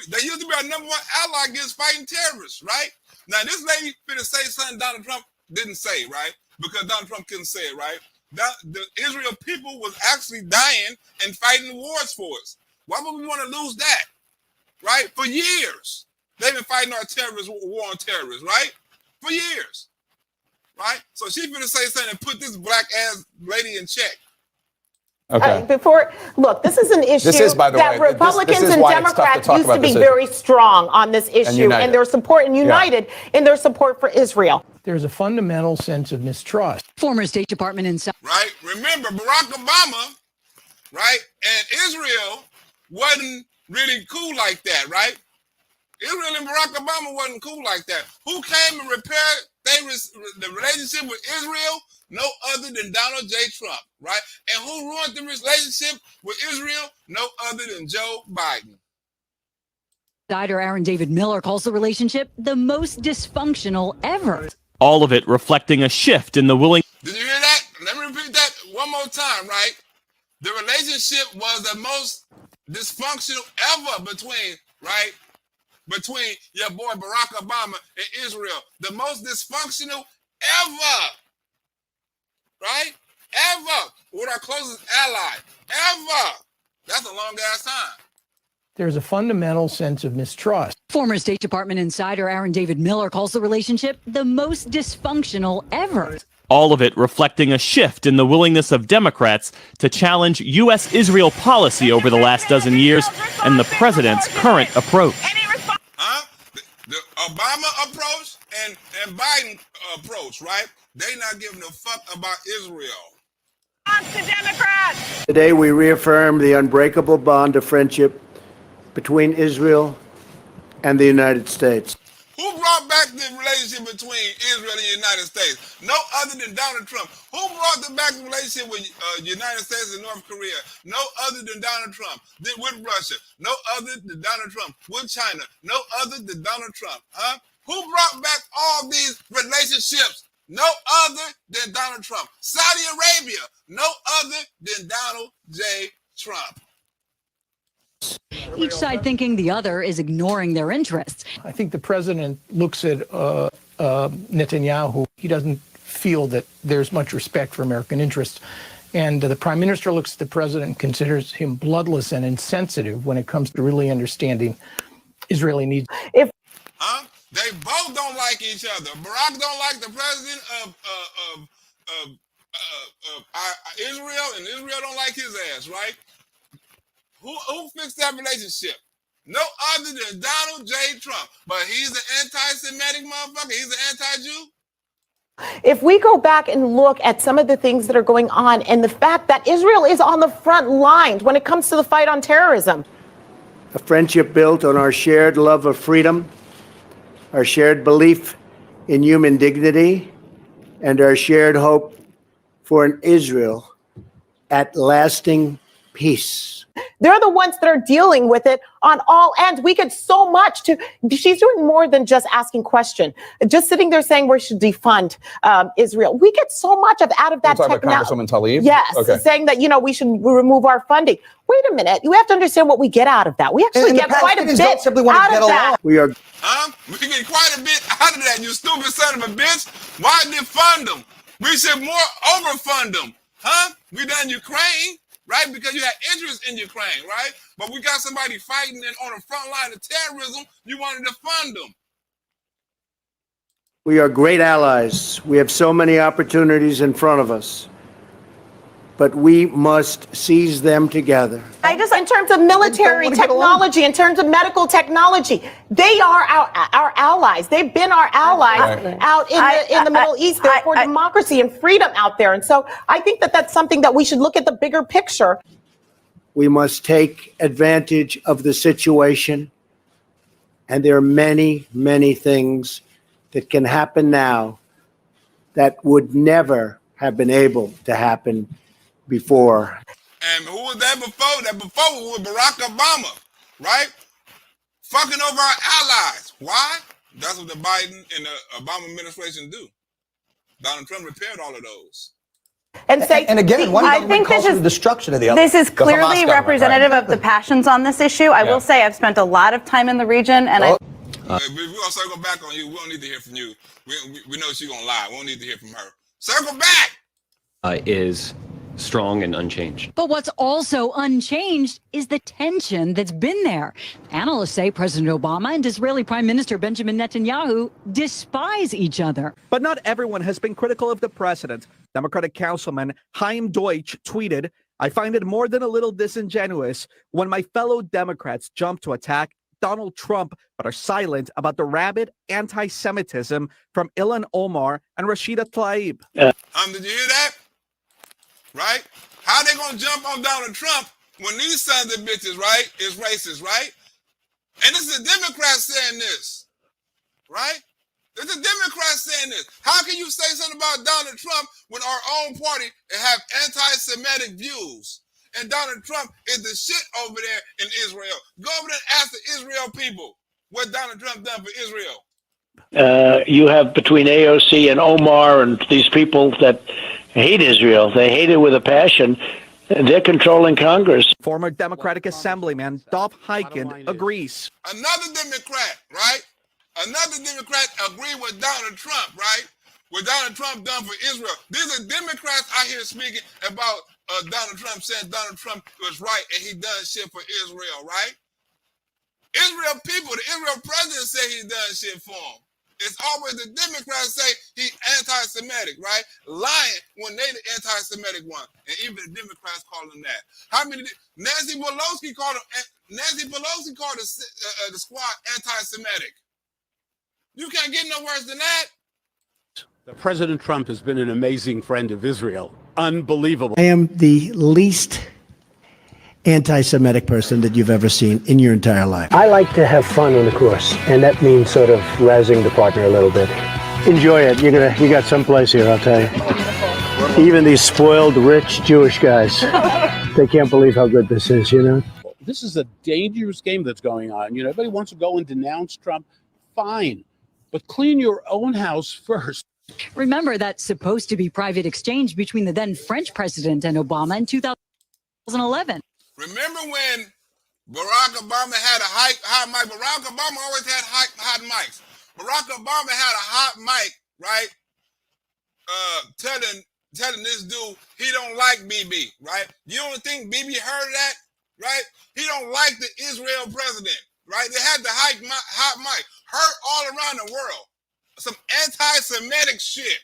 They used to be our number one ally against fighting terrorists, right? Now, this lady finna say something Donald Trump didn't say, right? Because Donald Trump couldn't say it, right? The Israel people was actually dying and fighting wars for us. Why would we want to lose that, right? For years. They've been fighting our war on terrorists, right? For years, right? So she finna say something and put this black-ass lady in check. Okay. Look, this is an issue by the that way, Republicans and Democrats used to be very strong on this issue and their support and united in their support for Israel. There's a fundamental sense of mistrust. Former State Department insider. Right? Remember, Barack Obama, right, and Israel wasn't really cool like that, right? Israel and Barack Obama wasn't cool like that. Who came and repaired the relationship with Israel? No other than Donald J. Trump, right? And who ruined the relationship with Israel? No other than Joe Biden. Insider Aaron David Miller calls the relationship the most dysfunctional ever. All of it reflecting a shift in the willing. Did you hear that? Let me repeat that one more time, right? The relationship was the most dysfunctional ever between your boy Barack Obama and Israel. The most dysfunctional ever. Right? Ever. With our closest ally. Ever. That's a long ass time. There's a fundamental sense of mistrust. Former State Department insider Aaron David Miller calls the relationship the most dysfunctional ever. All of it reflecting a shift in the willingness of Democrats to challenge U.S.-Israel policy over the last dozen years and the president's current approach. Huh? The Obama approach and Biden approach, right? They not giving a fuck about Israel. Democrats! Today we reaffirm the unbreakable bond of friendship between Israel and the United States. Who brought back the relationship between Israel and the United States? No other than Donald Trump. Who brought back the relationship with the United States and North Korea? No other than Donald Trump. Then with Russia. No other than Donald Trump. With China. No other than Donald Trump. Huh? Who brought back all these relationships? No other than Donald Trump. Saudi Arabia. No other than Donald J. Trump. Each side thinking the other is ignoring their interests. I think the president looks at Netanyahu. He doesn't feel that there's much respect for American interests. And the prime minister looks at the president and considers him bloodless and insensitive when it comes to really understanding Israeli needs. They both don't like each other. Barack don't like the president of Israel, and Israel don't like his ass, right? Who fixed that relationship? No other than Donald J. Trump. But he's an anti-Semitic motherfucker. He's an anti-Jew. If we go back and look at some of the things that are going on and the fact that Israel is on the front lines when it comes to the fight on terrorism. A friendship built on our shared love of freedom, our shared belief in human dignity, and our shared hope for an Israel at lasting peace. They're the ones that are dealing with it on all ends. We get so much she's doing more than just asking question. Just sitting there saying we should defund Israel. We get so much out of that technology. Congresswoman Tlaib? Yes, okay. Saying that, we should remove our funding. Wait a minute. You have to understand what we get out of that. We actually get quite a bit out of that. We get quite a bit out of that, you stupid son of a bitch. Why defund them? We should more overfund them. We done Ukraine. Right? Because you had interest in Ukraine, right? But we got somebody fighting on the front line of terrorism. You wanted to fund them. We are great allies. We have so many opportunities in front of us. But we must seize them together. In terms of military technology, in terms of medical technology, they are our allies. They've been our allies out in the Middle East. They're for democracy and freedom out there. And so I think that that's something that we should look at the bigger picture. We must take advantage of the situation. And there are many, many things that can happen now that would never have been able to happen before. And who was that before? That before was Barack Obama, right? Fucking over our allies. Why? That's what the Biden and the Obama administration do. Donald Trump repaired all of those. And again, one government calls for the destruction of the other. This is clearly representative of the passions on this issue. I will say I've spent a lot of time in the region, and if we're gonna circle back on you, we don't need to hear from you. We know she's gonna lie. We don't need to hear from her. Circle back. Is strong and unchanged. But what's also unchanged is the tension that's been there. Analysts say President Obama and Israeli Prime Minister Benjamin Netanyahu despise each other. But not everyone has been critical of the president. Democratic Councilman Chaim Deutsch tweeted, "I find it more than a little disingenuous when my fellow Democrats jump to attack Donald Trump, but are silent about the rabid anti-Semitism from Ilhan Omar and Rashida Tlaib." Did you hear that? Right? How they gonna jump on Donald Trump when these sons of bitches, right, is racist, right? And this is a Democrat saying this, right? It's a Democrat saying this. How can you say something about Donald Trump when our own party have anti-Semitic views? And Donald Trump is the shit over there in Israel. Go over there and ask the Israel people what Donald Trump done for Israel. You have between AOC and Omar and these people that hate Israel. They hate it with a passion. They're controlling Congress. Former Democratic Assemblyman Dov Hikind agrees. Another Democrat, right? Another Democrat agree with Donald Trump, right? What Donald Trump done for Israel. These are Democrats out here speaking about Donald Trump, saying Donald Trump was right and he done shit for Israel, right? Israel people, the Israel president say he done shit for them. It's always the Democrats say he anti-Semitic, right? Lying when they the anti-Semitic one. And even the Democrats call him that. How many? Nancy Pelosi called the squad anti-Semitic. You can't get no worse than that. President Trump has been an amazing friend of Israel. Unbelievable. I am the least anti-Semitic person that you've ever seen in your entire life? I like to have fun on the course, and that means sort of razzing the partner a little bit. Enjoy it. You got someplace here, I'll tell you. Even these spoiled, rich Jewish guys, they can't believe how good this is, you know? This is a dangerous game that's going on. You know, everybody wants to go and denounce Trump. Fine, but clean your own house first. Remember that supposed to be private exchange between the then French president and Obama in 2011. Remember when Barack Obama had a hot mic? Barack Obama always had hot mics. Barack Obama had a hot mic, right? Telling this dude he don't like BB, right? You don't think BB heard that, right? He don't like the Israel president, right? They had the hot mic, heard all around the world. Some anti-Semitic shit,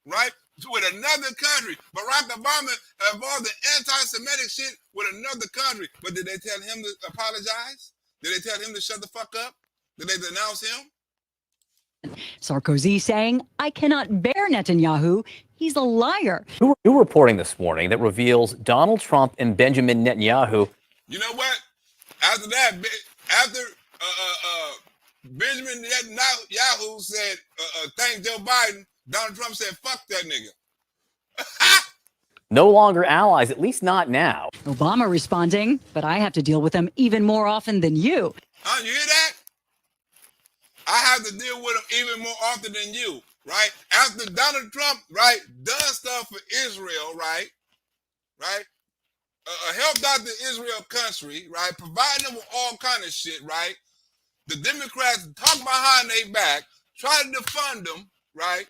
right? With another country. Barack Obama involved in anti-Semitic shit with another country. But did they tell him to apologize? Did they tell him to shut the fuck up? Did they denounce him? Sarkozy saying, I cannot bear Netanyahu. He's a liar. New reporting this morning that reveals Donald Trump and Benjamin Netanyahu. You know what? After that, after Benjamin Netanyahu said, thank Joe Biden, Donald Trump said, fuck that nigga. No longer allies, at least not now. Obama responding, but I have to deal with them even more often than you. Huh, you hear that? I have to deal with them even more often than you, right? After Donald Trump, right, does stuff for Israel, right? Helped out the Israel country, right? Providing them with all kind of shit, right? The Democrats talk behind their back, try to defund them, right?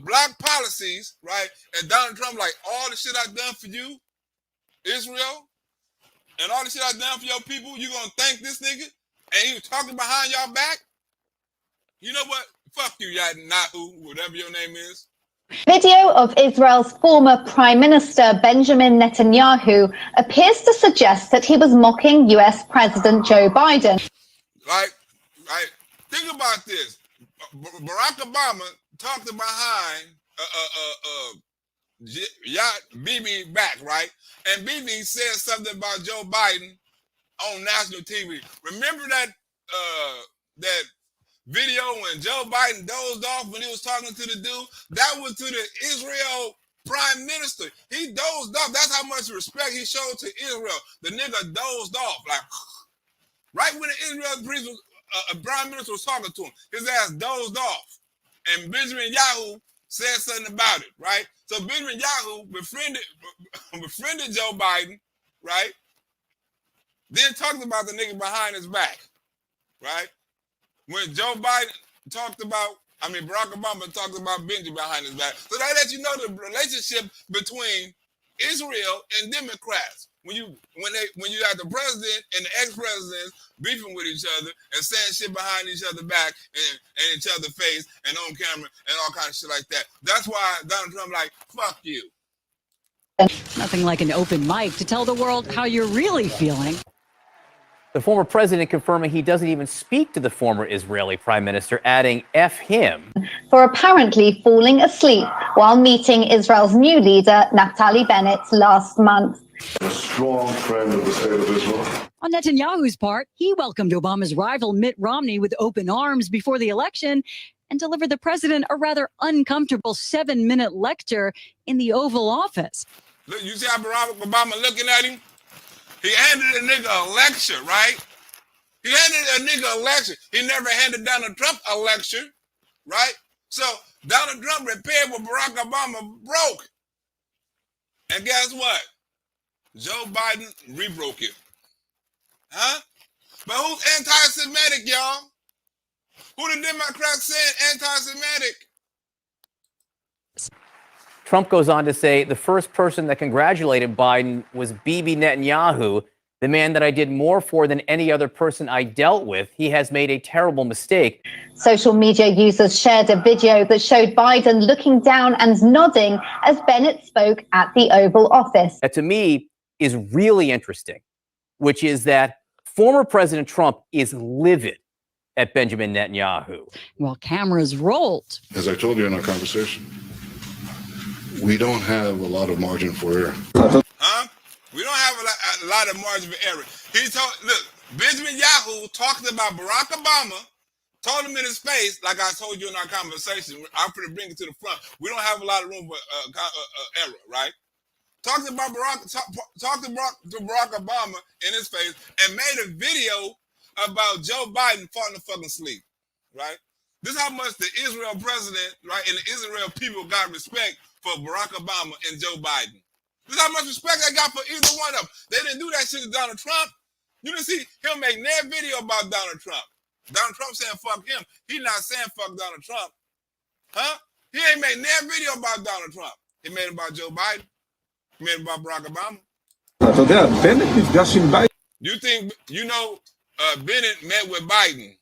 Black policies, right? And Donald Trump like, all the shit I've done for you, Israel, and all the shit I've done for your people, you gonna thank this nigga? And he was talking behind y'all back? You know what? Fuck you, Netanyahu, whatever your name is. Video of Israel's former Prime Minister Benjamin Netanyahu appears to suggest that he was mocking US President Joe Biden. Right? Think about this. Barack Obama talked behind Bibi back, right? And Bibi said something about Joe Biden on national TV. Remember that that video when Joe Biden dozed off when he was talking to the dude? That was to the Israel prime minister. He dozed off. That's how much respect he showed to Israel. The nigga dozed off. Like, right when the Israel prime minister was talking to him, his ass dozed off. And Benjamin Netanyahu said something about it, right? So Benjamin Netanyahu befriended Joe Biden, right? Then talked about the nigga behind his back, right? When Joe Biden Barack Obama talked about Benji behind his back. So that lets you know the relationship between Israel and Democrats. When you have the president and the ex-presidents beefing with each other and saying shit behind each other back and each other face and on camera and all kind of shit like that. That's why Donald Trump like, fuck you. Nothing like an open mic to tell the world how you're really feeling. The former president confirming he doesn't even speak to the former Israeli prime minister, adding F him. For apparently falling asleep while meeting Israel's new leader, Naftali Bennett, last month. A strong friend of the state of Israel. On Netanyahu's part, he welcomed Obama's rival Mitt Romney with open arms before the election and delivered the president a rather uncomfortable 7-minute lecture in the Oval Office. Look, you see how Barack Obama looking at him? He handed a nigga a lecture, right? He handed a nigga a lecture. He never handed Donald Trump a lecture, right? So Donald Trump repaired what Barack Obama broke. And guess what? Joe Biden rebroke it. Huh? But who's anti-Semitic, y'all? Who the Democrats saying anti-Semitic? Trump goes on to say the first person that congratulated Biden was Bibi Netanyahu, the man that I did more for than any other person I dealt with. He has made a terrible mistake. Social media users shared a video that showed Biden looking down and nodding as Bennett spoke at the Oval Office. That to me is really interesting, which is that former President Trump is livid at Benjamin Netanyahu. While cameras rolled. As I told you in our conversation, we don't have a lot of margin for error. Huh? We don't have a lot of margin for error. Look, Benjamin Yahoo talked about Barack Obama, told him in his face, like I told you in our conversation. I'm going to bring it to the front. We don't have a lot of room for error, right? Talked to Barack Obama in his face and made a video about Joe Biden falling fucking asleep, right? This is how much the Israel president, right, and the Israel people got respect for Barack Obama and Joe Biden. This is how much respect they got for either one of them. They didn't do that shit to Donald Trump. You didn't see him make that video about Donald Trump. Donald Trump saying fuck him. He not saying fuck Donald Trump. Huh? He ain't made that video about Donald Trump. He made it about Joe Biden. He made it about Barack Obama. You think, Bennett met with Biden?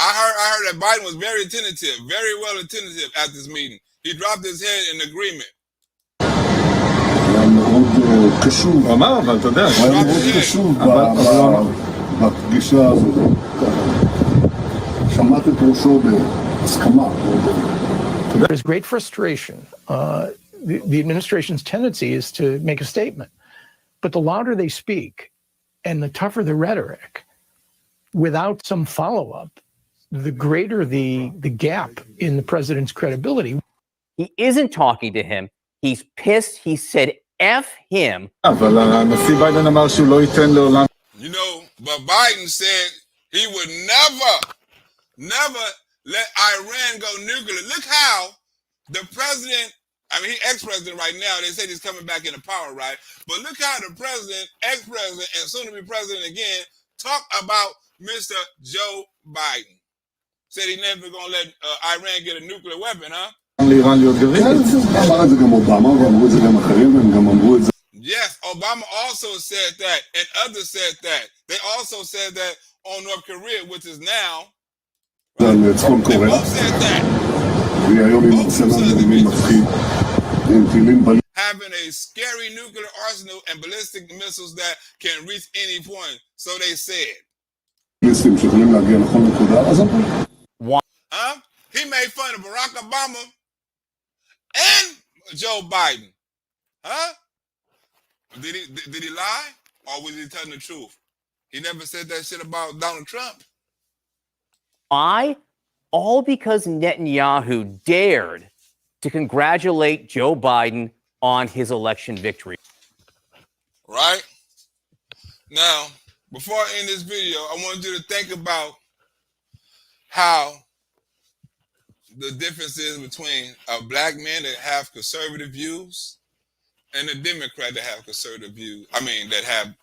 I heard that Biden was very attentive, very well attentive at this meeting. He dropped his head in agreement. There's great frustration. The administration's tendency is to make a statement, but the louder they speak and the tougher the rhetoric, without some follow-up, the greater the gap in the president's credibility. He isn't talking to him. He's pissed. He said, F him. But Biden said he would never let Iran go nuclear. Look how the president, he ex-president right now, they say he's coming back into power, right? But look how the president, ex-president, and soon-to-be president again, talk about Mr. Joe Biden. Said he never going to let Iran get a nuclear weapon, huh? Yes, Obama also said that, and others said that. They also said that on North Korea, which is now. Right? They both said that. Having a scary nuclear arsenal and ballistic missiles that can reach any point. So they said. Huh? He made fun of Barack Obama and Joe Biden. Huh? Did he lie? Or was he telling the truth? He never said that shit about Donald Trump. Why? All because Netanyahu dared to congratulate Joe Biden on his election victory. Right? Now, before I end this video, I want you to think about how the difference is between a black man that have conservative views and a Democrat that have conservative views. That have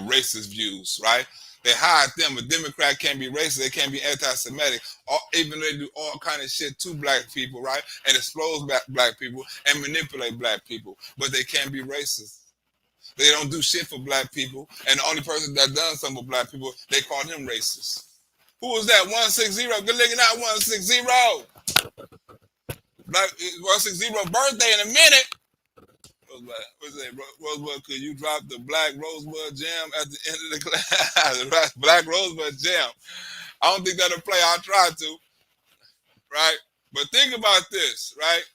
racist views, right? They hide them. A Democrat can't be racist. They can't be anti-Semitic, even though they do all kind of shit to black people, right? And expose black people and manipulate black people. But they can't be racist. They don't do shit for black people. And the only person that does something for black people, they call him racist. Who was that? 160. Good looking out, 160. Black 160 birthday in a minute. What's that? Rosebud, could you drop the black Rosebud jam at the end of the class? Black Rosebud jam. I don't think that'll play. I'll try to. Right? But think about this, right?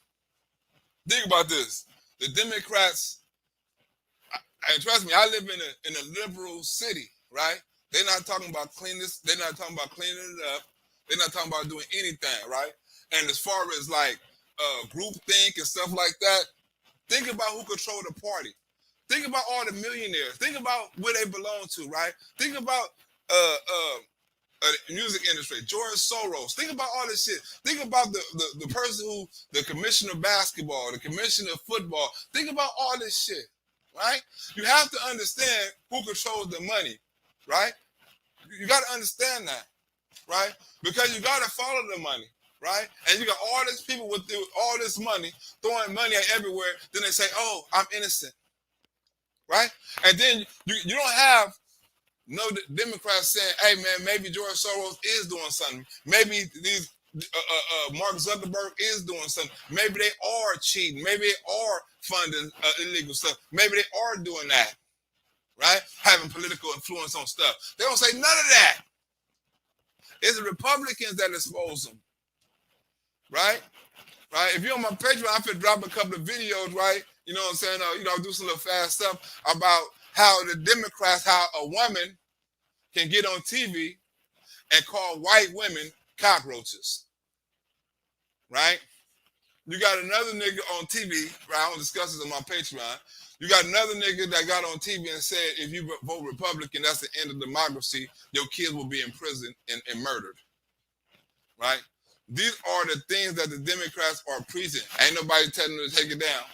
Think about this. The Democrats, and trust me, I live in a liberal city, right? They're not talking about cleanness. They're not talking about cleaning it up. They're not talking about doing anything, right? And as far as like groupthink and stuff like that, think about who control the party. Think about all the millionaires. Think about where they belong to, right? Think about the music industry, George Soros. Think about all this shit. Think about the person who, the commissioner of basketball, the commissioner of football. Think about all this shit, right? You have to understand who controls the money, right? You got to understand that, right? Because you got to follow the money. Right? And you got all these people with all this money, throwing money at everywhere. Then they say, oh, I'm innocent. Right? And then you don't have no Democrats saying, hey, man, maybe George Soros is doing something. Maybe these Mark Zuckerberg is doing something. Maybe they are cheating. Maybe they are funding illegal stuff. Maybe they are doing that. Right? Having political influence on stuff. They don't say none of that. It's the Republicans that expose them. Right? right? If you're on my Patreon, I'm finna drop a couple of videos, right? You know what I'm saying? I'll do some little fast stuff about how the Democrats, how a woman can get on TV and call white women cockroaches, right? You got another nigga on TV, right? I don't discuss this on my Patreon. You got another nigga that got on TV and said, if you vote Republican, that's the end of democracy. Your kids will be in prison and murdered, right? These are the things that the Democrats are preaching. Ain't nobody telling them to take it down.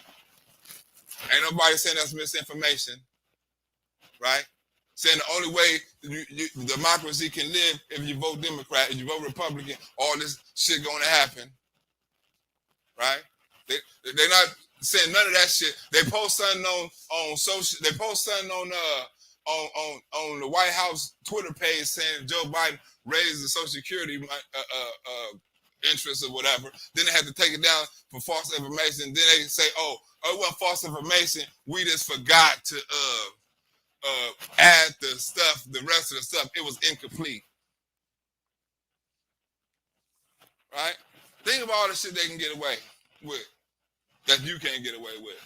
Ain't nobody saying that's misinformation, right? Saying the only way democracy can live if you vote Democrat, if you vote Republican, all this shit going to happen, right? They're not saying none of that shit. They post something on social. They post something on the White House Twitter page saying Joe Biden raised the Social Security interest or whatever. Then they had to take it down for false information. Then they say, oh, it wasn't false information. We just forgot to add the stuff, the rest of the stuff. It was incomplete. Right? Think of all the shit they can get away with that you can't get away with.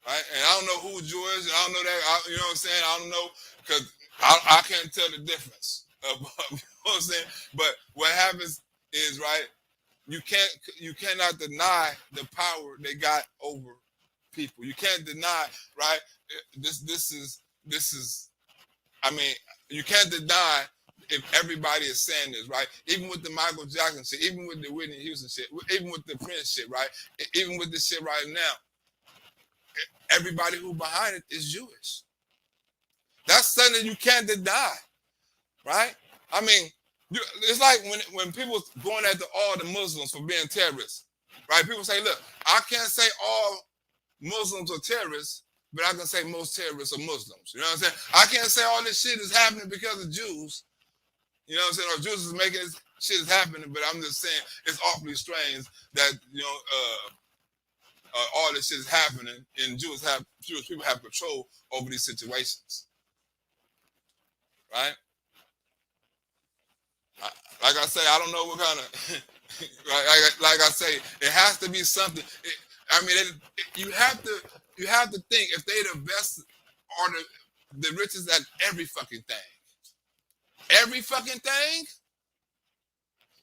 Right? And I don't know who's Jewish, and I don't know that. You know what I'm saying? I don't know, because I can't tell the difference. You know what I'm saying? But what happens is, right, you cannot deny the power they got over people. You can't deny, right? This is I mean, you can't deny if everybody is saying this, right? Even with the Michael Jackson shit, even with the Whitney Houston shit, even with the Prince shit, right? Even with this shit right now, everybody who behind it is Jewish. That's something you can't deny, right? I mean, it's like when people going after all the Muslims for being terrorists, right? People say, look, I can't say all Muslims are terrorists, but I can say most terrorists are Muslims. You know what I'm saying? I can't say all this shit is happening because of Jews. You know what I'm saying? Or Jews is making this shit is happening, but I'm just saying it's awfully strange that, you know, all this shit is happening and Jewish people have control over these situations. Right? Like I say, I don't know what kind of like I say, it has to be something. You have to think if they the best or the richest at every fucking thing. Every fucking thing?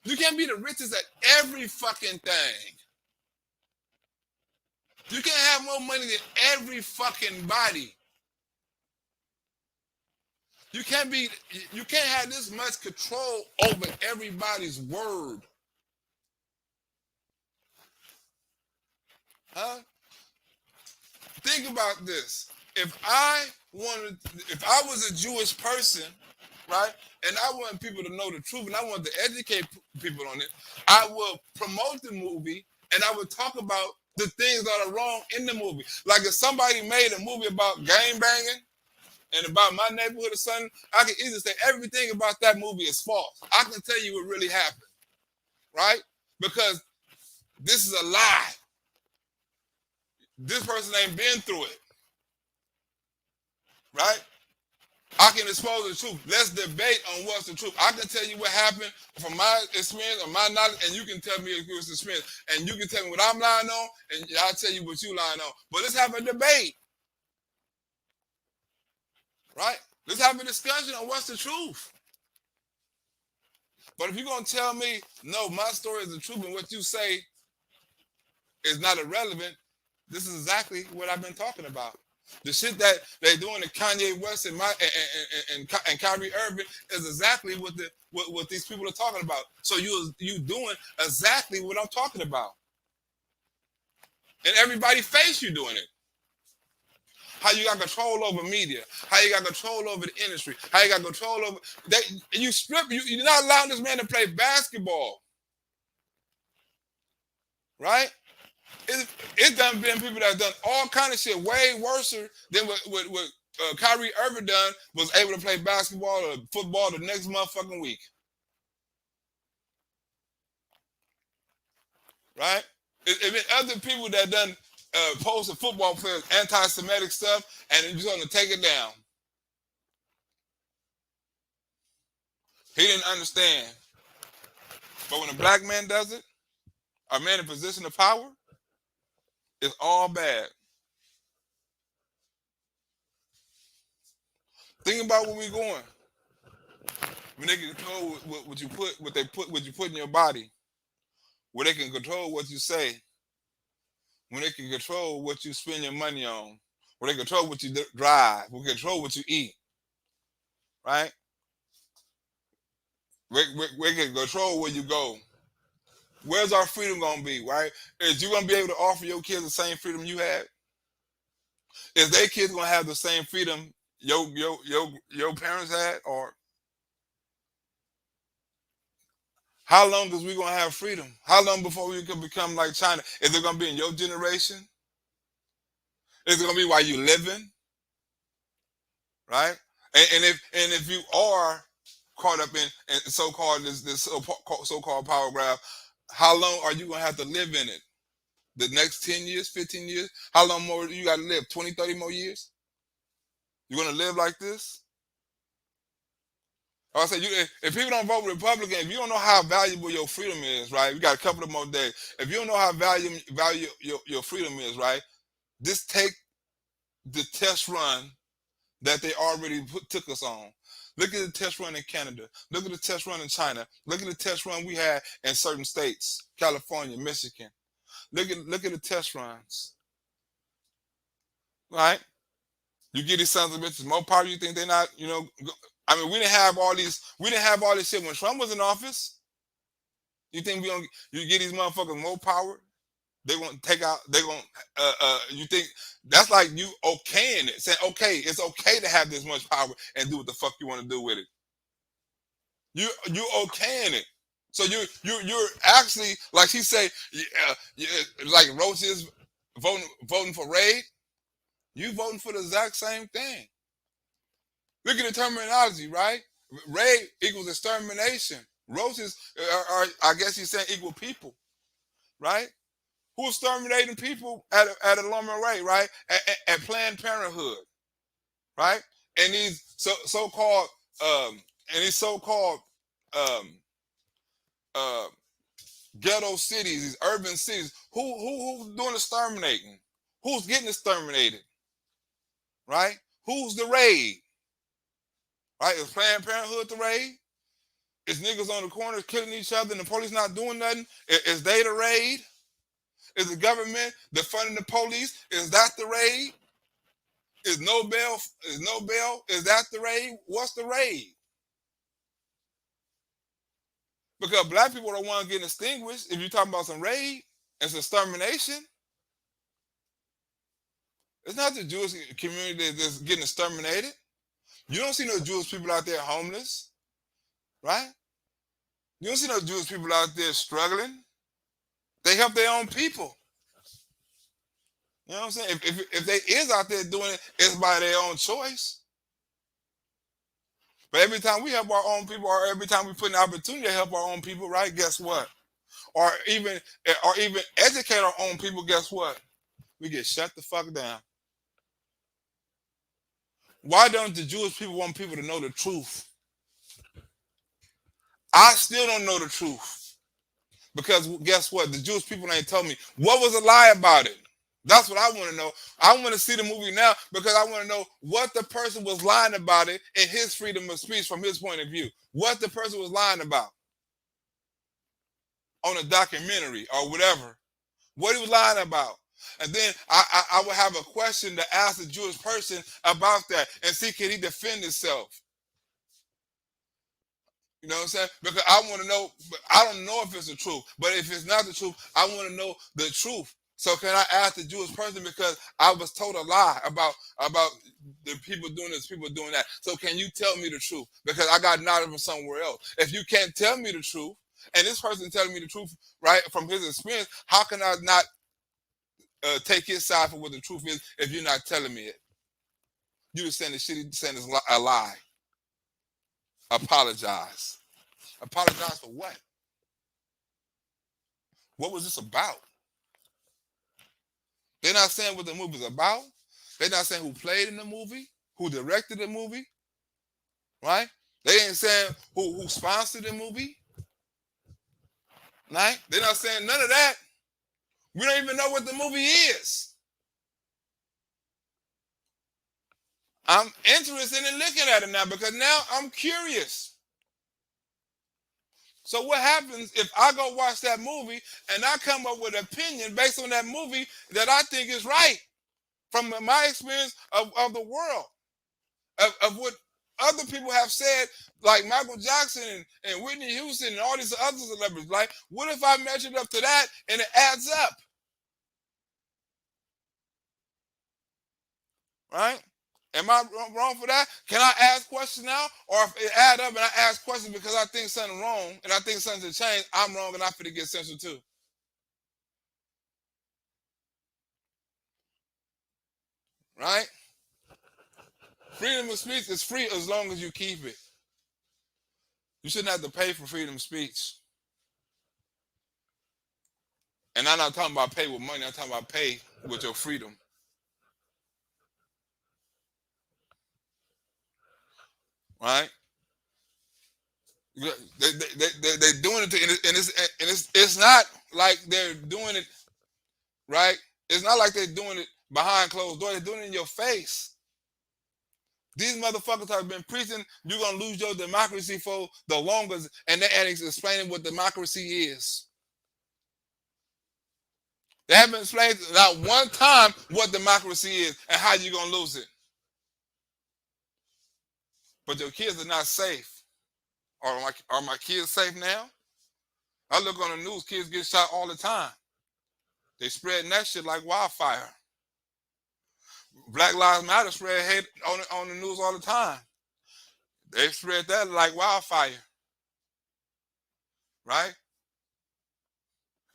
You can't be the richest at every fucking thing. You can't have more money than every fucking body. You can't have this much control over everybody's word. Huh? Think about this. If I was a Jewish person, right, and I want people to know the truth and I want to educate people on it, I will promote the movie and I would talk about the things that are wrong in the movie. Like if somebody made a movie about gang banging and about my neighborhood or something, I can easily say everything about that movie is false. I can tell you what really happened, right? Because this is a lie. This person ain't been through it, right? I can expose the truth. Let's debate on what's the truth. I can tell you what happened from my experience or my knowledge, and you can tell me if it was experience. And you can tell me what I'm lying on, and I'll tell you what you lying on. But let's have a debate, right? Let's have a discussion on what's the truth. But if you're going to tell me, no, my story is the truth and what you say is not irrelevant, this is exactly what I've been talking about. The shit that they're doing to Kanye West and Kyrie Irving is exactly what these people are talking about. So you doing exactly what I'm talking about. And everybody face you doing it. How you got control over media, how you got control over the industry, how you got control over you're not allowing this man to play basketball. Right? It's done been people that have done all kind of shit way worse than what Kyrie Irving done, was able to play basketball or football the next motherfucking week. Right? It been other people that done posted football players anti-Semitic stuff, and he's going to take it down. He didn't understand. But when a black man does it, a man in position of power, is all bad. Think about where we're going. When they can control what you put in your body, where they can control what you say, when they can control what you spend your money on, where they control what you drive, where they control what you eat, right? We can control where you go. Where's our freedom gonna be, right? Is you gonna be able to offer your kids the same freedom you had? Is their kids gonna have the same freedom your parents had? Or how long is we gonna have freedom? How long before we can become like China? Is it gonna be in your generation? Is it gonna be while you living? Right? And if you are caught up in so-called this so-called power grab, how long are you gonna have to live in it? The next 10 years, 15 years? How long more you gotta live? 20, 30 more years? You're gonna live like this? I say, if people don't vote Republican, if you don't know how valuable your freedom is, right? We got a couple of more days. If you don't know how valuable your freedom is, right? Just take the test run that they already took us on. Look at the test run in Canada. Look at the test run in China. Look at the test run we had in certain states, California, Michigan. Look at the test runs, right? You get these sons of bitches more power. You think they're not? I mean, we didn't have all this shit when Trump was in office. You think you get these motherfuckers more power? They want to take out. They want. You think that's like you okaying it, saying, okay, it's okay to have this much power and do what the fuck you want to do with it. You okaying it. So you're actually, like she say, like roaches voting for raid. You voting for the exact same thing. Look at the terminology, right? Raid equals extermination. Roaches are I guess he's saying equal people, right? Who's exterminating people at a Lorman rate, right? At Planned Parenthood, right? And these so-called ghetto cities, these urban cities. Who's doing exterminating? Who's getting exterminated? Right? Who's the raid? Right? Is Planned Parenthood the raid? Is niggas on the corners killing each other and the police not doing nothing? Is they the raid? Is the government defunding the police? Is that the raid? Is no bail? Is that the raid? What's the raid? Because black people don't want to get extinguished. If you're talking about some raid, it's extermination. It's not the Jewish community that's getting exterminated. You don't see no Jewish people out there homeless, right? You don't see no Jewish people out there struggling. They help their own people. You know what I'm saying? If they is out there doing it, it's by their own choice. But every time we help our own people, or every time we put an opportunity to help our own people, right? Guess what? Or even educate our own people. Guess what? We get shut the fuck down. Why don't the Jewish people want people to know the truth? I still don't know the truth. Because guess what? The Jewish people ain't told me what was a lie about it. That's what I want to know. I want to see the movie now because I want to know what the person was lying about it in his freedom of speech from his point of view. What the person was lying about on a documentary or whatever. What he was lying about. And then I would have a question to ask the Jewish person about that and see, can he defend himself? You know what I'm saying? Because I want to know, but I don't know if it's the truth. But if it's not the truth, I want to know the truth. So can I ask the Jewish person because I was told a lie about the people doing this, people doing that. So can you tell me the truth? Because I got knowledge from somewhere else. If you can't tell me the truth, and this person telling me the truth, right, from his experience, how can I not take his side for what the truth is if you're not telling me it? You just saying the shit he's saying is a lie. Apologize. Apologize for what? What was this about? They're not saying what the movie's about. They're not saying who played in the movie, who directed the movie, right? They ain't saying who sponsored the movie. Right? They're not saying none of that. We don't even know what the movie is. I'm interested in looking at it now because now I'm curious. So what happens if I go watch that movie and I come up with an opinion based on that movie that I think is right from my experience of the world, of what other people have said, like Michael Jackson and Whitney Houston and all these other celebrities. Like, what if I measured up to that and it adds up? Right? Am I wrong for that? Can I ask questions now? Or if it add up and I ask questions because I think something wrong and I think something should change, I'm wrong and I fit to get censored too. Right? Freedom of speech is free as long as you keep it. You shouldn't have to pay for freedom of speech. And I'm not talking about pay with money, I'm talking about pay with your freedom. Right? They're doing it, and it's not like they're doing it, right? It's not like they're doing it behind closed doors. They're doing it in your face. These motherfuckers have been preaching you're going to lose your democracy for the longest, and they're explaining what democracy is. They haven't explained not one time what democracy is and how you're going to lose it. But your kids are not safe. Are my kids safe now? I look on the news, kids get shot all the time. They spreading that shit like wildfire. Black Lives Matter spread hate on the news all the time. They spread that like wildfire. Right?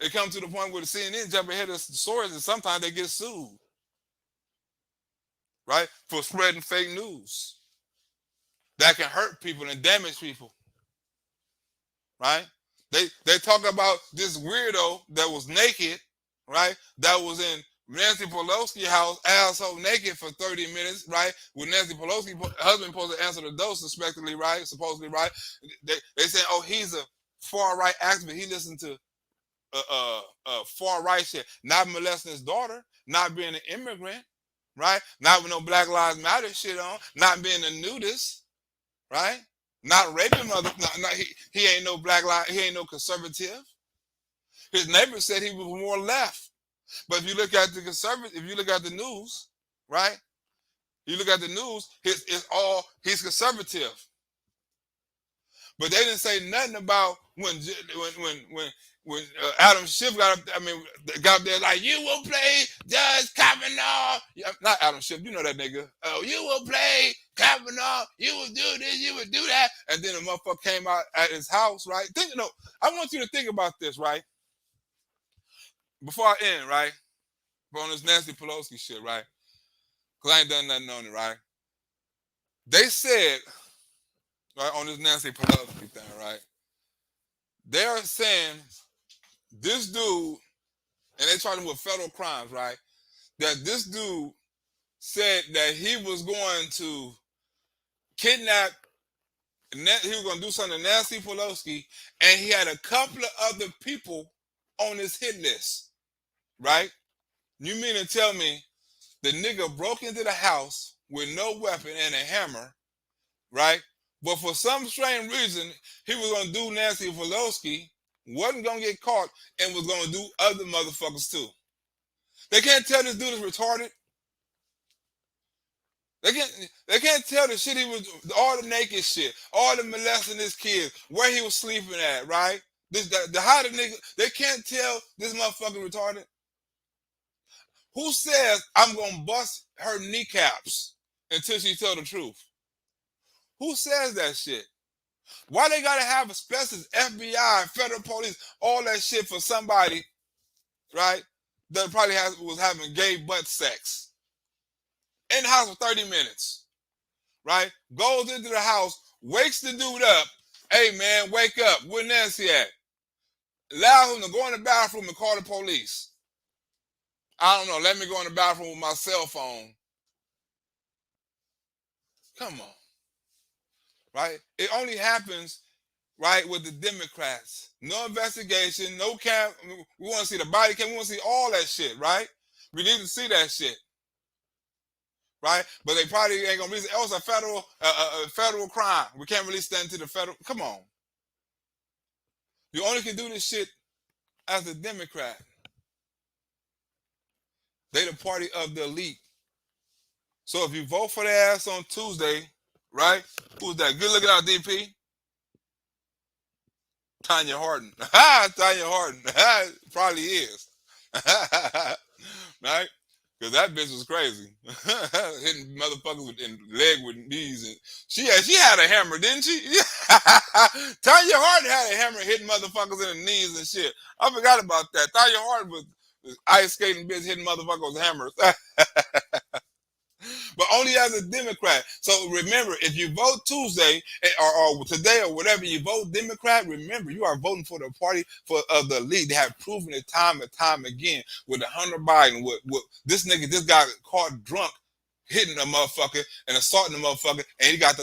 It comes to the point where the CNN jump ahead of the stories and sometimes they get sued. Right? For spreading fake news. That can hurt people and damage people. Right? They talk about this weirdo that was naked, right? That was in Nancy Pelosi's house, asshole naked for 30 minutes, right? With Nancy Pelosi's husband supposed to answer the door, suspectedly, right? Supposedly, right? They say, oh, he's a far right activist. He listened to far right shit, not molesting his daughter, not being an immigrant, right? Not with no Black Lives Matter shit on, not being a nudist, right? Not raping mother. He ain't no black life. He ain't no conservative. His neighbor said he was more left. But if you look at the conservative, if you look at the news, right? You look at the news, he's conservative. But they didn't say nothing about when Adam Schiff got up there like, you will play Judge Kavanaugh. Not Adam Schiff, you know that nigga. Oh, you will play Kavanaugh. You will do this, you will do that. And then the motherfucker came out at his house, right? I want you to think about this, right? Before I end, right? On this Nancy Pelosi shit, right? Because I ain't done nothing on it, right? They said, right, on this Nancy Pelosi thing, right? They are saying this dude, and they charged him with federal crimes, right? That this dude said that he was going to kidnap, he was going to do something to Nancy Pelosi, and he had a couple of other people on his hit list, right? You mean to tell me the nigga broke into the house with no weapon and a hammer, right? But for some strange reason, he was going to do Nancy Pelosi, wasn't going to get caught, and was going to do other motherfuckers too. They can't tell this dude is retarded. They can't tell the shit he was, all the naked shit, all the molesting his kids, where he was sleeping at, right? How the nigga, they can't tell this motherfucker retarded. Who says I'm gonna bust her kneecaps until she tell the truth? Who says that shit? Why they gotta have a special FBI, federal police, all that shit for somebody, right? That probably was having gay butt sex in the house for 30 minutes, right? Goes into the house, wakes the dude up. Hey man, wake up. Where Nancy at? Allows him to go in the bathroom and call the police. I don't know. Let me go in the bathroom with my cell phone. Come on. Right? It only happens right, with the Democrats. No investigation, no camp. We want to see the body cam. We want to see all that shit, right? We need to see that shit, right? But they probably ain't gonna reason. Oh, it's a federal crime. We can't really stand to the federal. Come on, you only can do this shit as a Democrat. They the party of the elite. So if you vote for their ass on Tuesday, right? Who's that? Good looking out, DP. Tanya Hardin. Tanya Hardin. Probably is. Right? Because that bitch was crazy. Hitting motherfuckers in the leg with knees. And she had a hammer, didn't she? Tanya Hardin had a hammer hitting motherfuckers in the knees and shit. I forgot about that. Tanya Hardin was ice skating bitch hitting motherfuckers with hammers. But only as a Democrat. So remember, if you vote Tuesday or today or whatever, you vote Democrat, remember, you are voting for the party of the elite. They have proven it time and time again with Hunter Biden. With this nigga just got caught drunk hitting a motherfucker and assaulting a motherfucker, and he got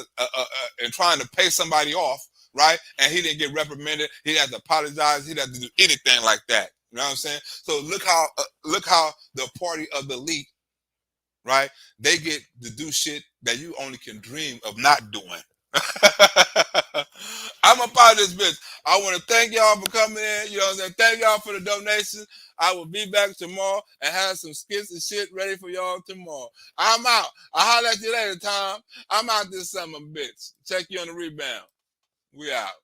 and trying to pay somebody off, right? And he didn't get reprimanded. He didn't have to apologize. He didn't have to do anything like that. You know what I'm saying? So look how the party of the elite, right? They get to do shit that you only can dream of not doing. I'm a part of this bitch. I want to thank y'all for coming in. You know what I'm saying? Thank y'all for the donation. I will be back tomorrow and have some skits and shit ready for y'all tomorrow. I'm out. I'll holler at you later, Tom. I'm out this summer, bitch. Check you on the rebound. We out.